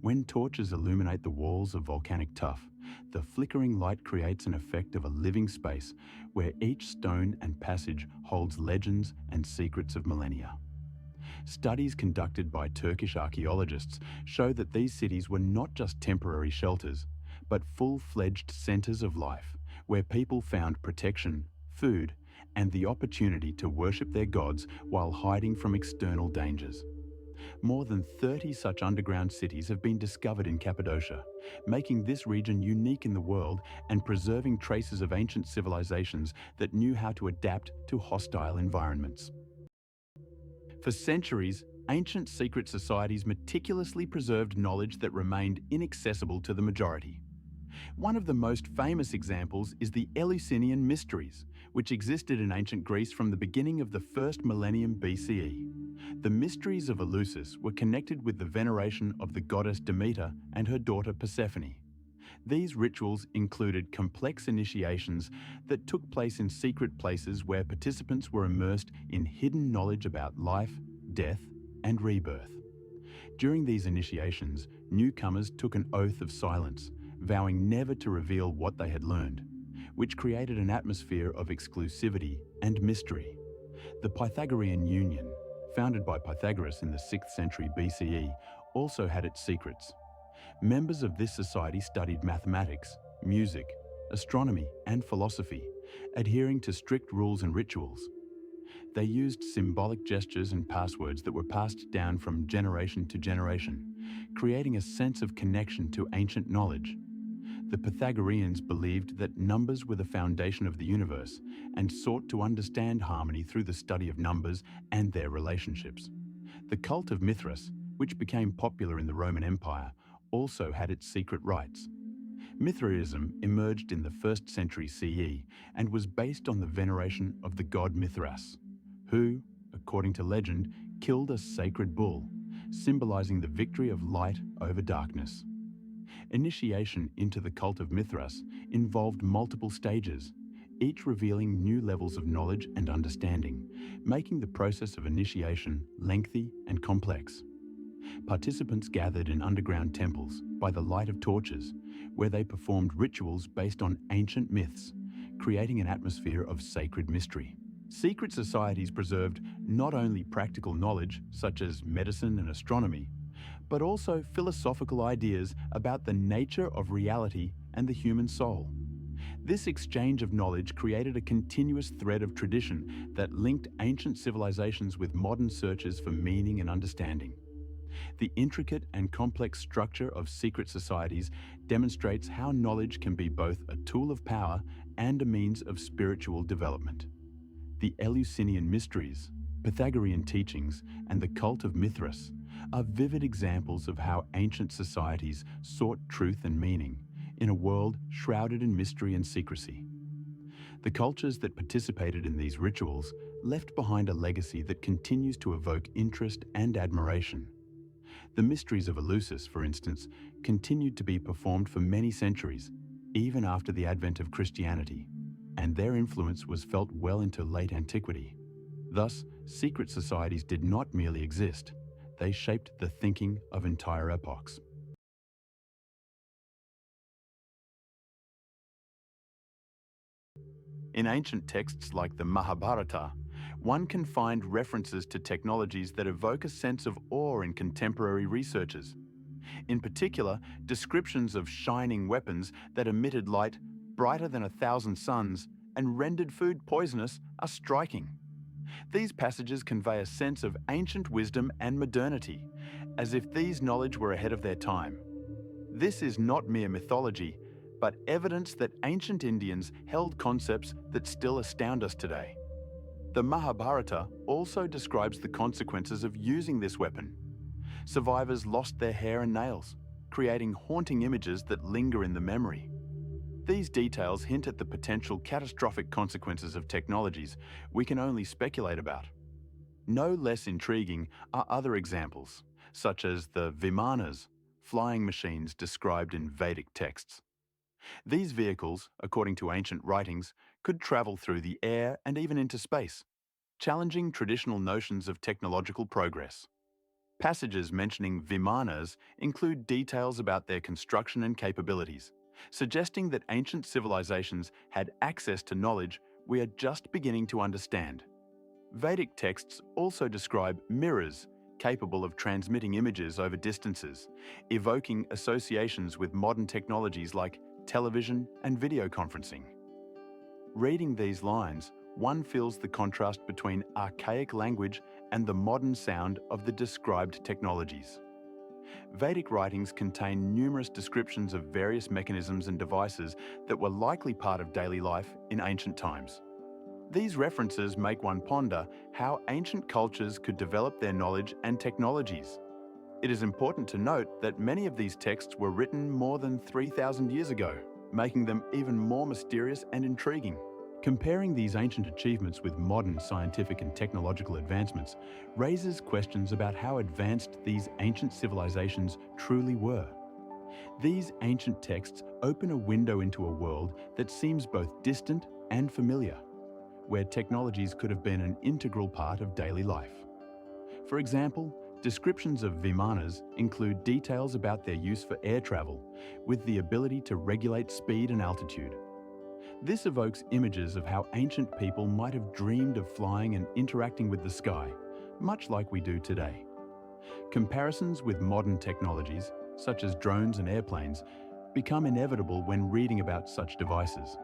When torches illuminate the walls of volcanic tuff, the flickering light creates an effect of a living space where each stone and passage holds legends and secrets of millennia. Studies conducted by Turkish archaeologists show that these cities were not just temporary shelters, but full-fledged centers of life, where people found protection, food, and the opportunity to worship their gods while hiding from external dangers. More than 30 such underground cities have been discovered in Cappadocia, making this region unique in the world and preserving traces of ancient civilizations that knew how to adapt to hostile environments. For centuries, ancient secret societies meticulously preserved knowledge that remained inaccessible to the majority. One of the most famous examples is the Eleusinian Mysteries, which existed in ancient Greece from the beginning of the 1st millennium BCE. The mysteries of Eleusis were connected with the veneration of the goddess Demeter and her daughter Persephone. These rituals included complex initiations that took place in secret places where participants were immersed in hidden knowledge about life, death, and rebirth. During these initiations, newcomers took an oath of silence, vowing never to reveal what they had learned, which created an atmosphere of exclusivity and mystery. The Pythagorean Union, founded by Pythagoras in the 6th century BCE, also had its secrets. Members of this society studied mathematics, music, astronomy, and philosophy, adhering to strict rules and rituals. They used symbolic gestures and passwords that were passed down from generation to generation, creating a sense of connection to ancient knowledge. The Pythagoreans believed that numbers were the foundation of the universe and sought to understand harmony through the study of numbers and their relationships. The cult of Mithras, which became popular in the Roman Empire, also had its secret rites. Mithraism emerged in the 1st century CE and was based on the veneration of the god Mithras, who, according to legend, killed a sacred bull, symbolizing the victory of light over darkness. Initiation into the cult of Mithras involved multiple stages, each revealing new levels of knowledge and understanding, making the process of initiation lengthy and complex. Participants gathered in underground temples by the light of torches, where they performed rituals based on ancient myths, creating an atmosphere of sacred mystery. Secret societies preserved not only practical knowledge, such as medicine and astronomy, but also philosophical ideas about the nature of reality and the human soul. This exchange of knowledge created a continuous thread of tradition that linked ancient civilizations with modern searches for meaning and understanding. The intricate and complex structure of secret societies demonstrates how knowledge can be both a tool of power and a means of spiritual development. The Eleusinian mysteries, Pythagorean teachings, and the cult of Mithras are vivid examples of how ancient societies sought truth and meaning in a world shrouded in mystery and secrecy. The cultures that participated in these rituals left behind a legacy that continues to evoke interest and admiration. The mysteries of Eleusis, for instance, continued to be performed for many centuries, even after the advent of Christianity, and their influence was felt well into late antiquity. Thus, secret societies did not merely exist, they shaped the thinking of entire epochs. In ancient texts like the Mahabharata, one can find references to technologies that evoke a sense of awe in contemporary researchers. In particular, descriptions of shining weapons that emitted light brighter than 1,000 suns and rendered food poisonous are striking. These passages convey a sense of ancient wisdom and modernity, as if these knowledge were ahead of their time. This is not mere mythology, but evidence that ancient Indians held concepts that still astound us today. The Mahabharata also describes the consequences of using this weapon. Survivors lost their hair and nails, creating haunting images that linger in the memory. These details hint at the potential catastrophic consequences of technologies we can only speculate about. No less intriguing are other examples, such as the Vimanas, flying machines described in Vedic texts. These vehicles, according to ancient writings, could travel through the air and even into space, challenging traditional notions of technological progress. Passages mentioning Vimanas include details about their construction and capabilities, suggesting that ancient civilizations had access to knowledge we are just beginning to understand. Vedic texts also describe mirrors capable of transmitting images over distances, evoking associations with modern technologies like television and video conferencing. Reading these lines, one feels the contrast between archaic language and the modern sound of the described technologies. Vedic writings contain numerous descriptions of various mechanisms and devices that were likely part of daily life in ancient times. These references make one ponder how ancient cultures could develop their knowledge and technologies. It is important to note that many of these texts were written more than 3,000 years ago, making them even more mysterious and intriguing. Comparing these ancient achievements with modern scientific and technological advancements raises questions about how advanced these ancient civilizations truly were. These ancient texts open a window into a world that seems both distant and familiar, where technologies could have been an integral part of daily life. For example, descriptions of vimanas include details about their use for air travel, with the ability to regulate speed and altitude. This evokes images of how ancient people might have dreamed of flying and interacting with the sky, much like we do today. Comparisons with modern technologies, such as drones and airplanes, become inevitable when reading about such devices.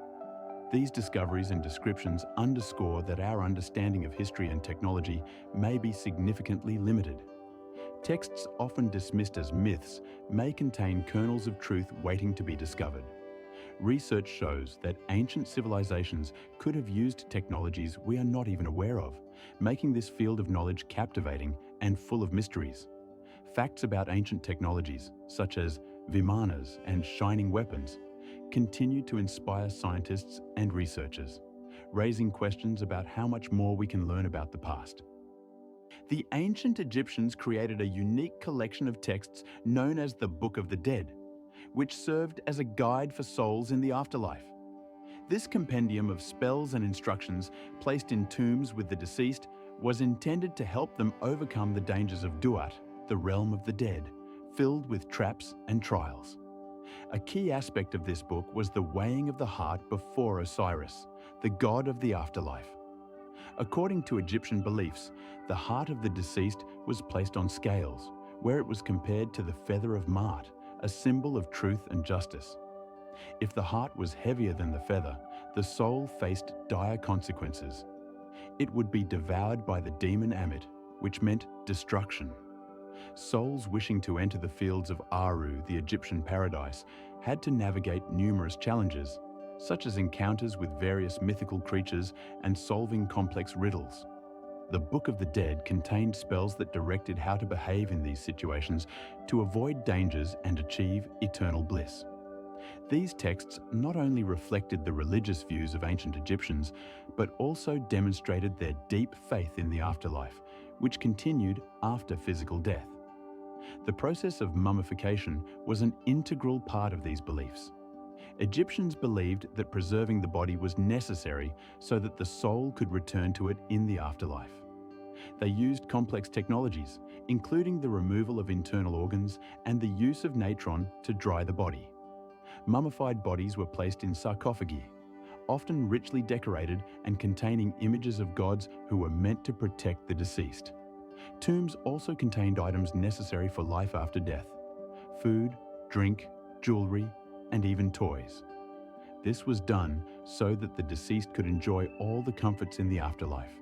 These discoveries and descriptions underscore that our understanding of history and technology may be significantly limited. Texts often dismissed as myths may contain kernels of truth waiting to be discovered. Research shows that ancient civilizations could have used technologies we are not even aware of, making this field of knowledge captivating and full of mysteries. Facts about ancient technologies, such as vimanas and shining weapons, continue to inspire scientists and researchers, raising questions about how much more we can learn about the past. The ancient Egyptians created a unique collection of texts known as the Book of the Dead, which served as a guide for souls in the afterlife. This compendium of spells and instructions placed in tombs with the deceased was intended to help them overcome the dangers of Duat, the realm of the dead, filled with traps and trials. A key aspect of this book was the weighing of the heart before Osiris, the god of the afterlife. According to Egyptian beliefs, the heart of the deceased was placed on scales, where it was compared to the feather of Ma'at, a symbol of truth and justice. If the heart was heavier than the feather, the soul faced dire consequences. It would be devoured by the demon Amit, which meant destruction. Souls wishing to enter the fields of Aru, the Egyptian paradise, had to navigate numerous challenges, such as encounters with various mythical creatures and solving complex riddles. The Book of the Dead contained spells that directed how to behave in these situations to avoid dangers and achieve eternal bliss. These texts not only reflected the religious views of ancient Egyptians, but also demonstrated their deep faith in the afterlife, which continued after physical death. The process of mummification was an integral part of these beliefs. Egyptians believed that preserving the body was necessary so that the soul could return to it in the afterlife. They used complex technologies, including the removal of internal organs and the use of natron to dry the body. Mummified bodies were placed in sarcophagi, often richly decorated and containing images of gods who were meant to protect the deceased. Tombs also contained items necessary for life after death: food, drink, jewelry, and even toys. This was done so that the deceased could enjoy all the comforts in the afterlife.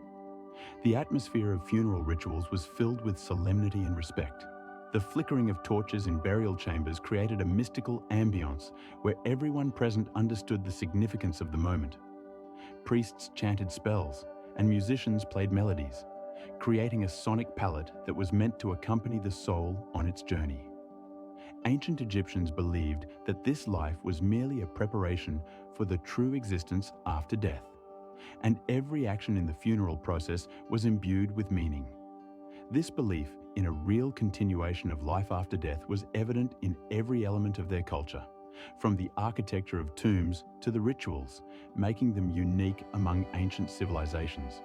The atmosphere of funeral rituals was filled with solemnity and respect. The flickering of torches in burial chambers created a mystical ambience where everyone present understood the significance of the moment. Priests chanted spells, and musicians played melodies, creating a sonic palette that was meant to accompany the soul on its journey. Ancient Egyptians believed that this life was merely a preparation for the true existence after death, and every action in the funeral process was imbued with meaning. This belief in a real continuation of life after death was evident in every element of their culture, from the architecture of tombs to the rituals, making them unique among ancient civilizations.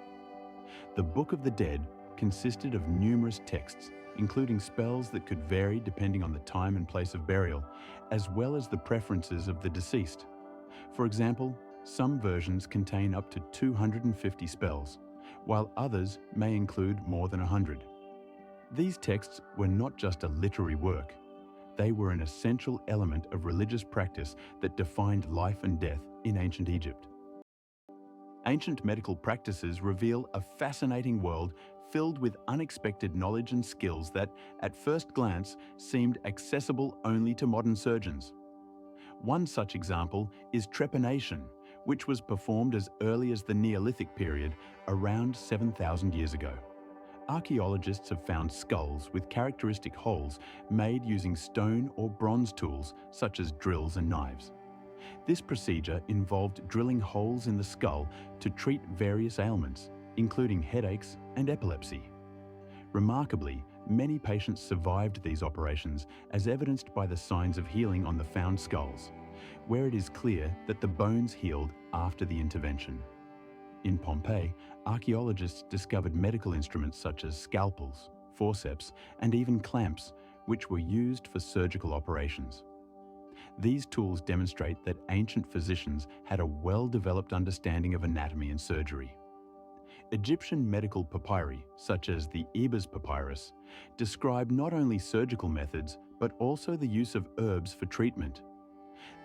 The Book of the Dead consisted of numerous texts, including spells that could vary depending on the time and place of burial, as well as the preferences of the deceased. For example, some versions contain up to 250 spells, while others may include more than 100. These texts were not just a literary work. They were an essential element of religious practice that defined life and death in ancient Egypt. Ancient medical practices reveal a fascinating world filled with unexpected knowledge and skills that, at first glance, seemed accessible only to modern surgeons. One such example is trepanation, which was performed as early as the Neolithic period, around 7,000 years ago. Archaeologists have found skulls with characteristic holes made using stone or bronze tools such as drills and knives. This procedure involved drilling holes in the skull to treat various ailments, including headaches and epilepsy. Remarkably, many patients survived these operations, as evidenced by the signs of healing on the found skulls, where it is clear that the bones healed after the intervention. In Pompeii, archaeologists discovered medical instruments such as scalpels, forceps, and even clamps, which were used for surgical operations. These tools demonstrate that ancient physicians had a well-developed understanding of anatomy and surgery. Egyptian medical papyri, such as the Ebers papyrus, describe not only surgical methods, but also the use of herbs for treatment.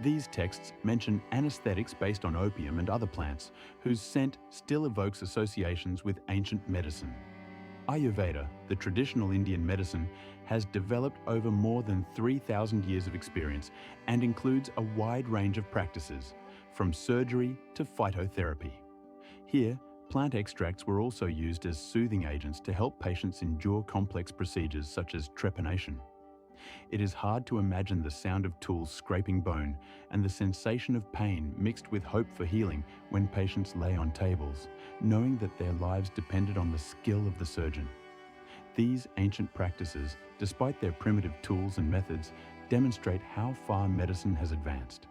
These texts mention anesthetics based on opium and other plants, whose scent still evokes associations with ancient medicine. Ayurveda, the traditional Indian medicine, has developed over more than 3,000 years of experience and includes a wide range of practices, from surgery to phytotherapy. Here, plant extracts were also used as soothing agents to help patients endure complex procedures such as trepanation. It is hard to imagine the sound of tools scraping bone and the sensation of pain mixed with hope for healing when patients lay on tables, knowing that their lives depended on the skill of the surgeon. These ancient practices, despite their primitive tools and methods, demonstrate how far medicine has advanced.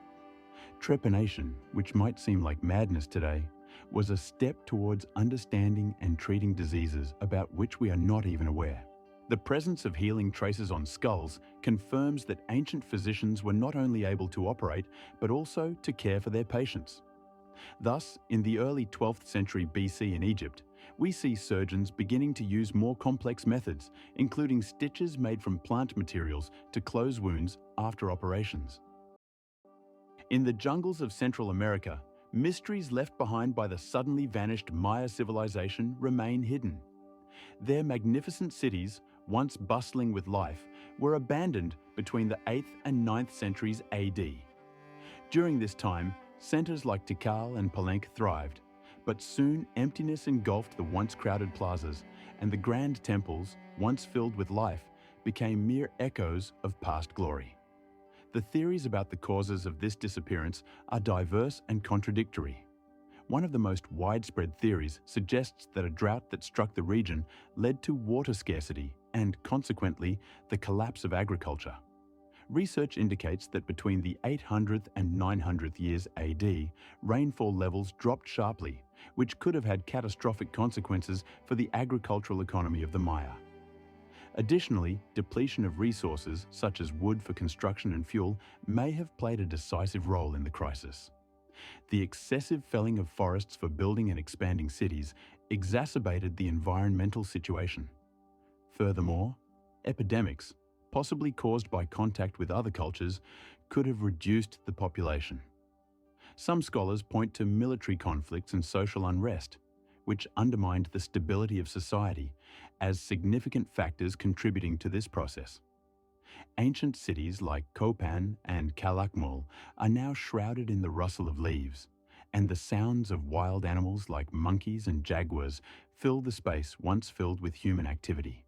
Trepanation, which might seem like madness today, was a step towards understanding and treating diseases about which we are not even aware. The presence of healing traces on skulls confirms that ancient physicians were not only able to operate, but also to care for their patients. Thus, in the early 12th century BC in Egypt, we see surgeons beginning to use more complex methods, including stitches made from plant materials to close wounds after operations. In the jungles of Central America, mysteries left behind by the suddenly vanished Maya civilization remain hidden. Their magnificent cities, once bustling with life, were abandoned between the 8th and 9th centuries AD. During this time, centers like Tikal and Palenque thrived, but soon emptiness engulfed the once crowded plazas, and the grand temples, once filled with life, became mere echoes of past glory. The theories about the causes of this disappearance are diverse and contradictory. One of the most widespread theories suggests that a drought that struck the region led to water scarcity and, consequently, the collapse of agriculture. Research indicates that between the 800th and 900th years AD, rainfall levels dropped sharply, which could have had catastrophic consequences for the agricultural economy of the Maya. Additionally, depletion of resources, such as wood for construction and fuel, may have played a decisive role in the crisis. The excessive felling of forests for building and expanding cities exacerbated the environmental situation. Furthermore, epidemics, possibly caused by contact with other cultures, could have reduced the population. Some scholars point to military conflicts and social unrest, which undermined the stability of society, as significant factors contributing to this process. Ancient cities like Copan and Calakmul are now shrouded in the rustle of leaves, and the sounds of wild animals like monkeys and jaguars fill the space once filled with human activity.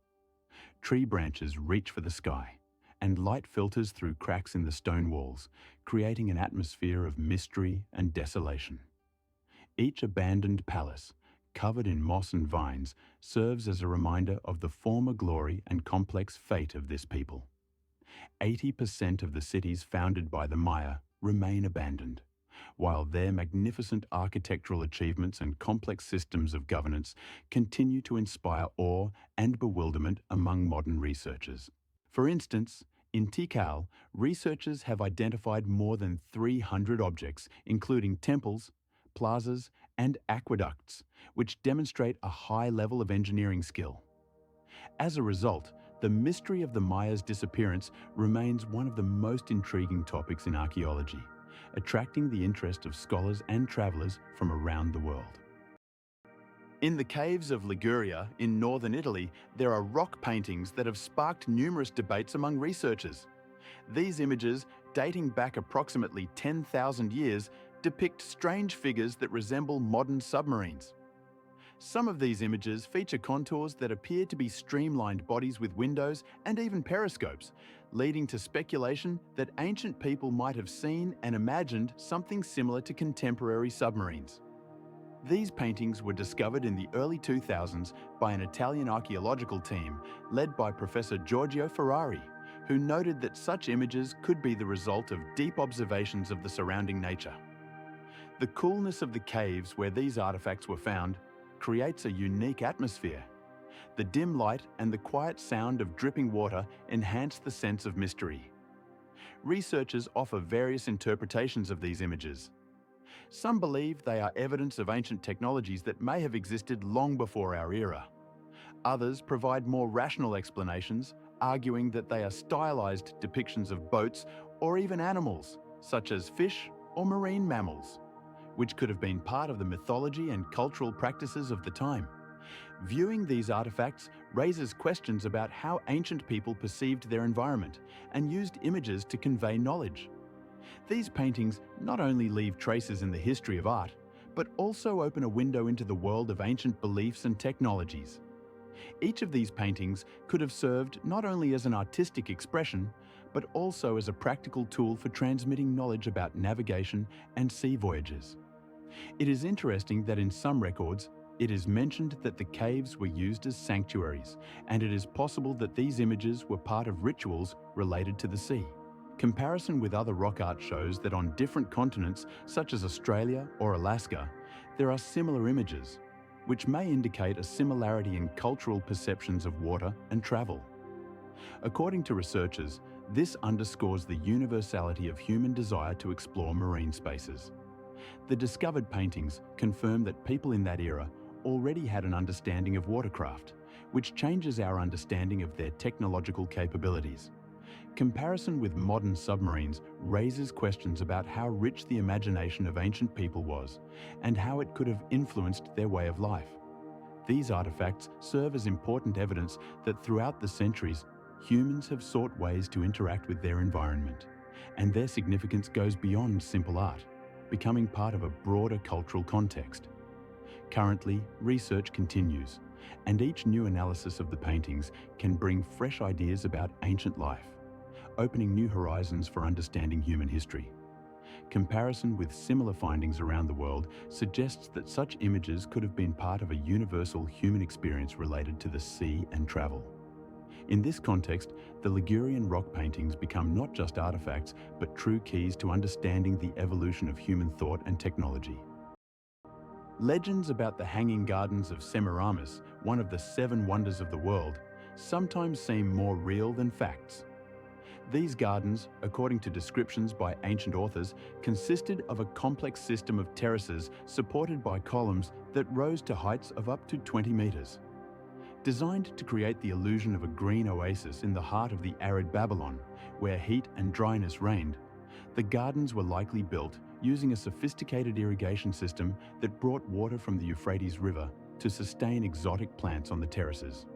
Tree branches reach for the sky, and light filters through cracks in the stone walls, creating an atmosphere of mystery and desolation. Each abandoned palace, covered in moss and vines, serves as a reminder of the former glory and complex fate of this people. 80% of the cities founded by the Maya remain abandoned, while their magnificent architectural achievements and complex systems of governance continue to inspire awe and bewilderment among modern researchers. For instance, in Tikal, researchers have identified more than 300 objects, including temples, plazas, and aqueducts, which demonstrate a high level of engineering skill. As a result, the mystery of the Maya's disappearance remains one of the most intriguing topics in archaeology, attracting the interest of scholars and travelers from around the world. In the caves of Liguria in northern Italy, there are rock paintings that have sparked numerous debates among researchers. These images, dating back approximately 10,000 years, depict strange figures that resemble modern submarines. Some of these images feature contours that appear to be streamlined bodies with windows and even periscopes, leading to speculation that ancient people might have seen and imagined something similar to contemporary submarines. These paintings were discovered in the early 2000s by an Italian archaeological team led by Professor Giorgio Ferrari, who noted that such images could be the result of deep observations of the surrounding nature. The coolness of the caves where these artifacts were found creates a unique atmosphere. The dim light and the quiet sound of dripping water enhance the sense of mystery. Researchers offer various interpretations of these images. Some believe they are evidence of ancient technologies that may have existed long before our era. Others provide more rational explanations, arguing that they are stylized depictions of boats or even animals, such as fish or marine mammals, which could have been part of the mythology and cultural practices of the time. Viewing these artifacts raises questions about how ancient people perceived their environment and used images to convey knowledge. These paintings not only leave traces in the history of art, but also open a window into the world of ancient beliefs and technologies. Each of these paintings could have served not only as an artistic expression, but also as a practical tool for transmitting knowledge about navigation and sea voyages. It is interesting that in some records, it is mentioned that the caves were used as sanctuaries, and it is possible that these images were part of rituals related to the sea. Comparison with other rock art shows that on different continents, such as Australia or Alaska, there are similar images, which may indicate a similarity in cultural perceptions of water and travel. According to researchers, this underscores the universality of human desire to explore marine spaces. The discovered paintings confirm that people in that era already had an understanding of watercraft, which changes our understanding of their technological capabilities. Comparison with modern submarines raises questions about how rich the imagination of ancient people was and how it could have influenced their way of life. These artifacts serve as important evidence that throughout the centuries, humans have sought ways to interact with their environment, and their significance goes beyond simple art, becoming part of a broader cultural context. Currently, research continues, and each new analysis of the paintings can bring fresh ideas about ancient life, opening new horizons for understanding human history. Comparison with similar findings around the world suggests that such images could have been part of a universal human experience related to the sea and travel. In this context, the Ligurian rock paintings become not just artifacts, but true keys to understanding the evolution of human thought and technology. Legends about the Hanging Gardens of Semiramis, one of the 7 wonders of the world, sometimes seem more real than facts. These gardens, according to descriptions by ancient authors, consisted of a complex system of terraces supported by columns that rose to heights of up to 20 meters. Designed to create the illusion of a green oasis in the heart of the arid Babylon, where heat and dryness reigned, the gardens were likely built using a sophisticated irrigation system that brought water from the Euphrates River to sustain exotic plants on the terraces.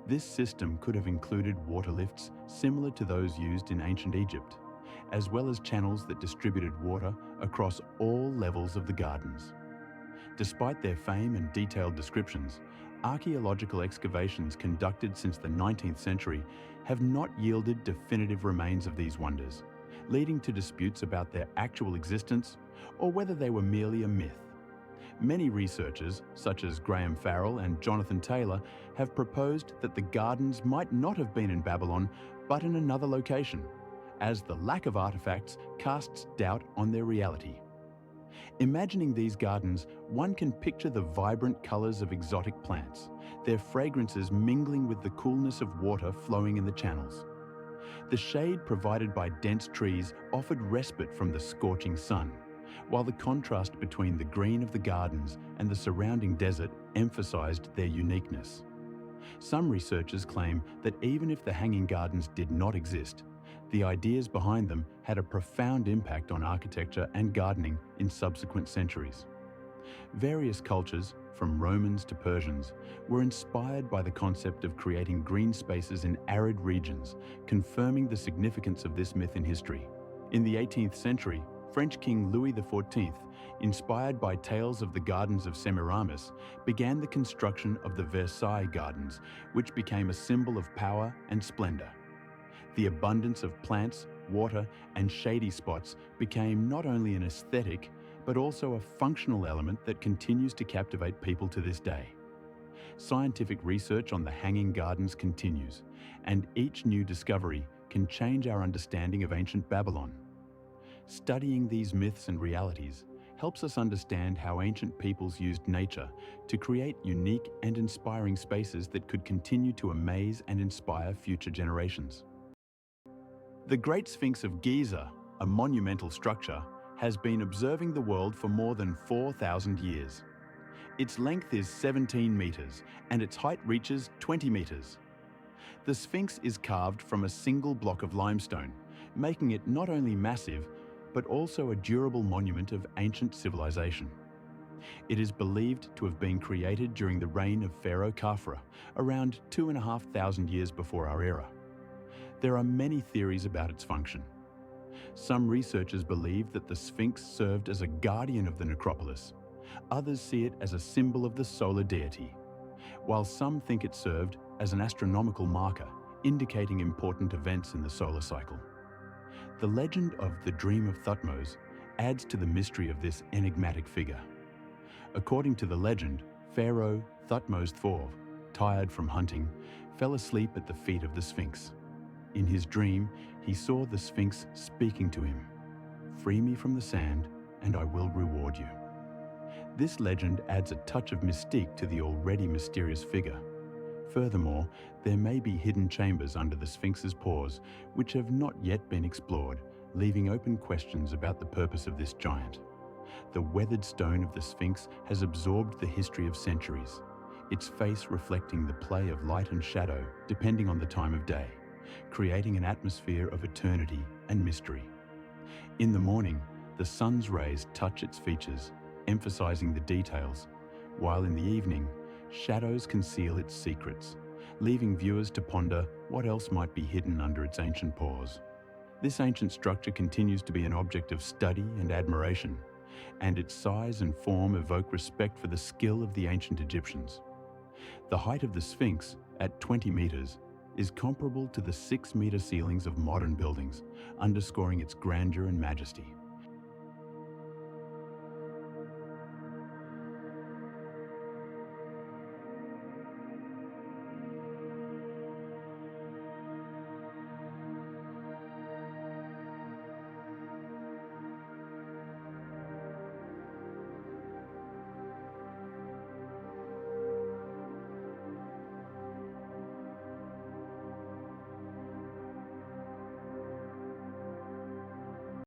This system could have included water lifts similar to those used in ancient Egypt, as well as channels that distributed water across all levels of the gardens. Despite their fame and detailed descriptions, archaeological excavations conducted since the 19th century have not yielded definitive remains of these wonders, leading to disputes about their actual existence or whether they were merely a myth. Many researchers, such as Graham Farrell and Jonathan Taylor, have proposed that the gardens might not have been in Babylon, but in another location, as the lack of artifacts casts doubt on their reality. Imagining these gardens, one can picture the vibrant colors of exotic plants, their fragrances mingling with the coolness of water flowing in the channels. The shade provided by dense trees offered respite from the scorching sun, while the contrast between the green of the gardens and the surrounding desert emphasized their uniqueness. Some researchers claim that even if the Hanging Gardens did not exist, the ideas behind them had a profound impact on architecture and gardening in subsequent centuries. Various cultures, from Romans to Persians, were inspired by the concept of creating green spaces in arid regions, confirming the significance of this myth in history. In the 18th century, French King Louis XIV, inspired by tales of the gardens of Semiramis, began the construction of the Versailles Gardens, which became a symbol of power and splendor. The abundance of plants, water, and shady spots became not only an aesthetic, but also a functional element that continues to captivate people to this day. Scientific research on the Hanging Gardens continues, and each new discovery can change our understanding of ancient Babylon. Studying these myths and realities helps us understand how ancient peoples used nature to create unique and inspiring spaces that could continue to amaze and inspire future generations. The Great Sphinx of Giza, a monumental structure, has been observing the world for more than 4,000 years. Its length is 17 meters and its height reaches 20 meters. The Sphinx is carved from a single block of limestone, making it not only massive, but also a durable monument of ancient civilization. It is believed to have been created during the reign of Pharaoh Khafra, around 2,500 years before our era. There are many theories about its function. Some researchers believe that the Sphinx served as a guardian of the necropolis. Others see it as a symbol of the solar deity, while some think it served as an astronomical marker, indicating important events in the solar cycle. The legend of the Dream of Thutmose adds to the mystery of this enigmatic figure. According to the legend, Pharaoh Thutmose IV, tired from hunting, fell asleep at the feet of the Sphinx. In his dream, he saw the Sphinx speaking to him, "Free me from the sand, and I will reward you." This legend adds a touch of mystique to the already mysterious figure. Furthermore, there may be hidden chambers under the Sphinx's paws which have not yet been explored, leaving open questions about the purpose of this giant. The weathered stone of the Sphinx has absorbed the history of centuries, its face reflecting the play of light and shadow depending on the time of day, creating an atmosphere of eternity and mystery. In the morning, the sun's rays touch its features, emphasizing the details, while in the evening, shadows conceal its secrets, leaving viewers to ponder what else might be hidden under its ancient paws. This ancient structure continues to be an object of study and admiration, and its size and form evoke respect for the skill of the ancient Egyptians. The height of the Sphinx, at 20 meters, is comparable to the 6-meter ceilings of modern buildings, underscoring its grandeur and majesty.